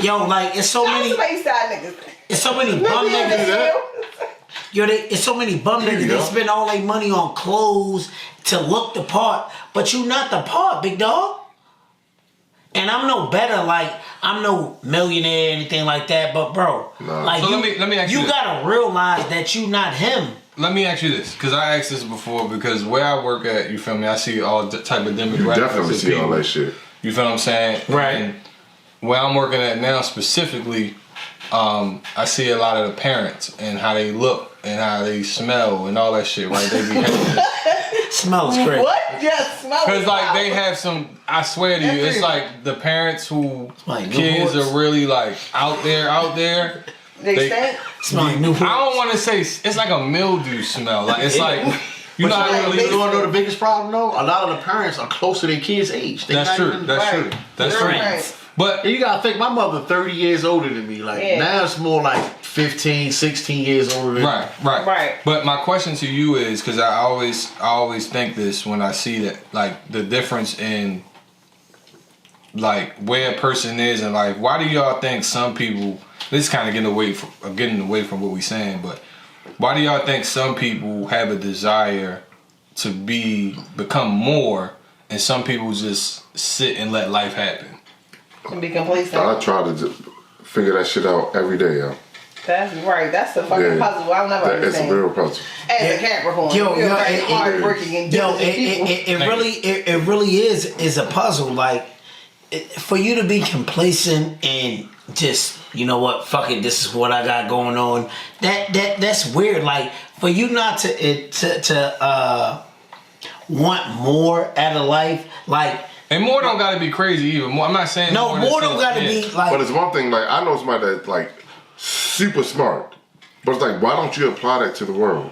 Speaker 2: Yo, like it's so
Speaker 5: Shout out
Speaker 2: many,
Speaker 5: to my East Side niggas.
Speaker 2: it's so many bum
Speaker 5: Maybe
Speaker 2: niggas.
Speaker 4: that.
Speaker 2: Yo, it's so many bum
Speaker 4: There
Speaker 2: niggas.
Speaker 4: you
Speaker 2: They
Speaker 4: go.
Speaker 2: spend all their money on clothes to look the part, but you not the part, big dog. And I'm no better, like I'm no millionaire, anything like that. But bro,
Speaker 4: Nah.
Speaker 2: like
Speaker 1: So
Speaker 2: you,
Speaker 1: let me ask you this.
Speaker 2: gotta realize that you not him.
Speaker 1: Let me ask you this, because I asked this before, because where I work at, you feel me, I see all type of demographics.
Speaker 4: Definitely
Speaker 1: of
Speaker 4: see all
Speaker 1: people.
Speaker 4: that shit.
Speaker 1: You feel what I'm saying?
Speaker 2: Right.
Speaker 1: And where I'm working at now specifically, I see a lot of the parents and how they look and how they smell and all that shit, right? They be having
Speaker 2: Smells great.
Speaker 5: What? Yes, smell.
Speaker 1: Cause like they have some, I swear to you, it's like the parents who
Speaker 2: like
Speaker 1: kids
Speaker 2: Newports.
Speaker 1: are really like out there.
Speaker 5: They stink.
Speaker 2: Smell like Newport.
Speaker 1: I don't want to say it's like a mildew smell. Like it's like you know how
Speaker 3: But
Speaker 1: really.
Speaker 3: you want to know the biggest problem though? A lot of the parents are close to their kids' age. They
Speaker 1: That's
Speaker 3: not
Speaker 1: true.
Speaker 3: even-
Speaker 1: That's
Speaker 5: Right.
Speaker 1: true. That's
Speaker 2: They're
Speaker 1: true.
Speaker 2: friends.
Speaker 1: But
Speaker 3: And you gotta think, my mother 30 years older than me. Like
Speaker 5: Yeah.
Speaker 3: now it's more like 15, 16 years older than me.
Speaker 1: right. But my question to you is because I always think this when I see that like the difference in like where a person is and like why do y'all think some people this is kind of getting away from what we're saying, but why do y'all think some people have a desire to become more and some people just sit and let life happen?
Speaker 5: And be complacent.
Speaker 4: I try to just figure that shit out every day, yo.
Speaker 5: That's right. That's the fucking puzzle. I'll never
Speaker 4: It's a
Speaker 5: understand.
Speaker 4: real puzzle.
Speaker 5: As a Capricorn,
Speaker 2: Yo,
Speaker 5: you're
Speaker 2: yo,
Speaker 5: very hardworking and
Speaker 2: Yo,
Speaker 5: diligent people.
Speaker 2: it really is a puzzle. Like for you to be complacent and just you know what, fuck it, this is what I got going on. That's weird. Like for you not to want more out of life, like.
Speaker 1: And more don't gotta be crazy either. More, I'm not saying
Speaker 2: No,
Speaker 1: in the
Speaker 2: more don't
Speaker 1: sense-
Speaker 2: gotta
Speaker 1: yeah.
Speaker 2: be like.
Speaker 4: But it's one thing, like, I know somebody that's, like, super smart. But it's like, why don't you apply that to the world?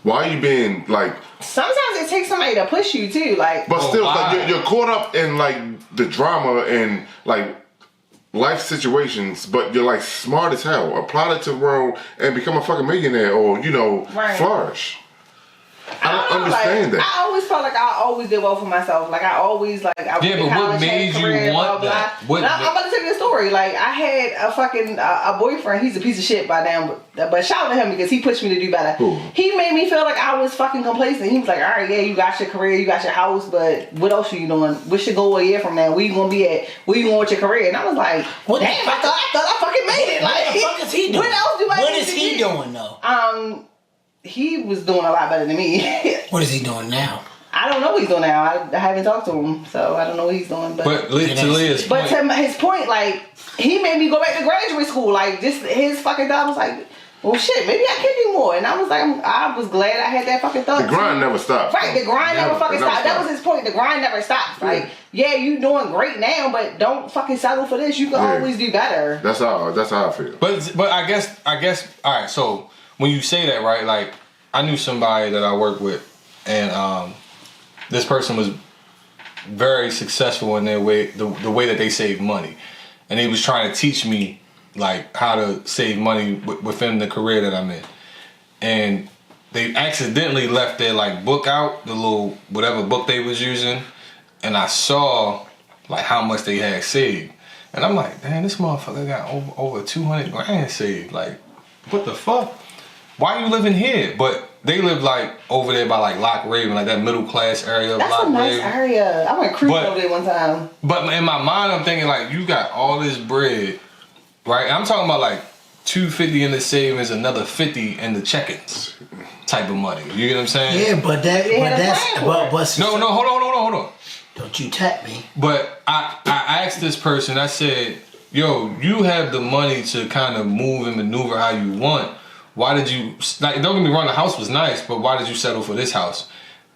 Speaker 4: Why are you being, like...
Speaker 5: Sometimes it takes somebody to push you too. Like,
Speaker 4: But still, it's
Speaker 1: why?
Speaker 4: like, you're caught up in, like, the drama and, like, life situations, but you're, like, smart as hell. Apply that to the world and become a fucking millionaire or, you know,
Speaker 5: Right.
Speaker 4: flourish. I don't
Speaker 5: know,
Speaker 4: understand
Speaker 5: like,
Speaker 4: that.
Speaker 5: I always felt like I always did well for myself. Like I always like I went
Speaker 1: Yeah,
Speaker 5: to
Speaker 1: but what
Speaker 5: college, had a
Speaker 1: made you
Speaker 5: career,
Speaker 1: want
Speaker 5: blah,
Speaker 1: that?
Speaker 5: blah.
Speaker 1: What
Speaker 5: Now,
Speaker 1: ma-
Speaker 5: I'm about to tell you a story. Like I had a fucking a boyfriend. He's a piece of shit by now, but shout out to him because he pushed me to do better.
Speaker 4: Who?
Speaker 5: He made me feel like I was fucking complacent. He was like, all right, yeah, you got your career, you got your house, but what else are you doing? What's your goal a year from now? Where you gonna be at? Where you going with your career? And I was like,
Speaker 2: What the
Speaker 5: damn,
Speaker 2: fuck?
Speaker 5: I thought I fucking made it.
Speaker 2: What
Speaker 5: Like,
Speaker 2: the fuck is he doing?
Speaker 5: What else do I
Speaker 2: What
Speaker 5: need
Speaker 2: is
Speaker 5: to
Speaker 2: he
Speaker 5: do?
Speaker 2: doing though?
Speaker 5: He was doing a lot better than me.
Speaker 2: What is he doing now?
Speaker 5: I don't know what he's doing now. I haven't talked to him, so I don't know what he's doing.
Speaker 1: But to Leah's
Speaker 5: But
Speaker 1: point,
Speaker 5: to his point, like, he made me go back to graduate school. Like, just his fucking thought was like, well, shit, maybe I can do more. And I was like, I was glad I had that fucking thought.
Speaker 4: The grind never stops.
Speaker 5: Right, the grind never fucking
Speaker 4: it never
Speaker 5: stops. That
Speaker 4: stops.
Speaker 5: was his point. The grind never stops. Like, yeah, you doing great now, but don't fucking settle for this. You can
Speaker 4: Yeah.
Speaker 5: always do better.
Speaker 4: That's how I feel.
Speaker 1: but I guess all right. So when you say that, right? Like I knew somebody that I worked with, and this person was very successful in their way, the way that they save money, and he was trying to teach me like how to save money within the career that I'm in, and they accidentally left their like book out, the little whatever book they was using, and I saw like how much they had saved, and I'm like, damn, this motherfucker got over 200 grand saved. Like, what the fuck? Why you living here? But they live like over there by like Loch Raven, like that middle class area of
Speaker 5: That's
Speaker 1: Loch
Speaker 5: a nice
Speaker 1: Raven.
Speaker 5: area. I went cruising
Speaker 1: But-
Speaker 5: over there one time.
Speaker 1: But in my mind, I'm thinking like, you got all this bread, right? I'm talking about like $250 in the savings, another 50 in the check-ins type of money. You get what I'm saying?
Speaker 2: Yeah, but that's
Speaker 5: plan for it.
Speaker 2: but
Speaker 1: No, hold on.
Speaker 2: don't you tap me.
Speaker 1: But I asked this person, I said, yo, you have the money to kind of move and maneuver how you want. Why did you, like, don't get me wrong, the house was nice, but why did you settle for this house?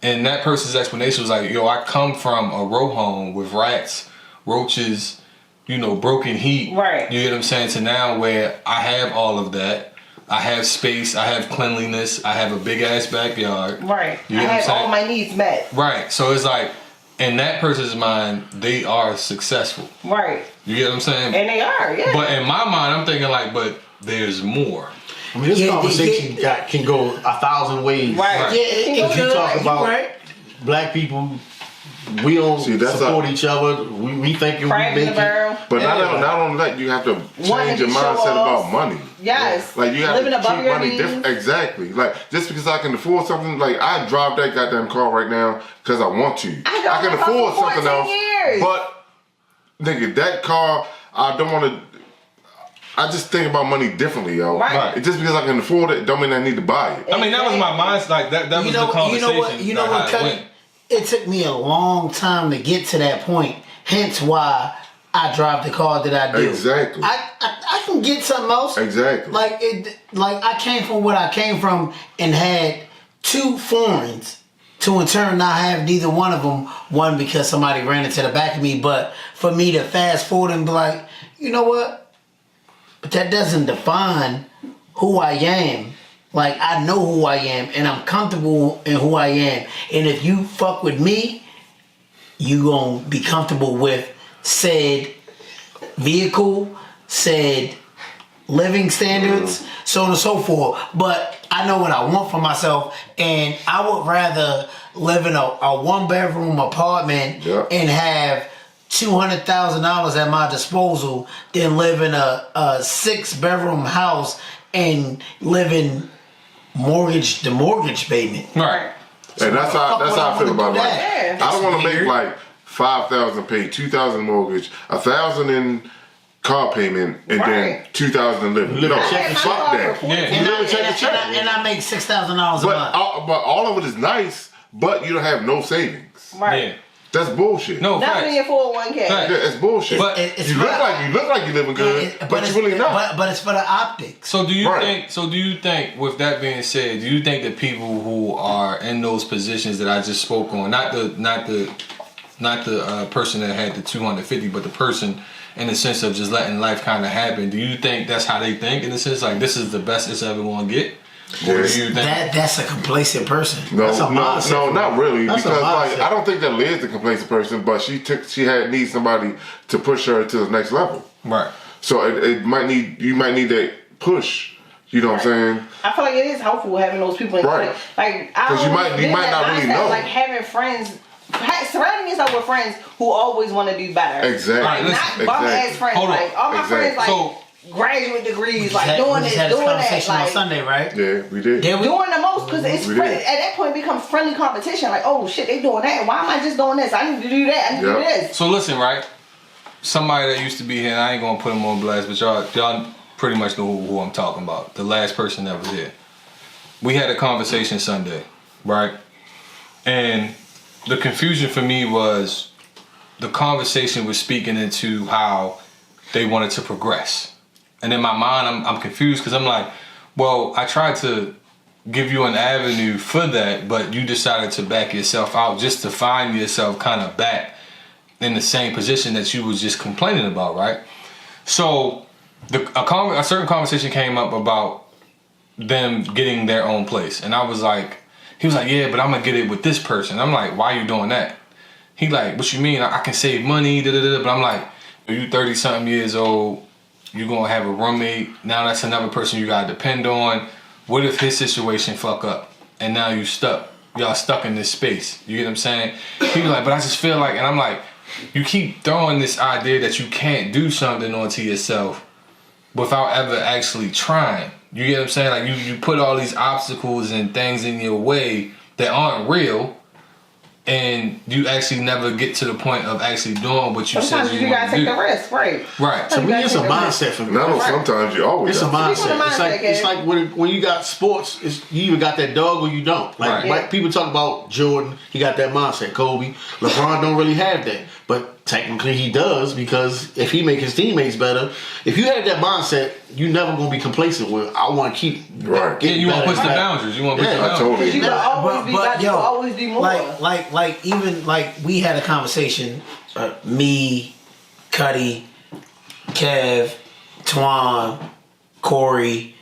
Speaker 1: And that person's explanation was like, yo, I come from a row home with rats, roaches, you know, broken heat.
Speaker 5: Right.
Speaker 1: You get what I'm saying? To now where I have all of that. I have space, I have cleanliness, I have a big ass backyard.
Speaker 5: Right.
Speaker 1: You
Speaker 5: I
Speaker 1: get what I'm
Speaker 5: had
Speaker 1: saying?
Speaker 5: all my needs met.
Speaker 1: Right. So it's like, in that person's mind, they are successful.
Speaker 5: Right.
Speaker 1: You get what I'm saying?
Speaker 5: And they are, yeah.
Speaker 1: But in my mind, I'm thinking like, but there's more.
Speaker 3: I mean, this
Speaker 2: Yeah,
Speaker 3: conversation can go 1,000 ways.
Speaker 5: Right.
Speaker 1: Right.
Speaker 2: Yeah, it
Speaker 3: If you
Speaker 2: could,
Speaker 3: talk
Speaker 2: you
Speaker 3: about
Speaker 2: right.
Speaker 3: black people, we don't
Speaker 4: See, that's
Speaker 3: support
Speaker 4: a-
Speaker 3: each other. We think we
Speaker 5: Crab in
Speaker 3: make
Speaker 5: the
Speaker 3: it.
Speaker 5: barrel.
Speaker 4: But
Speaker 3: Yeah.
Speaker 4: not only that, you have to
Speaker 5: Wanting
Speaker 4: change your
Speaker 5: to show
Speaker 4: mindset
Speaker 5: off.
Speaker 4: about money.
Speaker 5: Yes.
Speaker 4: Like you have
Speaker 5: Living
Speaker 4: to
Speaker 5: above
Speaker 4: treat
Speaker 5: your
Speaker 4: money
Speaker 5: means.
Speaker 4: different. Exactly. Like just because I can afford something, like I drive that goddamn car right now because I want to.
Speaker 5: I drove
Speaker 4: can
Speaker 5: that car
Speaker 4: afford
Speaker 5: for
Speaker 4: something
Speaker 5: 14
Speaker 4: else.
Speaker 5: years.
Speaker 4: But nigga, that car, I don't want to. I just think about money differently, yo.
Speaker 5: Right.
Speaker 4: Just because I can afford it, don't mean I need to buy it.
Speaker 1: I mean, that was my mindset. Like that was the conversation.
Speaker 2: You know what,
Speaker 1: how it
Speaker 2: Cuddy?
Speaker 1: went.
Speaker 2: It took me a long time to get to that point. Hence why I drive the car that I do.
Speaker 4: Exactly.
Speaker 2: I can get something else.
Speaker 4: Exactly.
Speaker 2: Like I came from what I came from and had 2 foreigns to in turn not have neither one of them. One, because somebody ran into the back of me, but for me to fast forward and be like, you know what? But that doesn't define who I am. Like, I know who I am, and I'm comfortable in who I am. And if you fuck with me, you gonna be comfortable with said vehicle, said living standards, so on and so forth. But I know what I want for myself, and I would rather live in a one-bedroom apartment and have $200,000 at my disposal than live in a 6-bedroom house and live in mortgage payment.
Speaker 1: Right.
Speaker 4: And that's how I feel about life.
Speaker 5: Yeah.
Speaker 4: I don't want to make
Speaker 2: weird.
Speaker 4: like $5,000 pay, $2,000 mortgage, $1,000 in car payment, and then $2,000 in living. No,
Speaker 3: check and
Speaker 4: fuck that.
Speaker 1: Yeah.
Speaker 2: And,
Speaker 4: You live and check the check.
Speaker 2: and I make $6,000 a month.
Speaker 4: But all of it is nice, but you don't have no savings.
Speaker 5: Right.
Speaker 1: Yeah.
Speaker 4: That's bullshit.
Speaker 1: No,
Speaker 5: Nothing in
Speaker 1: facts.
Speaker 5: your 401k.
Speaker 1: Facts.
Speaker 4: Yeah, it's bullshit.
Speaker 1: But
Speaker 2: it's
Speaker 4: you look like you're living good, but you really not.
Speaker 2: But it's for the optics.
Speaker 1: So do you
Speaker 4: Right.
Speaker 1: think? So do you think? With that being said, do you think that people who are in those positions that I just spoke on, not the person that had the 250, but the person in the sense of just letting life kind of happen? Do you think that's how they think? In the sense like this is the best it's ever going to get? Or do you think?
Speaker 2: That's a complacent person.
Speaker 4: No,
Speaker 3: That's a mindset.
Speaker 4: no, not really.
Speaker 3: That's a
Speaker 4: Because like
Speaker 3: mindset.
Speaker 4: I don't think that Liv's the complacent person, but she needs somebody to push her to the next level.
Speaker 1: Right.
Speaker 4: So you might need that push. You know what I'm saying?
Speaker 5: I feel like it is helpful having those people in
Speaker 4: Right.
Speaker 5: your life. Like, I
Speaker 4: 'Cause you
Speaker 5: always
Speaker 4: might
Speaker 5: live
Speaker 4: not
Speaker 5: that
Speaker 4: really
Speaker 5: mindset,
Speaker 4: know.
Speaker 5: Like having friends, surrounding yourself with friends who always want to do better.
Speaker 4: Exactly.
Speaker 1: Right, listen,
Speaker 5: Not bum ass friends.
Speaker 1: Hold on.
Speaker 5: Like all my
Speaker 4: Exactly.
Speaker 5: friends, like
Speaker 1: So-
Speaker 5: graduate degrees, like
Speaker 2: We
Speaker 5: doing
Speaker 2: just
Speaker 5: this,
Speaker 2: had this
Speaker 5: doing that,
Speaker 2: conversation on
Speaker 5: like
Speaker 2: Sunday, right?
Speaker 4: Yeah, we did.
Speaker 2: Did we?
Speaker 5: doing the most because it's
Speaker 4: We
Speaker 5: friend,
Speaker 4: did.
Speaker 5: at that point it becomes friendly competition. Like, oh shit, they doing that. Why am I just doing this? I need to do that. I need to do
Speaker 4: Yep.
Speaker 5: this.
Speaker 1: So listen, right? Somebody that used to be here, and I ain't gonna put him on blast, but y'all pretty much know who I'm talking about. The last person that was here. We had a conversation Sunday, right? And the confusion for me was the conversation was speaking into how they wanted to progress. And in my mind, I'm confused because I'm like, well, I tried to give you an avenue for that, but you decided to back yourself out just to find yourself kind of back in the same position that you was just complaining about, right? So a certain conversation came up about them getting their own place. And I was like, he was like, yeah, but I'm gonna get it with this person. I'm like, why you doing that? He like, what you mean? I can save money, But I'm like, you 30 something years old, you gonna have a roommate. Now that's another person you gotta depend on. What if his situation fuck up and now you stuck? Y'all stuck in this space. You get what I'm saying? He was like, but I just feel like, and I'm like, you keep throwing this idea that you can't do something onto yourself without ever actually trying. You get what I'm saying? Like you put all these obstacles and things in your way that aren't real, and you actually never get to the point of actually doing what you
Speaker 5: Sometimes
Speaker 1: said
Speaker 5: you
Speaker 1: you
Speaker 5: gotta
Speaker 1: want to
Speaker 5: take
Speaker 1: do.
Speaker 5: the risk, right?
Speaker 1: Right.
Speaker 3: To me, it's a mindset for me.
Speaker 4: No, sometimes you always.
Speaker 3: It's a
Speaker 4: have to.
Speaker 3: mindset.
Speaker 5: mindset,
Speaker 3: It's like when you got sports, you either got that dog or you don't. Like
Speaker 1: Right.
Speaker 3: like people talk about Jordan, he got that mindset. Kobe, LeBron don't really have that, but technically he does because if he make his teammates better, if you have that mindset, you never gonna be complacent with. I want to keep
Speaker 4: Right.
Speaker 1: Yeah, you want to
Speaker 3: better
Speaker 1: push the
Speaker 3: and better.
Speaker 1: boundaries. You want to push
Speaker 3: Yeah,
Speaker 1: the
Speaker 4: I
Speaker 1: boundaries.
Speaker 4: totally
Speaker 5: You
Speaker 4: agree.
Speaker 5: can always be better. You can always do more.
Speaker 2: like even like we had a conversation, me, Cuddy, Kev, Twan, Corey,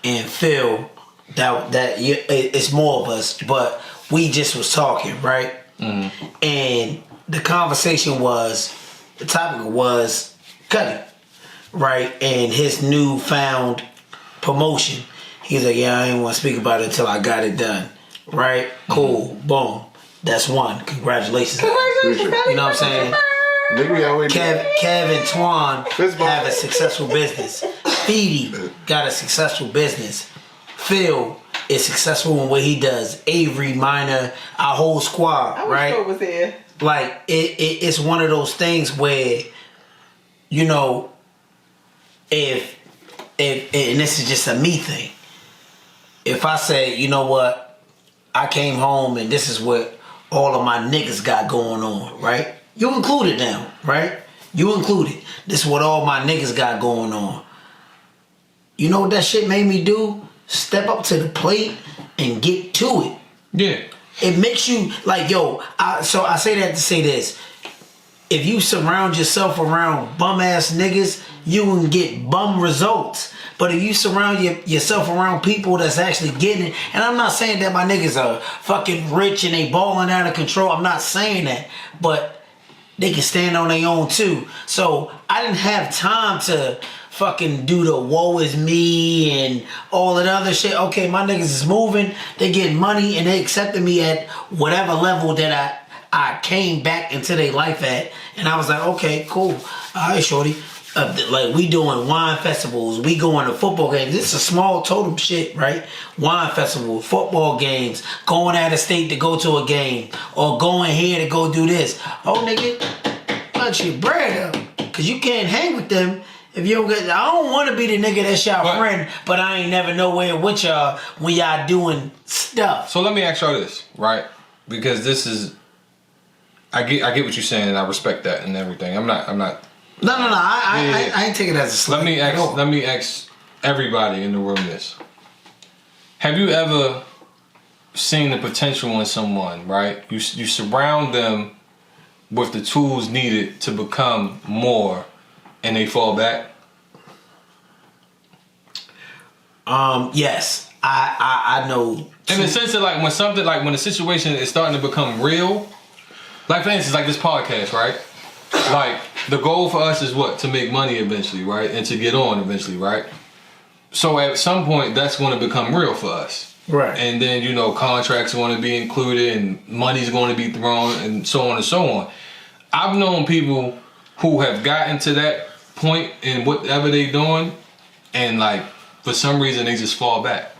Speaker 2: and Phil. It's more of us, but we just was talking, right? Mm-hmm. And the conversation the topic was Cuddy, right? And his newfound promotion. He's like, yeah, I didn't want to speak about it until I got it done. Right? Cool. Boom. That's one. Congratulations. You know what I'm saying?
Speaker 4: Nigga, we always
Speaker 2: Kev and Twan
Speaker 4: Fist bump.
Speaker 2: have a successful business. Feedy got a successful business. Phil is successful in what he does. Avery, Minor, our whole squad,
Speaker 5: I wish
Speaker 2: right?
Speaker 5: Phil was there.
Speaker 2: Like it's one of those things where, you know, if and this is just a me thing. If I say, you know what, I came home and this is what all of my niggas got going on, right? You included them, right? You included. This is what all my niggas got going on. You know what that shit made me do? Step up to the plate and get to it.
Speaker 1: Yeah.
Speaker 2: it makes you like, yo. So I say that to say this: if you surround yourself around bum ass niggas, you can get bum results. But if you surround yourself around people that's actually getting it, and I'm not saying that my niggas are fucking rich and they balling out of control. I'm not saying that, but they can stand on their own too. So I didn't have time to fucking do the woe is me and all that other shit. Okay, my niggas is moving, they getting money, and they accepted me at whatever level that I came back into their life at. And I was like, okay, cool. All right, shorty. Like, we doing wine festivals, we going to football games. This is a small totem shit, right? Wine festival, football games, going out of state to go to a game, or going here to go do this. Oh, nigga, punch your bread up, because you can't hang with them if you don't get. I don't want to be the nigga that's your friend, but I ain't never nowhere with y'all when y'all doing stuff.
Speaker 1: So let me ask y'all this, right? Because this is, I get what you're saying, and I respect that and everything. I'm not.
Speaker 2: No. I ain't take it as a slight.
Speaker 1: Let me ask everybody in the room this. Have you ever seen the potential in someone, right? You surround them with the tools needed to become more, and they fall back?
Speaker 2: Yes. I know.
Speaker 1: In the sense that, like, when the situation is starting to become real, like, for instance, like this podcast, right? Like, the goal for us is what? To make money eventually, right? And to get on eventually, right? So at some point, that's going to become real for us.
Speaker 2: Right.
Speaker 1: And then, contracts are going to be included and money's going to be thrown and so on and so on. I've known people who have gotten to that point in whatever they're doing, and, like, for some reason, they just fall back.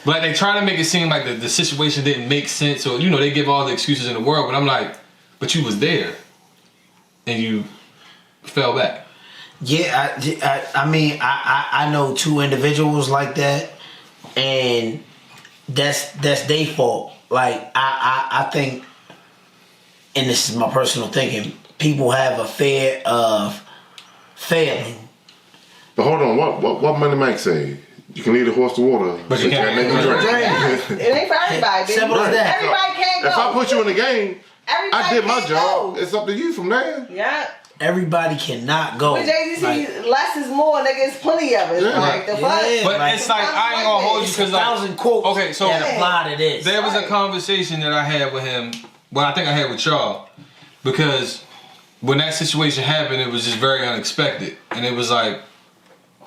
Speaker 1: Like, they try to make it seem like the situation didn't make sense, or, they give all the excuses in the world, but I'm like, but you was there. And you fell back.
Speaker 2: Yeah, I mean, I know two individuals like that, and that's their fault. Like, I think, and this is my personal thinking, people have a fear of failing.
Speaker 4: But hold on, what Money Mike say? You can lead a horse to water,
Speaker 1: but you can't make him drink.
Speaker 5: It ain't for everybody, baby.
Speaker 2: Simple as that.
Speaker 5: Everybody can't go.
Speaker 4: If I put you in the game,
Speaker 5: Everybody
Speaker 4: I did my
Speaker 5: can't
Speaker 4: job.
Speaker 5: go.
Speaker 4: It's up to you from there.
Speaker 5: Yeah.
Speaker 2: Everybody cannot go.
Speaker 5: But Jay-Z, less is more, nigga. It's plenty of it.
Speaker 4: Yeah.
Speaker 5: Like, the fuck?
Speaker 1: But
Speaker 2: Like,
Speaker 1: it's like, I ain't gonna hold you, because, like,
Speaker 2: 1,000 quotes
Speaker 1: okay, so
Speaker 2: that apply to this.
Speaker 1: there was a conversation that I had with him, well, I think I had with y'all, because when that situation happened, it was just very unexpected. And it was like,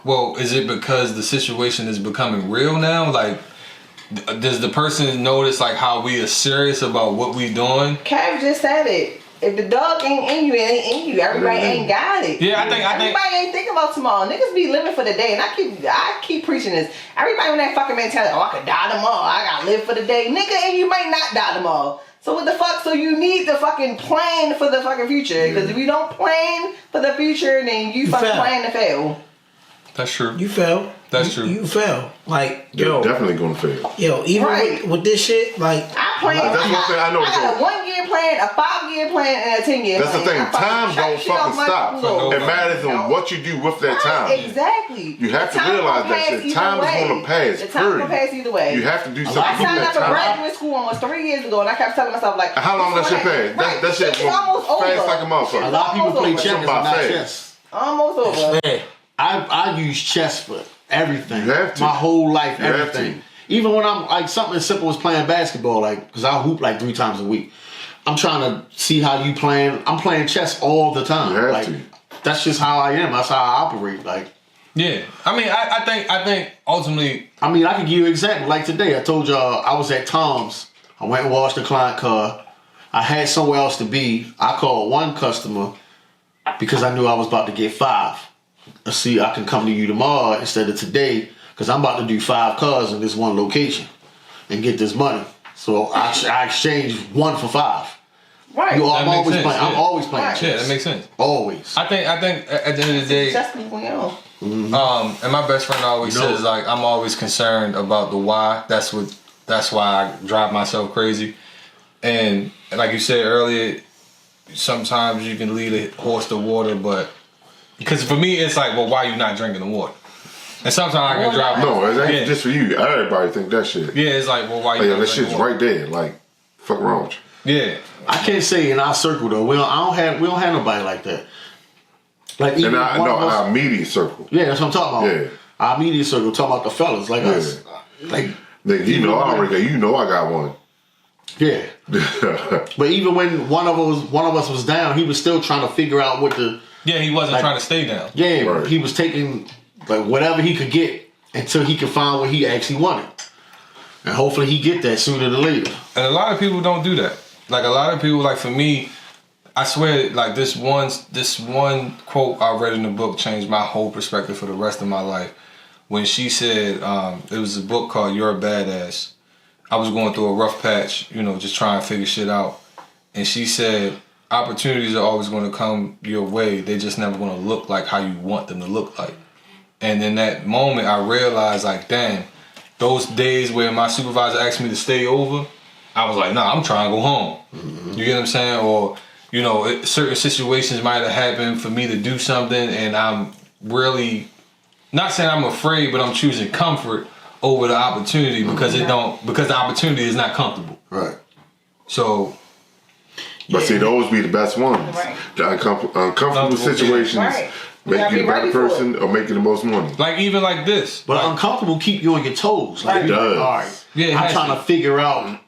Speaker 1: well, is it because the situation is becoming real now? Like, does the person notice, like, how we are serious about what we doing?
Speaker 5: Kev just said it. If the dog ain't in you, it ain't in you. Everybody ain't got it.
Speaker 1: Yeah, I think
Speaker 5: everybody ain't thinking about tomorrow. Niggas be living for the day, and I keep preaching this. Everybody on that fucking mentality, I could die tomorrow. I gotta live for the day, nigga, and you might not die tomorrow. So what the fuck? So you need to fucking plan for the fucking future. Because if you don't plan for the future, then you fucking plan to fail.
Speaker 1: That's true.
Speaker 2: You fail.
Speaker 1: That's true.
Speaker 2: You fail. Like,
Speaker 4: You're
Speaker 2: yo.
Speaker 4: definitely gonna fail.
Speaker 2: Yo, even with this shit, like,
Speaker 5: I plan.
Speaker 4: That's one thing I know.
Speaker 5: I got a 1 year plan, a 5 year plan, and a 10 year
Speaker 4: That's
Speaker 5: plan.
Speaker 4: the thing.
Speaker 5: I
Speaker 4: Time don't fucking stop.
Speaker 1: no
Speaker 4: It matters on what you do with that time.
Speaker 5: Exactly.
Speaker 4: You have to realize that shit. Time is gonna pass.
Speaker 5: The time will pass either way.
Speaker 4: You have to do something
Speaker 5: I
Speaker 4: with
Speaker 5: signed up
Speaker 4: that
Speaker 5: for
Speaker 4: time.
Speaker 5: graduate school almost 3 years ago, and I kept telling myself, like,
Speaker 4: How long that shit pass?
Speaker 5: Right,
Speaker 4: That shit
Speaker 5: it's almost over.
Speaker 4: fast like a motherfucker.
Speaker 3: A lot of people play
Speaker 5: Almost
Speaker 3: checkers
Speaker 5: over.
Speaker 3: and not
Speaker 4: Fast.
Speaker 3: chess.
Speaker 5: Almost over.
Speaker 2: man,
Speaker 3: I use chess for everything.
Speaker 4: You have to.
Speaker 3: My whole life,
Speaker 4: You have
Speaker 3: everything.
Speaker 4: to.
Speaker 3: Even when I'm like something as simple as playing basketball, like, because I hoop like 3 times a week. I'm trying to see how you playing. I'm playing chess all the time.
Speaker 4: You have
Speaker 3: like,
Speaker 4: to.
Speaker 3: That's just how I am. That's how I operate. Like,
Speaker 1: Yeah. I mean, I think ultimately,
Speaker 3: I mean, I can give you an example. Like today, I told y'all I was at Tom's. I went and washed the client car. I had somewhere else to be. I called one customer because I knew I was about to get 5. Let's see, I can come to you tomorrow instead of today because I'm about to do 5 cars in this one location and get this money. So I exchanged 1 for 5.
Speaker 5: Right.
Speaker 1: That makes sense, yeah.
Speaker 3: I'm always playing
Speaker 5: Right.
Speaker 3: chess.
Speaker 1: yeah, that makes sense.
Speaker 3: Always.
Speaker 1: I think at the end of the day,
Speaker 5: Just people, you know.
Speaker 1: and my best friend always says, like, I'm always concerned about the why. That's why I drive myself crazy. And like you said earlier, sometimes you can lead a horse to water, but because for me it's like, well, why are you not drinking the water? And sometimes I can drive.
Speaker 4: No, it ain't
Speaker 1: Yeah.
Speaker 4: just for you. Everybody think that shit.
Speaker 1: Yeah, it's like, well, why you?
Speaker 4: Like,
Speaker 1: don't
Speaker 4: that
Speaker 1: drink
Speaker 4: shit's
Speaker 1: water?
Speaker 4: right there. Like, fuck wrong with you.
Speaker 1: Yeah.
Speaker 3: I can't say in our circle though. We don't have nobody like that. Like even
Speaker 4: And
Speaker 3: one of us,
Speaker 4: our immediate circle.
Speaker 3: yeah, that's what I'm talking about.
Speaker 4: Yeah.
Speaker 3: Our immediate circle talking about the fellas like us. Like
Speaker 4: Nigga, you know I already got. You know I got one.
Speaker 3: yeah. But even when one of us was down, he was still trying to figure out what the
Speaker 1: Yeah, he wasn't trying to stay down.
Speaker 3: yeah.
Speaker 4: Right.
Speaker 3: He was taking like whatever he could get until he could find what he actually wanted, and hopefully he get that sooner than later.
Speaker 1: And a lot of people don't do that. Like a lot of people, like for me, I swear, like this one quote I read in the book changed my whole perspective for the rest of my life. When she said, it was a book called "You're a Badass." I was going through a rough patch, you know, just trying to figure shit out. And she said, opportunities are always going to come your way. They're just never going to look like how you want them to look like. And in that moment, I realized, like, damn, those days where my supervisor asked me to stay over, I was like, nah, I'm trying to go home. Mm-hmm. You get what I'm saying? Or, you know, certain situations might have happened for me to do something, and I'm really, not saying I'm afraid, but I'm choosing comfort over the opportunity because because the opportunity is not comfortable.
Speaker 3: Right.
Speaker 1: So,
Speaker 4: But see, those be the best ones.
Speaker 5: Right.
Speaker 4: The uncomfortable situations
Speaker 5: Right. You
Speaker 4: make
Speaker 5: gotta
Speaker 4: you
Speaker 5: be
Speaker 4: the better
Speaker 5: ready for
Speaker 4: person or make you the most money.
Speaker 1: like even like this.
Speaker 3: But
Speaker 1: like,
Speaker 3: uncomfortable keep you on your toes. Like,
Speaker 5: Right.
Speaker 3: you're like,
Speaker 4: It does.
Speaker 3: all right.
Speaker 1: Yeah, it
Speaker 3: I'm
Speaker 1: has
Speaker 3: trying
Speaker 1: to.
Speaker 3: to figure out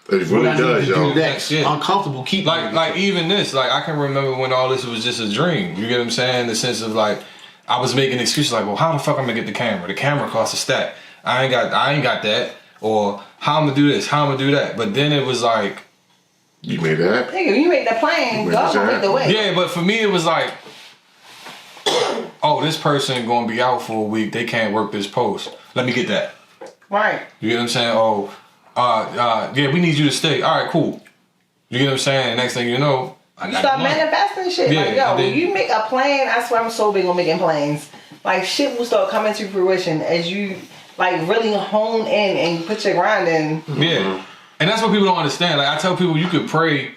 Speaker 4: It really
Speaker 3: what I need
Speaker 4: does,
Speaker 3: to
Speaker 4: yo.
Speaker 3: do next.
Speaker 1: Yeah.
Speaker 3: Uncomfortable keep you on your
Speaker 1: like
Speaker 3: toes.
Speaker 1: even this, like I can remember when all this was just a dream. You get what I'm saying? In the sense of like I was making excuses like, well, how the fuck I'm gonna get the camera? The camera costs a stack. I ain't got that. Or how I'm gonna do this, how I'm gonna do that. But then it was like,
Speaker 4: You made that.
Speaker 5: Nigga, you make the plan,
Speaker 4: You
Speaker 5: God
Speaker 4: made
Speaker 5: gonna make the way.
Speaker 1: yeah, but for me it was like, oh, this person gonna be out for a week, they can't work this post. Let me get that.
Speaker 5: Right.
Speaker 1: You get what I'm saying? Oh, yeah, we need you to stay. All right, cool. You get what I'm saying? Next thing you know, I
Speaker 5: You
Speaker 1: got
Speaker 5: start
Speaker 1: the money.
Speaker 5: manifesting shit.
Speaker 1: Yeah,
Speaker 5: like, yo,
Speaker 1: and then-
Speaker 5: when you make a plan, I swear I'm so big on making plans. Like, shit will start coming to fruition as you, like, really hone in and put your grind in.
Speaker 1: Yeah. And that's what people don't understand. Like, I tell people you could pray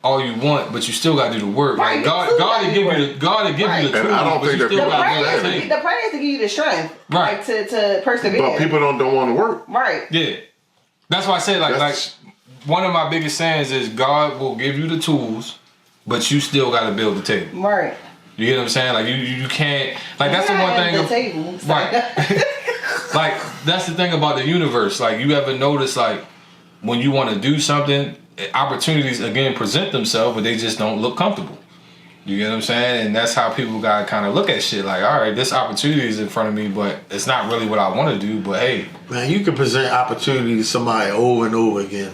Speaker 1: all you want, but you still got to do the work.
Speaker 5: Right,
Speaker 1: Like,
Speaker 5: you
Speaker 1: God
Speaker 5: still
Speaker 1: will
Speaker 5: gotta
Speaker 1: give
Speaker 5: do
Speaker 1: you
Speaker 5: work.
Speaker 1: the God will give you the
Speaker 5: Right.
Speaker 1: tools,
Speaker 4: And I don't
Speaker 1: but
Speaker 4: think
Speaker 1: you
Speaker 4: that
Speaker 1: still
Speaker 4: people
Speaker 5: The
Speaker 1: got
Speaker 4: do
Speaker 1: to do
Speaker 5: prayer,
Speaker 1: the
Speaker 4: that.
Speaker 5: is,
Speaker 1: thing.
Speaker 5: the prayer is to give you the strength,
Speaker 1: Right.
Speaker 5: like, to persevere.
Speaker 4: But people don't want to work.
Speaker 5: Right.
Speaker 1: Yeah. That's why I say like
Speaker 4: That's-
Speaker 1: one of my biggest sayings is God will give you the tools, but you still got to build the table.
Speaker 5: Right.
Speaker 1: You get what I'm saying? Like you can't. Like that's the
Speaker 5: You're
Speaker 1: one
Speaker 5: not
Speaker 1: thing.
Speaker 5: at the table.
Speaker 1: Right. Like that's the thing about the universe. Like you ever notice like when you want to do something, opportunities again present themselves, but they just don't look comfortable. You get what I'm saying? And that's how people gotta kind of look at shit. Like, all right, this opportunity is in front of me, but it's not really what I want to do. But hey,
Speaker 3: Man, you can present opportunity to somebody over and over again.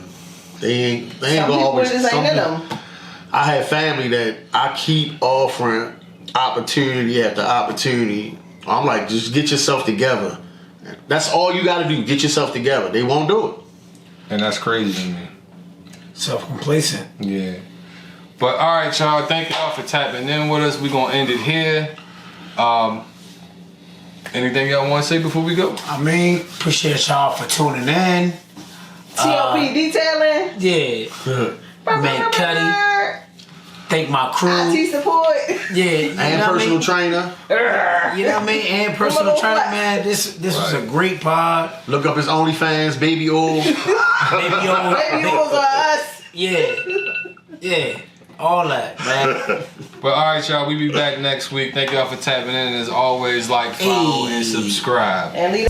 Speaker 3: They ain't
Speaker 5: Some
Speaker 3: gonna
Speaker 5: people
Speaker 3: always.
Speaker 5: just ain't in
Speaker 3: some-
Speaker 5: them.
Speaker 3: I have family that I keep offering opportunity after opportunity. I'm like, just get yourself together. That's all you got to do. Get yourself together. They won't do it.
Speaker 1: and that's crazy to me.
Speaker 2: Self-complacent.
Speaker 1: Yeah. But all right, y'all. Thank y'all for tapping in with us. We're gonna end it here. Anything y'all want to say before we go?
Speaker 2: I mean, appreciate y'all for tuning in.
Speaker 5: TLP detailing.
Speaker 2: Yeah. Man, Cuddy. Thank my crew.
Speaker 5: IT support.
Speaker 2: Yeah. You know
Speaker 3: And
Speaker 2: what I
Speaker 3: personal
Speaker 2: mean?
Speaker 3: trainer.
Speaker 2: You know what I mean? And personal trainer, man. This was a great pod.
Speaker 3: Look up his OnlyFans, baby oil.
Speaker 2: Baby, yo,
Speaker 5: Baby, it was us.
Speaker 2: yeah. Yeah. All that, man.
Speaker 1: But all right, y'all. We be back next week. Thank y'all for tapping in. As always, like, follow, and
Speaker 2: Hey.
Speaker 1: subscribe.
Speaker 5: And leave.